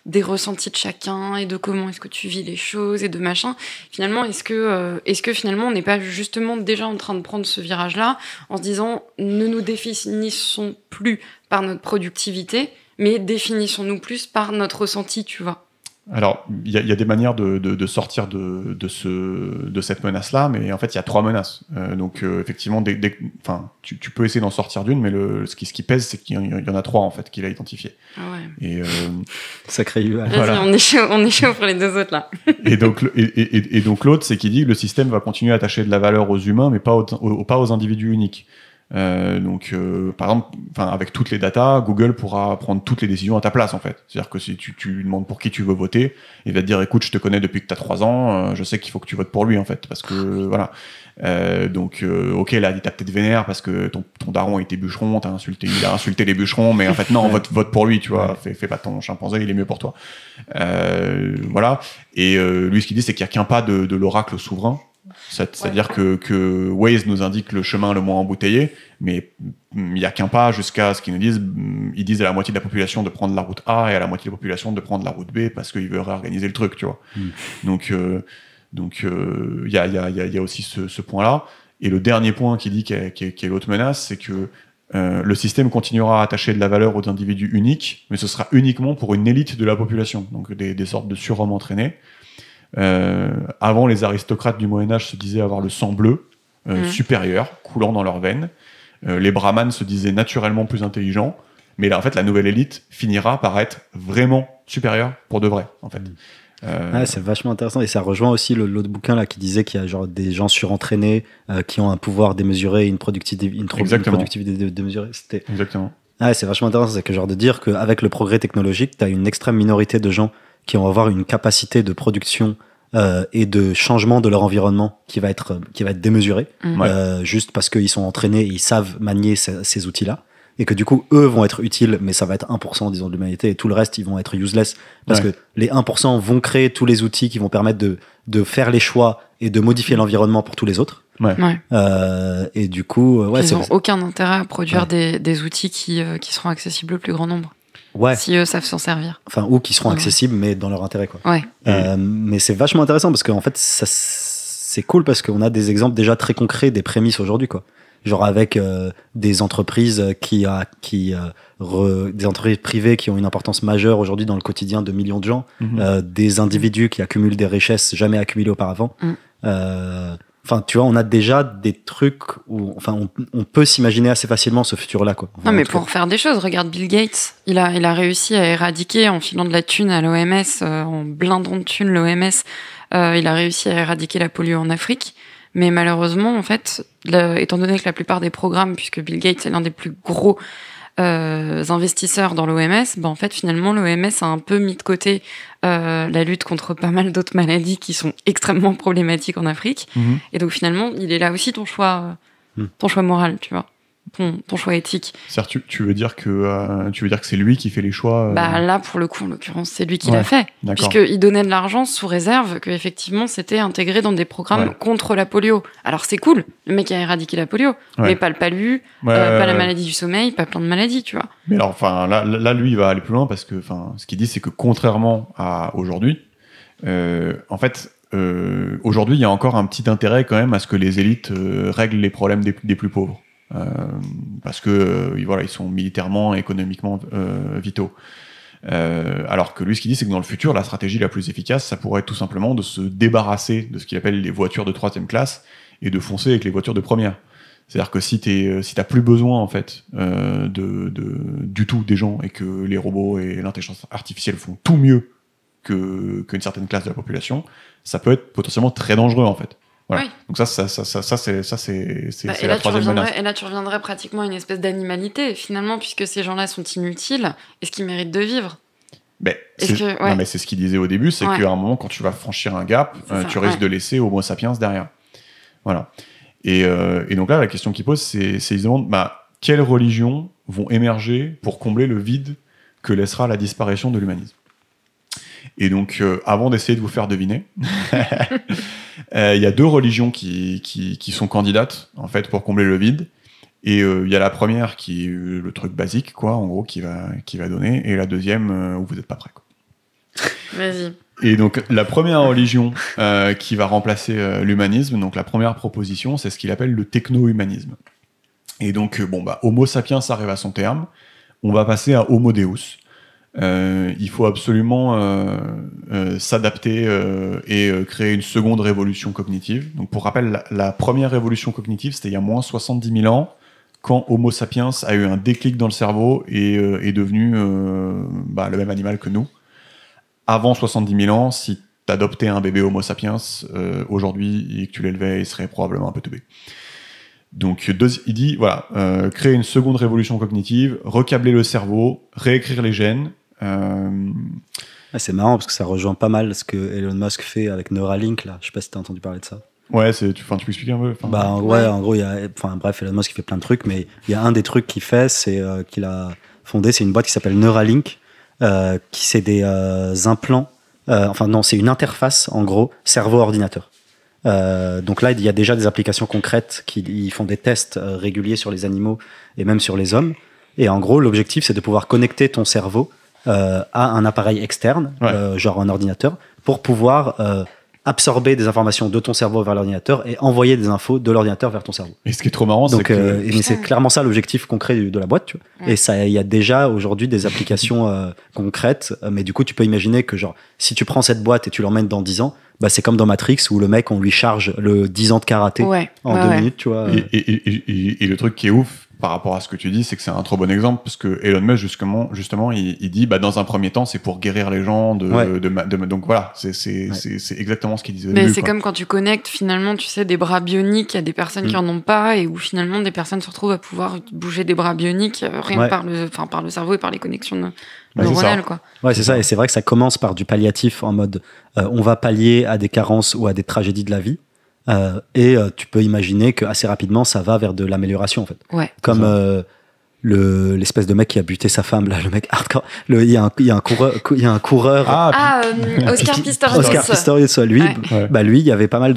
des ressentis de chacun et de comment est-ce que tu vis les choses et de machin, finalement, est-ce que finalement on n'est pas justement déjà en train de prendre ce virage-là en se disant ne nous définissons plus par notre productivité, mais définissons-nous plus par notre ressenti, tu vois. Alors, il y a des manières de sortir de cette menace-là, mais en fait, il y a 3 menaces. Donc, effectivement, tu peux essayer d'en sortir d'une, mais ce qui pèse, c'est qu'il y en a 3, en fait, qu'il a identifié. Ah ouais. Et, sacré UA. Voilà. On est chaud pour les 2 autres, là. et donc, l'autre, c'est qu'il dit que le système va continuer à attacher de la valeur aux humains, mais pas aux individus uniques. Par exemple, avec toutes les datas, Google pourra prendre toutes les décisions à ta place, en fait. C'est-à-dire que si tu lui demandes pour qui tu veux voter, il va te dire, écoute, je te connais depuis que t'as 3 ans, je sais qu'il faut que tu votes pour lui, en fait, parce que voilà. Ok, là, il t'a peut-être vénère parce que ton daron était bûcheron, il a insulté les bûcherons, mais en fait, non, vote pour lui, tu vois. Fais pas ton chimpanzé, il est mieux pour toi. Voilà. Et lui, ce qu'il dit, c'est qu'il n'y a qu'un pas de l'oracle souverain. C'est-à-dire que Waze nous indique le chemin le moins embouteillé, mais il n'y a qu'un pas jusqu'à ce qu'ils nous disent. Ils disent à la moitié de la population de prendre la route A et à la moitié de la population de prendre la route B parce qu'ils veulent réorganiser le truc, tu vois. Donc il y a aussi ce point-là. Et le dernier point qui dit qui est l'autre menace, c'est que le système continuera à attacher de la valeur aux individus uniques, mais ce sera uniquement pour une élite de la population, donc des sortes de surhommes entraînés. Avant, les aristocrates du Moyen-Âge se disaient avoir le sang bleu, supérieur, coulant dans leurs veines. Les brahmanes se disaient naturellement plus intelligents. Mais là, en fait, la nouvelle élite finira par être vraiment supérieure pour de vrai, en fait. C'est vachement intéressant. Et ça rejoint aussi l'autre bouquin là, qui disait qu'il y a genre des gens surentraînés qui ont un pouvoir démesuré, une productivité démesurée. Exactement. C'est vachement intéressant. C'est que genre de dire qu'avec le progrès technologique, tu as une extrême minorité de gens qui vont avoir une capacité de production et de changement de leur environnement qui va être démesurée, juste parce qu'ils sont entraînés et ils savent manier ces outils-là, et que du coup, eux vont être utiles, mais ça va être 1%, disons, de l'humanité, et tout le reste, ils vont être useless, parce que les 1% vont créer tous les outils qui vont permettre de faire les choix et de modifier l'environnement pour tous les autres. Et du coup... ils n'ont aucun intérêt à produire des outils qui seront accessibles au plus grand nombre. Si eux savent s'en servir. Enfin, ou qui seront accessibles, mais dans leur intérêt, quoi. Mais c'est vachement intéressant parce qu'en fait, c'est cool parce qu'on a des exemples déjà très concrets des prémices aujourd'hui, quoi. Genre avec des entreprises des entreprises privées qui ont une importance majeure aujourd'hui dans le quotidien de millions de gens, des individus qui accumulent des richesses jamais accumulées auparavant. Enfin, tu vois, on a déjà des trucs où, enfin, on peut s'imaginer assez facilement ce futur-là, quoi. Enfin, non, mais pour faire des choses, regarde Bill Gates. Il a réussi à éradiquer, en filant de la thune à l'OMS, en blindant de thune l'OMS, il a réussi à éradiquer la polio en Afrique. Mais malheureusement, en fait, étant donné que la plupart des programmes, puisque Bill Gates est l'un des plus gros investisseurs dans l'OMS, en fait, finalement, l'OMS a un peu mis de côté la lutte contre pas mal d'autres maladies qui sont extrêmement problématiques en Afrique. Et donc, finalement, il est là aussi ton choix moral, tu vois. Ton choix éthique. C'est-à-dire, tu veux dire que c'est lui qui fait les choix Là, pour le coup, en l'occurrence, c'est lui qui l'a fait. Puisqu'il donnait de l'argent sous réserve qu'effectivement, c'était intégré dans des programmes contre la polio. Alors, c'est cool. Le mec a éradiqué la polio. Mais pas le palu, pas la maladie du sommeil, pas plein de maladies, tu vois. Mais alors, là, lui, il va aller plus loin parce que, ce qu'il dit, c'est que contrairement à aujourd'hui, en fait, aujourd'hui, il y a encore un petit intérêt quand même à ce que les élites règlent les problèmes des plus pauvres. Parce que ils sont militairement, économiquement vitaux. Alors que lui, ce qu'il dit, c'est que dans le futur, la stratégie la plus efficace, ça pourrait être tout simplement de se débarrasser de ce qu'il appelle les voitures de 3e classe et de foncer avec les voitures de première. C'est-à-dire que si t'as plus besoin en fait du tout des gens et que les robots et l'intelligence artificielle font tout mieux qu'une certaine classe de la population, ça peut être potentiellement très dangereux en fait. Voilà. Oui. Donc ça c'est la troisième menace. Et là, tu reviendrais pratiquement à une espèce d'animalité, finalement, puisque ces gens-là sont inutiles. Est-ce qu'ils méritent de vivre ? Non, mais c'est ce qu'il disait au début, c'est qu'à un moment, quand tu vas franchir un gap, tu risques de laisser Homo sapiens derrière. Voilà. Et donc là, la question qu'il pose, c'est ils se demandent quelles religions vont émerger pour combler le vide que laissera la disparition de l'humanisme. Et donc, avant d'essayer de vous faire deviner, il y a 2 religions qui sont candidates en fait pour combler le vide. Et il y a la première qui est le truc basique, quoi, en gros, qui va donner, et la deuxième où vous n'êtes pas prêt, quoi. Vas-y. Et donc la première religion qui va remplacer l'humanisme, donc la première proposition, c'est ce qu'il appelle le techno-humanisme. Et donc Homo sapiens arrive à son terme, on va passer à Homo Deus. Il faut absolument s'adapter et créer une seconde révolution cognitive. Donc pour rappel, la première révolution cognitive, c'était il y a moins 70 000 ans, quand Homo sapiens a eu un déclic dans le cerveau et est devenu le même animal que nous. Avant 70 000 ans, si t'adoptais un bébé Homo sapiens aujourd'hui et que tu l'élevais, il serait probablement un peu teubé. Donc il dit, créer une seconde révolution cognitive, recabler le cerveau, réécrire les gènes. C'est marrant parce que ça rejoint pas mal ce que Elon Musk fait avec Neuralink là. Je sais pas si t'as entendu parler de ça. Ouais, tu peux expliquer un peu. En gros, Elon Musk il fait plein de trucs, mais il y a un des trucs qu'il fait, c'est qu'il a fondé, c'est une boîte qui s'appelle Neuralink, qui c'est des implants. C'est une interface en gros cerveau-ordinateur. Donc là, il y a déjà des applications concrètes ils font des tests réguliers sur les animaux et même sur les hommes. Et en gros, l'objectif, c'est de pouvoir connecter ton cerveau à un appareil externe, genre un ordinateur, pour pouvoir absorber des informations de ton cerveau vers l'ordinateur et envoyer des infos de l'ordinateur vers ton cerveau. Et ce qui est trop marrant, c'est que... mais c'est clairement ça l'objectif concret de la boîte, tu vois. Et il y a déjà aujourd'hui des applications concrètes, mais du coup, tu peux imaginer que genre, si tu prends cette boîte et tu l'emmènes dans 10 ans, c'est comme dans Matrix où le mec, on lui charge le 10 ans de karaté en 2 minutes, tu vois. Et le truc qui est ouf par rapport à ce que tu dis, c'est que c'est un trop bon exemple, parce que Elon Musk, justement, il dit, dans un premier temps, c'est pour guérir les gens donc voilà, c'est exactement ce qu'il disait au début. Mais c'est comme quand tu connectes, finalement, tu sais, des bras bioniques, il y a des personnes qui en ont pas, et où finalement, des personnes se retrouvent à pouvoir bouger des bras bioniques, rien que par le cerveau et par les connexions neuronales, quoi. Ouais, c'est ça, et c'est vrai que ça commence par du palliatif, en mode, on va pallier à des carences ou à des tragédies de la vie. Tu peux imaginer que assez rapidement ça va vers de l'amélioration en fait. Comme l'espèce de mec qui a buté sa femme là, le mec hardcore. Il y a un coureur. Oscar Pistorius. Oscar Pistorius, lui, lui, il y avait pas mal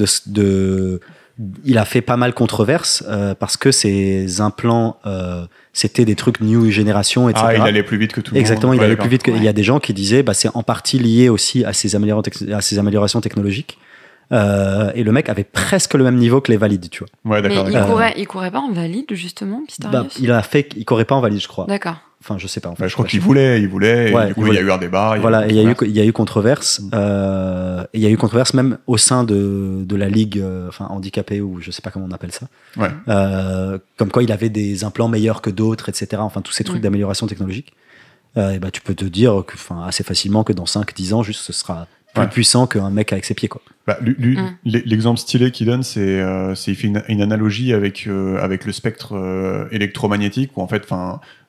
il a fait pas mal controverse parce que ses implants c'était des trucs new génération, etc. Il allait plus vite que tout le monde. Exactement, il allait plus vite que. Il y a des gens qui disaient c'est en partie lié aussi à ces améliorations technologiques. Et le mec avait presque le même niveau que les valides, tu vois. Ouais, d'accord. Mais il courait pas en valide, justement, Pistorius il courait pas en valide, je crois. D'accord. Enfin, je sais pas. En fait, je crois qu'il voulait. Et du coup, il y a eu un débat. Il y a eu controverse. Il y a eu controverse même au sein de la ligue, handicapée, ou je sais pas comment on appelle ça. Ouais. Comme quoi il avait des implants meilleurs que d'autres, etc. Enfin, tous ces trucs d'amélioration technologique. Tu peux te dire assez facilement que dans 5-10 ans, juste, ce sera plus puissant qu'un mec avec ses pieds, quoi. L'exemple stylé qu'il donne, c'est il fait une analogie avec le spectre électromagnétique où en fait,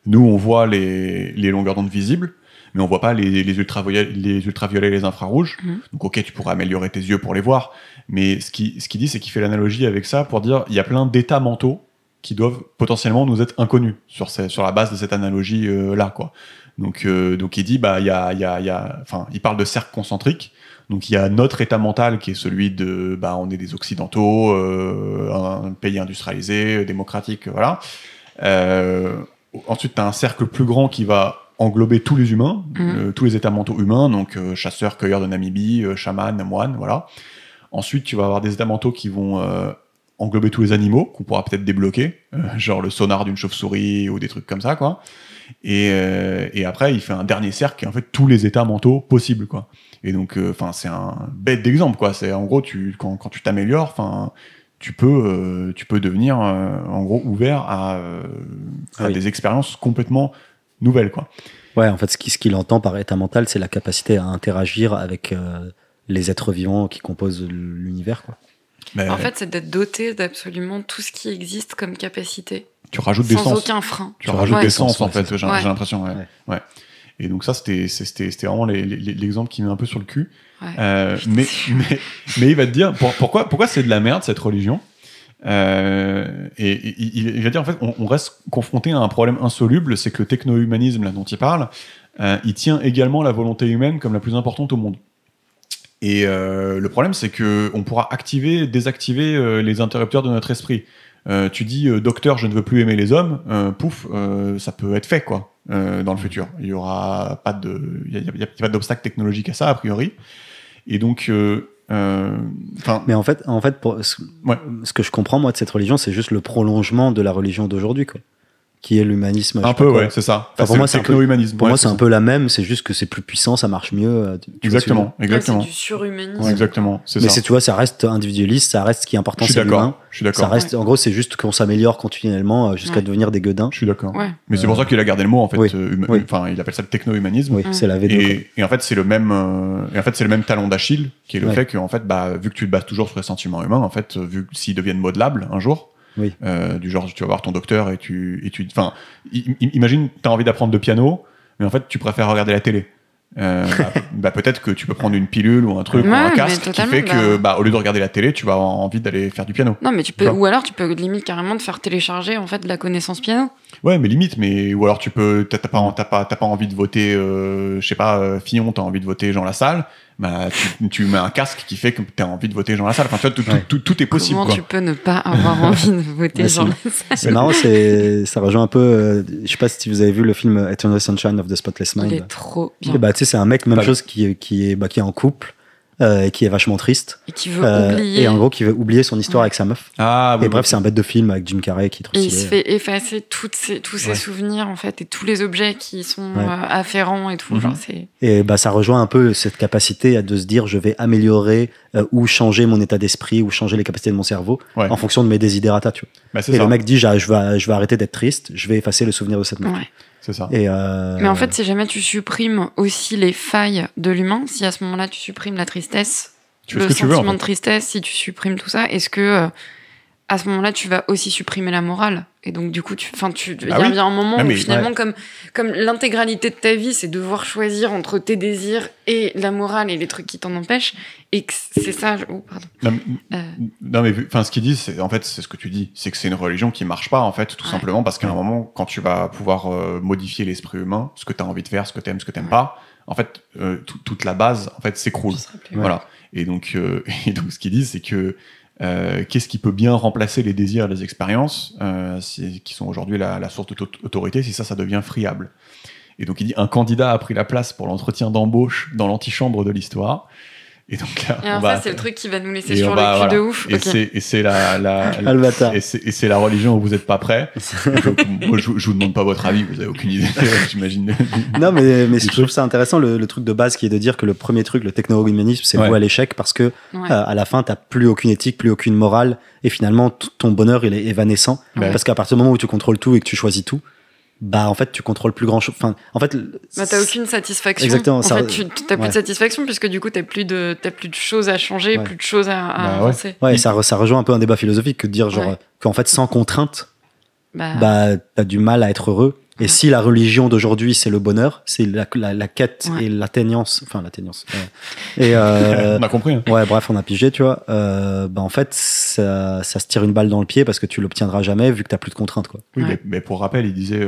nous on voit les longueurs d'onde visibles, mais on voit pas les ultraviolets et les infrarouges. Donc ok, tu pourrais améliorer tes yeux pour les voir, mais ce qu'il dit, c'est qu'il fait l'analogie avec ça pour dire il y a plein d'états mentaux qui doivent potentiellement nous être inconnus sur la base de cette analogie là, quoi. Donc il dit il parle de cercle concentrique. Donc il y a notre état mental qui est celui de on est des occidentaux, un pays industrialisé, démocratique, voilà. Ensuite tu as un cercle plus grand qui va englober tous les humains, tous les états mentaux humains, donc chasseurs, cueilleurs de Namibie, chaman, moine, voilà. Ensuite tu vas avoir des états mentaux qui vont englober tous les animaux qu'on pourra peut-être débloquer, genre le sonar d'une chauve-souris ou des trucs comme ça, quoi. Et après, il fait un dernier cercle qui est en fait tous les états mentaux possibles, quoi. Et donc, c'est un bête d'exemple, quoi. C'est en gros, quand tu t'améliores, tu peux devenir en gros ouvert à des expériences complètement nouvelles, quoi. Ouais, en fait, ce qu'il entend par état mental, c'est la capacité à interagir avec les êtres vivants qui composent l'univers, quoi. En fait, c'est d'être doté d'absolument tout ce qui existe comme capacité. Tu rajoutes des sens. Sans aucun frein. Tu rajoutes des sens, en fait, j'ai l'impression. Ouais. Et donc ça, c'était vraiment l'exemple qui met un peu sur le cul. Ouais, mais il va te dire, pourquoi c'est de la merde, cette religion ? Et il va dire, en fait, on reste confronté à un problème insoluble, c'est que le techno-humanisme, là, dont il parle, il tient également la volonté humaine comme la plus importante au monde. Et le problème, c'est qu'on pourra activer, désactiver les interrupteurs de notre esprit. Tu dis, docteur, je ne veux plus aimer les hommes, ça peut être fait, quoi, dans le futur. Il y aura pas d'obstacle technologique à ça, a priori. Et donc, mais en fait, ce que je comprends, moi, de cette religion, c'est juste le prolongement de la religion d'aujourd'hui, quoi. Qui est l'humanisme. Un peu, ouais, c'est ça. Pour moi, c'est techno-humanisme. Pour moi, c'est un peu la même, c'est juste que c'est plus puissant, ça marche mieux. Exactement. C'est du surhumanisme. Ouais, exactement, c'est mais ça. Tu vois, ça reste individualiste, ça reste ce qui est important, c'est l'humain. Je suis d'accord. Ça reste, en gros, c'est juste qu'on s'améliore continuellement jusqu'à devenir des gueudins. Je suis d'accord. Ouais. Mais c'est pour ça qu'il a gardé le mot, en fait. Il appelle ça le techno-humanisme. Oui, c'est la V2. Et en fait, c'est le même talon d'Achille, qui est le fait que, en fait, vu que tu te bases toujours sur les sentiments humains, en fait, vu s'ils deviennent modelables un jour, du genre, tu vas voir ton docteur imagine, t'as envie d'apprendre le piano, mais en fait, tu préfères regarder la télé. Peut-être que tu peux prendre une pilule ou un truc ou un casque qui fait que, au lieu de regarder la télé, tu vas avoir envie d'aller faire du piano. Non, mais ou alors tu peux limite carrément te faire télécharger, en fait, de la connaissance piano. Ouais, mais limite, ou alors t'as pas envie de voter, je sais pas, Fillon, t'as envie de voter Jean Lassalle, tu mets un casque qui fait que t'as envie de voter Jean Lassalle. Enfin, tu vois, tout est possible. Comment tu peux ne pas avoir envie de voter Jean Lassalle? C'est marrant, ça rejoint un peu, je sais pas si vous avez vu le film Eternal Sunshine of the Spotless Mind. Il est trop bien. Tu sais, c'est un mec, même chose, qui est en couple. Et qui est vachement triste. Et qui veut oublier. Et en gros, qui veut oublier son histoire avec sa meuf. Bref, c'est un bête de film avec Jim Carrey qui est trop stylé. Et il se fait effacer tous ses souvenirs, en fait, et tous les objets qui sont afférents et tout. Genre, et ça rejoint un peu cette capacité de se dire, je vais améliorer ou changer mon état d'esprit ou changer les capacités de mon cerveau en fonction de mes desiderata, tu vois. Et le mec dit, je vais arrêter d'être triste, je vais effacer le souvenir de cette meuf. C'est ça. Mais en fait, si jamais tu supprimes aussi les failles de l'humain, si à ce moment-là tu supprimes la tristesse, le sentiment de tristesse, si tu supprimes tout ça, est-ce que à ce moment-là tu vas aussi supprimer la morale? Et donc du coup, il y a bien un moment où finalement, comme l'intégralité de ta vie, c'est devoir choisir entre tes désirs et la morale et les trucs qui t'en empêchent, et que c'est ça. Oh, pardon. Non mais ce qu'il dit, c'est en fait c'est ce que tu dis, c'est que c'est une religion qui marche pas en fait, tout simplement parce qu'à un moment, quand tu vas pouvoir modifier l'esprit humain, ce que tu as envie de faire, ce que t'aimes pas, en fait, toute la base en fait s'écroule. Voilà. Et donc ce qu'il dit, c'est que qu'est-ce qui peut bien remplacer les désirs et les expériences qui sont aujourd'hui la source d'autorité si ça devient friable. Et donc il dit, un candidat a pris la place pour l'entretien d'embauche dans l'antichambre de l'histoire. Et donc là, c'est le truc qui va nous laisser sur le cul de ouf. Et c'est la religion où vous n'êtes pas prêts. Je vous demande pas votre avis, vous avez aucune idée, j'imagine. Non, mais je trouve ça intéressant, le truc de base qui est de dire que le premier truc, le techno-humanisme, c'est voué à l'échec parce que à la fin, t'as plus aucune éthique, plus aucune morale, et finalement, ton bonheur, il est évanescent. Parce qu'à partir du moment où tu contrôles tout et que tu choisis tout, en fait tu contrôles plus grand chose. Enfin, en fait, t'as aucune satisfaction. Exactement. En fait, t'as plus de satisfaction puisque du coup t'as plus de choses à changer, plus de choses à avancer. Et ça rejoint un peu un débat philosophique que de dire qu'en fait sans contrainte, t'as du mal à être heureux. Et si la religion d'aujourd'hui c'est le bonheur, c'est la quête et l'atteignance, et on a compris. Hein. Bref, on a pigé, tu vois. En fait, ça se tire une balle dans le pied parce que tu l'obtiendras jamais vu que t'as plus de contraintes, quoi. Oui, mais pour rappel, il disait,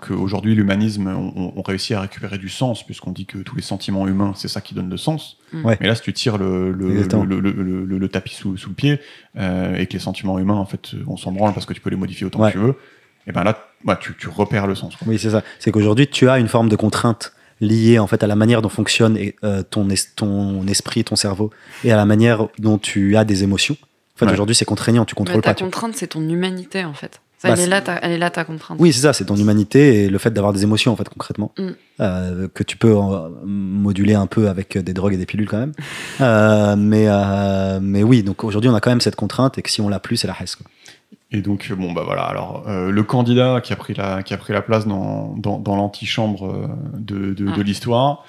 qu'aujourd'hui l'humanisme, on réussit à récupérer du sens puisqu'on dit que tous les sentiments humains, c'est ça qui donne le sens. Mais là, si tu tires le tapis sous le pied et que les sentiments humains, en fait, on s'en branle parce que tu peux les modifier autant que tu veux. Et là, tu repères le sens. Quoi. Oui, c'est ça. C'est qu'aujourd'hui, tu as une forme de contrainte liée en fait à la manière dont fonctionne ton esprit et ton cerveau et à la manière dont tu as des émotions En fait, aujourd'hui, c'est contraignant, tu contrôles pas. Ta contrainte, c'est ton humanité, en fait. Bah, elle est là, ta contrainte. Oui, c'est ça, c'est ton humanité et le fait d'avoir des émotions, en fait, concrètement, que tu peux moduler un peu avec des drogues et des pilules, quand même. Mais oui, donc aujourd'hui, on a quand même cette contrainte et que si on l'a plus, c'est la haisse, quoi. Et donc, bon, bah voilà, alors, le candidat qui a pris la place dans l'antichambre de l'histoire,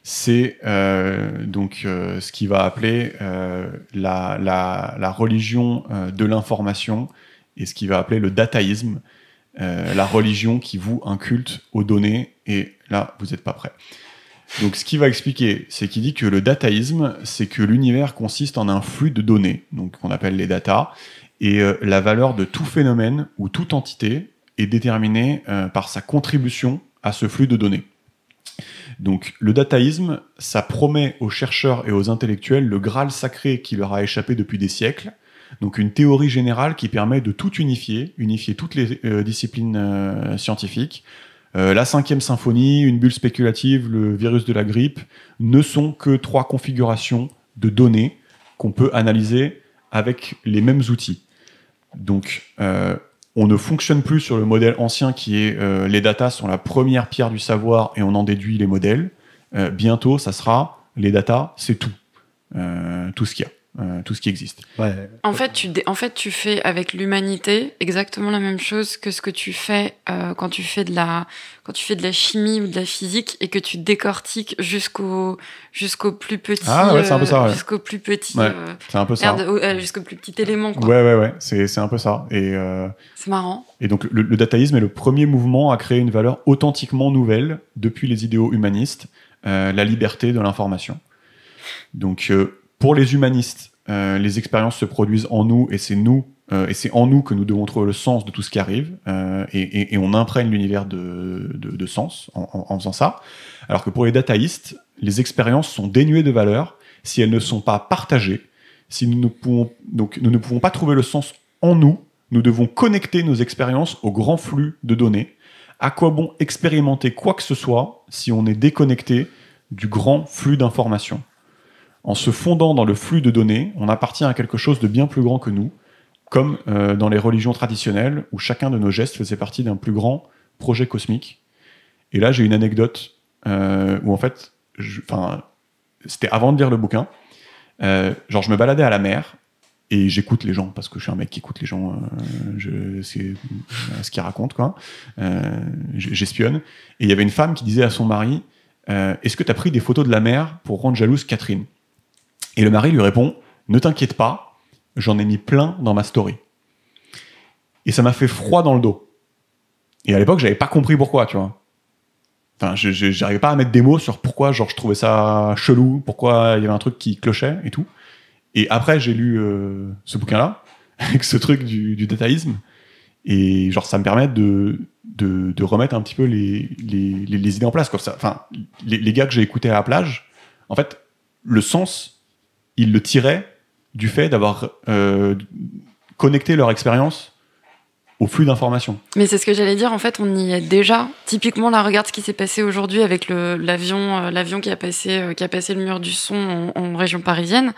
c'est ce qu'il va appeler la religion de l'information et ce qu'il va appeler le dataïsme, la religion qui voue un culte aux données, et là, vous n'êtes pas prêts. Donc, ce qu'il va expliquer, c'est qu'il dit que le dataïsme, c'est que l'univers consiste en un flux de données, donc qu'on appelle les datas, et la valeur de tout phénomène ou toute entité est déterminée par sa contribution à ce flux de données. Donc, le dataïsme, ça promet aux chercheurs et aux intellectuels le Graal sacré qui leur a échappé depuis des siècles. Donc, une théorie générale qui permet de tout unifier toutes les disciplines scientifiques. La 5e symphonie, une bulle spéculative, le virus de la grippe, ne sont que 3 configurations de données qu'on peut analyser avec les mêmes outils. Donc, on ne fonctionne plus sur le modèle ancien qui est les datas sont la première pierre du savoir et on en déduit les modèles. Bientôt, ça sera les datas, c'est tout. Tout ce qu'il y a. Tout ce qui existe. Ouais. En fait, tu fais avec l'humanité exactement la même chose que ce que tu fais quand tu fais de la chimie ou de la physique et que tu décortiques jusqu'au plus petit. Ah ouais, c'est un peu ça. Ouais. Jusqu'au plus petit. Ouais, c'est un peu ça. Jusqu'au plus petit élément. Quoi. Ouais. C'est un peu ça. Et c'est marrant. Et donc le dataïsme est le premier mouvement à créer une valeur authentiquement nouvelle depuis les idéaux humanistes, la liberté de l'information. Donc pour les humanistes, les expériences se produisent en nous et c'est en nous que nous devons trouver le sens de tout ce qui arrive et on imprègne l'univers de sens en faisant ça. Alors que pour les dataïstes, les expériences sont dénuées de valeur si elles ne sont pas partagées. Si nous ne pouvons pas trouver le sens en nous, nous devons connecter nos expériences au grand flux de données. À quoi bon expérimenter quoi que ce soit si on est déconnecté du grand flux d'informations ? En se fondant dans le flux de données, on appartient à quelque chose de bien plus grand que nous, comme dans les religions traditionnelles, où chacun de nos gestes faisait partie d'un plus grand projet cosmique. Et là, j'ai une anecdote où, en fait, c'était avant de lire le bouquin, je me baladais à la mer, et j'écoute les gens, parce que je suis un mec qui écoute les gens, c'est ce qu'ils racontent, quoi. J'espionne. Et il y avait une femme qui disait à son mari, est-ce que tu as pris des photos de la mer pour rendre jalouse Catherine ? Et le mari lui répond, ne t'inquiète pas, j'en ai mis plein dans ma story. Et ça m'a fait froid dans le dos. Et à l'époque, j'avais pas compris pourquoi, tu vois. Enfin, j'arrivais pas à mettre des mots sur pourquoi, je trouvais ça chelou, pourquoi il y avait un truc qui clochait et tout. Et après, j'ai lu ce bouquin-là, avec ce truc du dataïsme, et ça me permet de remettre un petit peu les idées en place, quoi. Enfin, les gars que j'ai écoutés à la plage, en fait, le sens, ils le tiraient du fait d'avoir connecté leur expérience au flux d'informations. Mais c'est ce que j'allais dire, en fait, on y est déjà. Typiquement, là, regarde ce qui s'est passé aujourd'hui avec l'avion qui a passé le mur du son en région parisienne,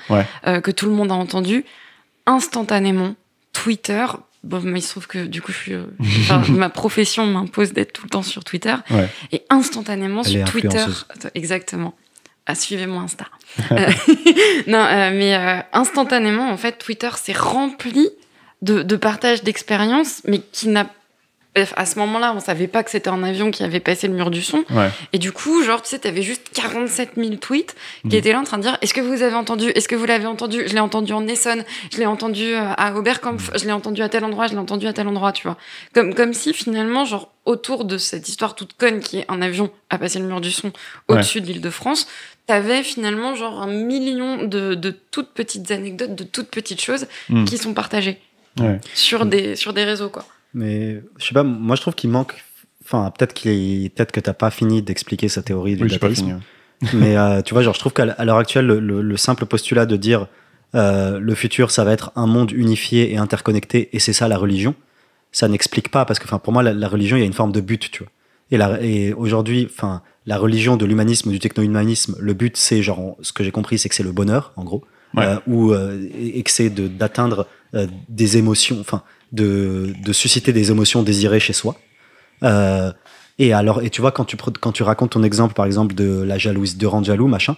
que tout le monde a entendu. Instantanément, Twitter... Bon, mais il se trouve que du coup, ma profession m'impose d'être tout le temps sur Twitter. Ouais. Et instantanément, Elle sur Twitter... Exactement. Suivez-moi Insta. Mais instantanément, en fait, Twitter s'est rempli de partage d'expériences, mais qui n'a... À ce moment-là, on savait pas que c'était un avion qui avait passé le mur du son. Ouais. Et du coup, tu sais, t'avais juste 47 000 tweets qui étaient là en train de dire « Est-ce que vous avez entendu ? Est-ce que vous l'avez entendu ? Je l'ai entendu en Essonne, je l'ai entendu à Oberkampf, je l'ai entendu à tel endroit, je l'ai entendu à tel endroit, tu vois. » Comme si, finalement, autour de cette histoire toute conne qui est un avion à passer le mur du son au-dessus de l'Île-de-France, t'avais finalement un million de toutes petites anecdotes, de toutes petites choses qui sont partagées sur des réseaux, quoi. Mais je sais pas, moi je trouve qu'il manque. Enfin, peut-être que t'as pas fini d'expliquer sa théorie du dataïsme. Mais tu vois, je trouve qu'à l'heure actuelle, le simple postulat de dire le futur, ça va être un monde unifié et interconnecté, et c'est ça la religion, ça n'explique pas, parce que pour moi, la religion, il y a une forme de but, tu vois. Et aujourd'hui, la religion de l'humanisme ou du techno-humanisme, le but, c'est ce que j'ai compris, c'est que c'est le bonheur, en gros. et que c'est d'atteindre des émotions, enfin de susciter des émotions désirées chez soi. Et tu vois, quand tu racontes ton exemple, par exemple, de la jalousie, de rendre jaloux, machin,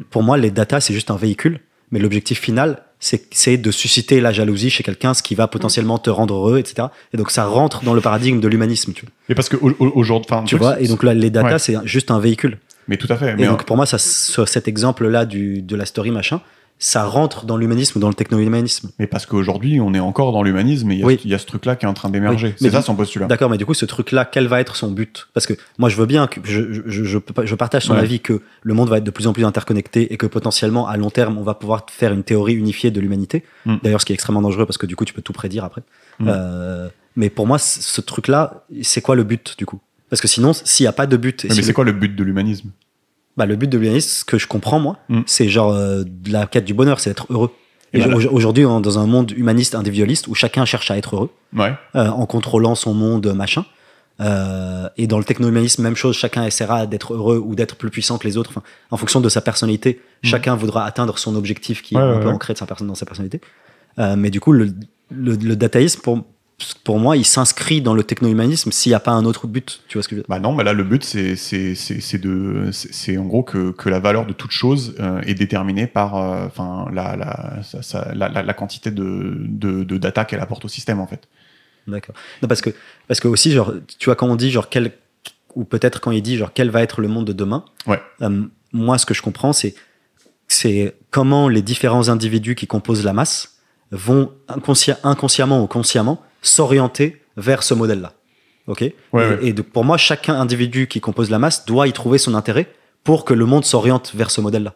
pour moi, les data, c'est juste un véhicule, mais l'objectif final, c'est de susciter la jalousie chez quelqu'un, ce qui va potentiellement te rendre heureux, etc. Et donc, ça rentre dans le paradigme de l'humanisme, tu vois. Et parce que aujourd'hui, tu vois, et donc là, les data, c'est juste un véhicule. Mais tout à fait. Et donc, pour moi, cet exemple-là de la story, machin, ça rentre dans l'humanisme, dans le techno-humanisme. Mais parce qu'aujourd'hui, on est encore dans l'humanisme et il y a ce truc-là qui est en train d'émerger. C'est ça son postulat. D'accord, mais du coup, ce truc-là, quel va être son but? Parce que moi, je veux bien que je partage son avis que le monde va être de plus en plus interconnecté et que potentiellement, à long terme, on va pouvoir faire une théorie unifiée de l'humanité. D'ailleurs, ce qui est extrêmement dangereux parce que du coup, tu peux tout prédire après. Mais pour moi, ce truc-là, c'est quoi le but du coup? Parce que sinon, s'il n'y a pas de but... Mais c'est quoi le but de l'humanisme? Le but de l'humanisme, ce que je comprends, moi, c'est genre de la quête du bonheur, c'est d'être heureux. Et aujourd'hui, on est dans un monde humaniste, individualiste, où chacun cherche à être heureux, en contrôlant son monde, machin. Et dans le techno-humanisme, même chose, chacun essaiera d'être heureux ou d'être plus puissant que les autres. Enfin, en fonction de sa personnalité, chacun voudra atteindre son objectif qui est un peu ancré dans sa personnalité. Mais du coup, le dataïsme, pour moi, il s'inscrit dans le techno-humanisme s'il n'y a pas un autre but. Tu vois ce que je veux dire? Non, mais là, le but, c'est en gros que la valeur de toute chose est déterminée par la quantité de data qu'elle apporte au système, en fait. D'accord. Non, parce que aussi, genre, tu vois, quand on dit, genre, ou peut-être quand il dit, genre, quel va être le monde de demain, moi, ce que je comprends, c'est comment les différents individus qui composent la masse vont inconsciemment ou consciemment s'orienter vers ce modèle-là. Ok. Et donc, pour moi, chaque individu qui compose la masse doit y trouver son intérêt pour que le monde s'oriente vers ce modèle-là.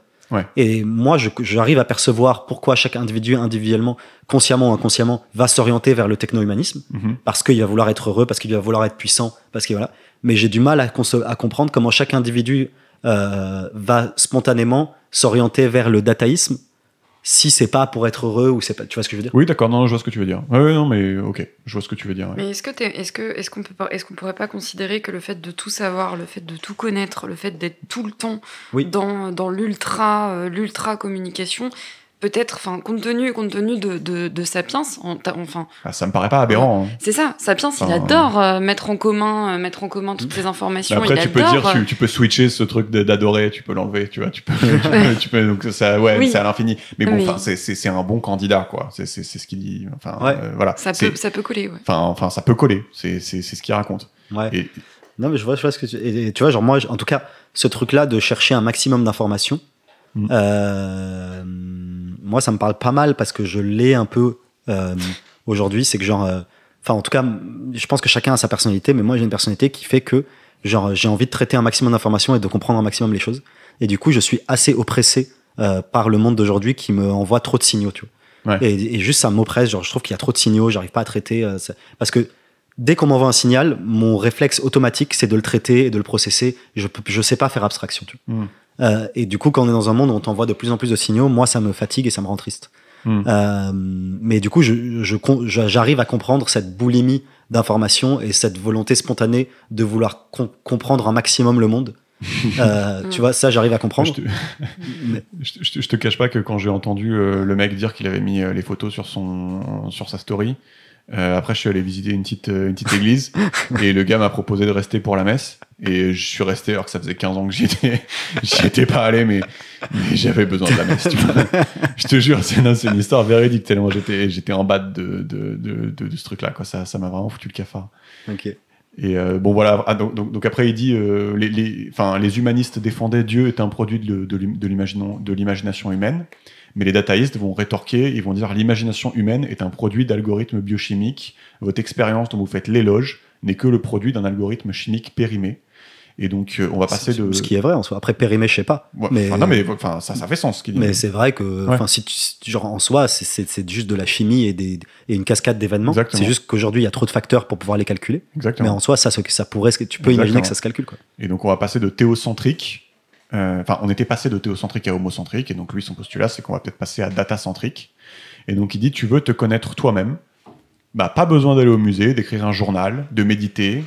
Et moi, j'arrive à percevoir pourquoi chaque individu individuellement, consciemment ou inconsciemment, va s'orienter vers le techno-humanisme, parce qu'il va vouloir être heureux, parce qu'il va vouloir être puissant, parce que voilà. Mais j'ai du mal à comprendre comment chaque individu va spontanément s'orienter vers le dataïsme, si c'est pas pour être heureux ou c'est pas, tu vois ce que je veux dire? Oui, d'accord, non, je vois ce que tu veux dire. Non, mais ok, je vois ce que tu veux dire. Mais est-ce qu'on pourrait pas considérer que le fait de tout savoir, le fait de tout connaître, le fait d'être tout le temps dans l'ultra communication, peut-être, enfin, compte tenu de Sapiens, ça me paraît pas aberrant. C'est ça, Sapiens, il adore mettre en commun toutes ces informations. Après, tu peux switcher ce truc d'adorer, tu peux l'enlever, tu vois, tu peux donc ça, c'est à l'infini. Mais bon, c'est un bon candidat, quoi. C'est ce qu'il dit. Voilà. Ça peut coller, Enfin, ça peut coller. C'est ce qu'il raconte. Ouais. Non, mais je vois ce que tu vois, genre moi, en tout cas, ce truc-là de chercher un maximum d'informations. Moi, ça me parle pas mal parce que je l'ai un peu aujourd'hui. C'est que genre, en tout cas, je pense que chacun a sa personnalité, mais moi j'ai une personnalité qui fait que genre j'ai envie de traiter un maximum d'informations et de comprendre un maximum les choses. Et du coup, je suis assez oppressé par le monde d'aujourd'hui qui me envoie trop de signaux, tu vois. Et juste ça m'oppresse. Genre, je trouve qu'il y a trop de signaux, j'arrive pas à traiter parce que dès qu'on m'envoie un signal, mon réflexe automatique, c'est de le traiter et de le processer. Je sais pas faire abstraction, tu vois. Et du coup, quand on est dans un monde où on t'envoie de plus en plus de signaux, moi, ça me fatigue et ça me rend triste. Mais du coup, j'arrive à comprendre cette boulimie d'informations et cette volonté spontanée de vouloir comprendre un maximum le monde. Tu vois, ça, j'arrive à comprendre. Je te cache pas que quand j'ai entendu le mec dire qu'il avait mis les photos sur sa story, après je suis allé visiter une petite église et le gars m'a proposé de rester pour la messe et je suis resté alors que ça faisait 15 ans que j'y étais pas allé, mais j'avais besoin de la messe, tu vois. Je te jure, c'est une histoire véridique tellement j'étais en bas de ce truc là, quoi. Ça m'a vraiment foutu le cafard. Ok. Et bon voilà, donc après il dit les humanistes défendaient Dieu est un produit de l'imagination humaine, mais les dataïstes vont rétorquer, ils vont dire l'imagination humaine est un produit d'algorithmes biochimiques, votre expérience dont vous faites l'éloge n'est que le produit d'un algorithme chimique périmé. Et donc on va passer de ce qui est vrai en soi. Après périmé, je sais pas. Ça fait sens ce qu'il dit. Mais c'est vrai que genre en soi c'est juste de la chimie et une cascade d'événements. Exactement. C'est juste qu'aujourd'hui il y a trop de facteurs pour pouvoir les calculer. Exactement. Mais en soi tu peux imaginer que ça se calcule, quoi. Et donc on va passer de théocentrique. On était passé de théocentrique à homocentrique, et donc lui son postulat c'est qu'on va peut-être passer à datacentrique. Et donc il dit tu veux te connaître toi-même, pas besoin d'aller au musée, d'écrire un journal, de méditer.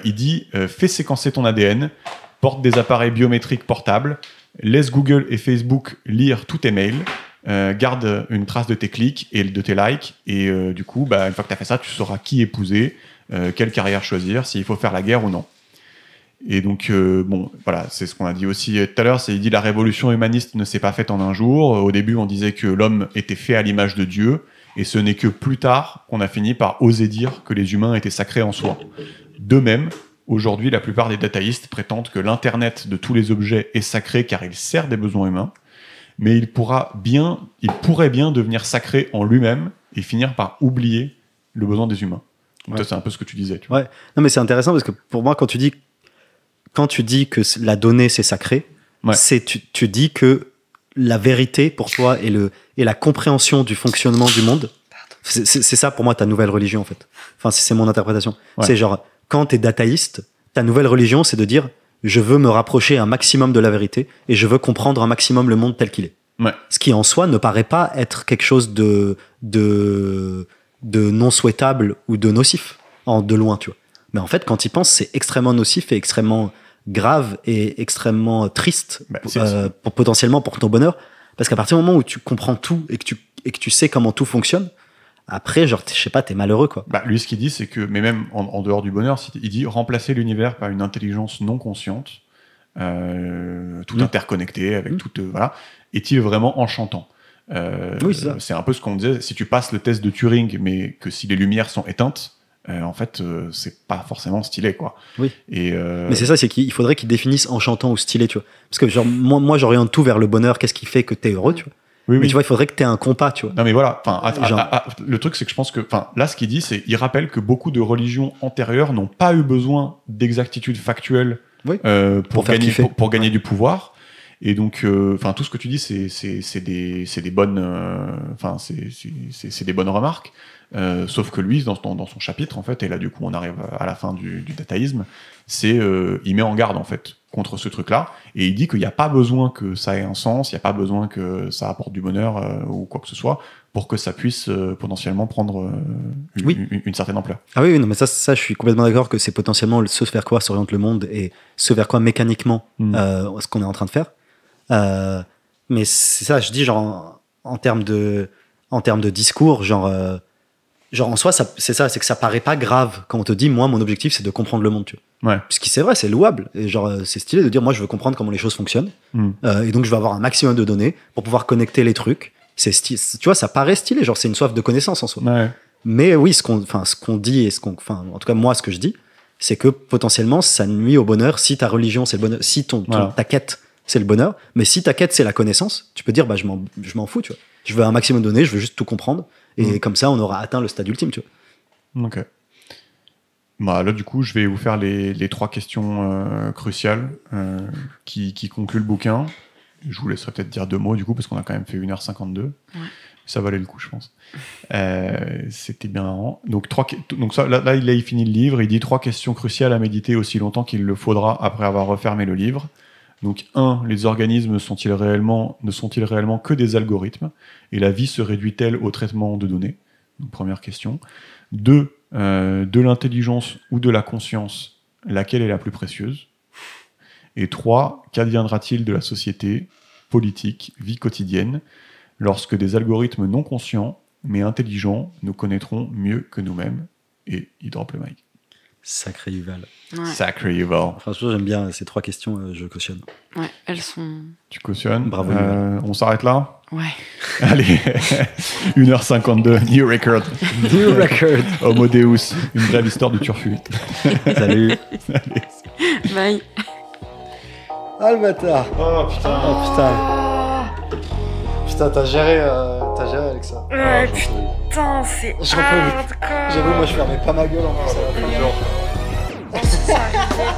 Il dit fais séquencer ton ADN, porte des appareils biométriques portables, laisse Google et Facebook lire tous tes mails, garde une trace de tes clics et de tes likes, et du coup, une fois que tu as fait ça, tu sauras qui épouser, quelle carrière choisir, s'il faut faire la guerre ou non. Et donc, voilà, c'est ce qu'on a dit aussi tout à l'heure, il dit la révolution humaniste ne s'est pas faite en un jour. Au début, on disait que l'homme était fait à l'image de Dieu, et ce n'est que plus tard qu'on a fini par oser dire que les humains étaient sacrés en soi. De même, aujourd'hui, la plupart des dataïstes prétendent que l'Internet de tous les objets est sacré car il sert des besoins humains, mais il pourrait bien devenir sacré en lui-même et finir par oublier le besoin des humains. Donc toi, c'est un peu ce que tu disais. Tu vois. Ouais. Non, mais c'est intéressant parce que pour moi, quand tu dis que la donnée c'est sacré, tu dis que la vérité pour toi et la compréhension du fonctionnement du monde, c'est ça pour moi ta nouvelle religion en fait. Enfin, c'est mon interprétation. Ouais. C'est genre, quand t'es dataïste, ta nouvelle religion c'est de dire je veux me rapprocher un maximum de la vérité et je veux comprendre un maximum le monde tel qu'il est. Ouais. Ce qui en soi ne paraît pas être quelque chose de non souhaitable ou de nocif, de loin, tu vois. Mais en fait, quand tu y penses, c'est extrêmement nocif et extrêmement grave et extrêmement triste potentiellement pour ton bonheur, parce qu'à partir du moment où tu comprends tout et que tu sais comment tout fonctionne, après, genre, je sais pas, t'es malheureux, quoi. Lui, ce qu'il dit, c'est que, mais même en dehors du bonheur, il dit remplacer l'univers par une intelligence non consciente, tout interconnecté, avec toute, voilà, est-il vraiment enchantant? Oui, c'est ça. C'est un peu ce qu'on disait, si tu passes le test de Turing, mais que si les lumières sont éteintes, en fait, c'est pas forcément stylé, quoi. Oui. Mais c'est ça, c'est qu'il faudrait qu'ils définissent enchantant ou stylé, tu vois. Parce que genre, moi j'oriente tout vers le bonheur, qu'est-ce qui fait que t'es heureux, tu vois. Oui, mais tu vois, il faudrait que t'aies un compas, tu vois. Non, mais voilà. Le truc, c'est que je pense que, là, ce qu'il dit, c'est, il rappelle que beaucoup de religions antérieures n'ont pas eu besoin d'exactitude factuelle pour gagner du pouvoir. Et donc, tout ce que tu dis, c'est des bonnes, c'est des bonnes remarques. Sauf que lui, dans son chapitre, en fait, et là, du coup, on arrive à la fin du dataïsme, il met en garde, en fait, contre ce truc-là, et il dit qu'il n'y a pas besoin que ça ait un sens, il n'y a pas besoin que ça apporte du bonheur ou quoi que ce soit, pour que ça puisse potentiellement prendre une certaine ampleur. Ah oui, non, mais ça, je suis complètement d'accord que c'est potentiellement ce vers quoi s'oriente le monde et ce vers quoi mécaniquement ce qu'on est en train de faire. Mais c'est ça, je dis genre en termes de discours, genre en soi, c'est ça, c'est que ça paraît pas grave quand on te dit, moi, mon objectif, c'est de comprendre le monde, tu vois. Ouais. Puisque c'est vrai, c'est louable. Et genre, c'est stylé de dire, moi, je veux comprendre comment les choses fonctionnent. Et donc, je veux avoir un maximum de données pour pouvoir connecter les trucs. C'est stylé. Tu vois, ça paraît stylé. Genre, c'est une soif de connaissance en soi. Ouais. Mais oui, ce qu'on dit et en tout cas, moi, ce que je dis, c'est que potentiellement, ça nuit au bonheur si ta religion, c'est le bonheur, si ta quête, c'est le bonheur. Mais si ta quête, c'est la connaissance, tu peux dire, je m'en fous, tu vois. Je veux un maximum de données, je veux juste tout comprendre. Et comme ça, on aura atteint le stade ultime, tu vois. Ok. Là, du coup, je vais vous faire les 3 questions cruciales qui concluent le bouquin. Je vous laisserai peut-être dire 2 mots, du coup, parce qu'on a quand même fait 1h52. Ouais. Ça valait le coup, je pense. C'était bien marrant. Donc ça, là, il finit le livre. Il dit 3 questions cruciales à méditer aussi longtemps qu'il le faudra après avoir refermé le livre. Donc, 1, les organismes ne sont-ils réellement que des algorithmes? Et la vie se réduit-elle au traitement de données? Donc, première question. 2, de l'intelligence ou de la conscience, laquelle est la plus précieuse? Et 3, qu'adviendra-t-il de la société, politique, vie quotidienne, lorsque des algorithmes non conscients, mais intelligents, nous connaîtront mieux que nous-mêmes? Et il drop le mic. Sacré Yuval. Ouais. Sacré Yuval. Franchement, j'aime bien ces 3 questions, je cautionne. Ouais, elles sont... Tu cautionnes. Bravo, Yuval. On s'arrête là? Ouais. Allez, 1h52, new record. New record. Homo Deus, une brève histoire de Turfu. Salut. Allez. Bye. Ah, le bâtard. Oh putain. Oh putain. Putain, t'as géré Alexa. Ouais, putain, c'est hardcore. J'avoue, moi je fermais pas ma gueule en plus. Oh, ça arrivait.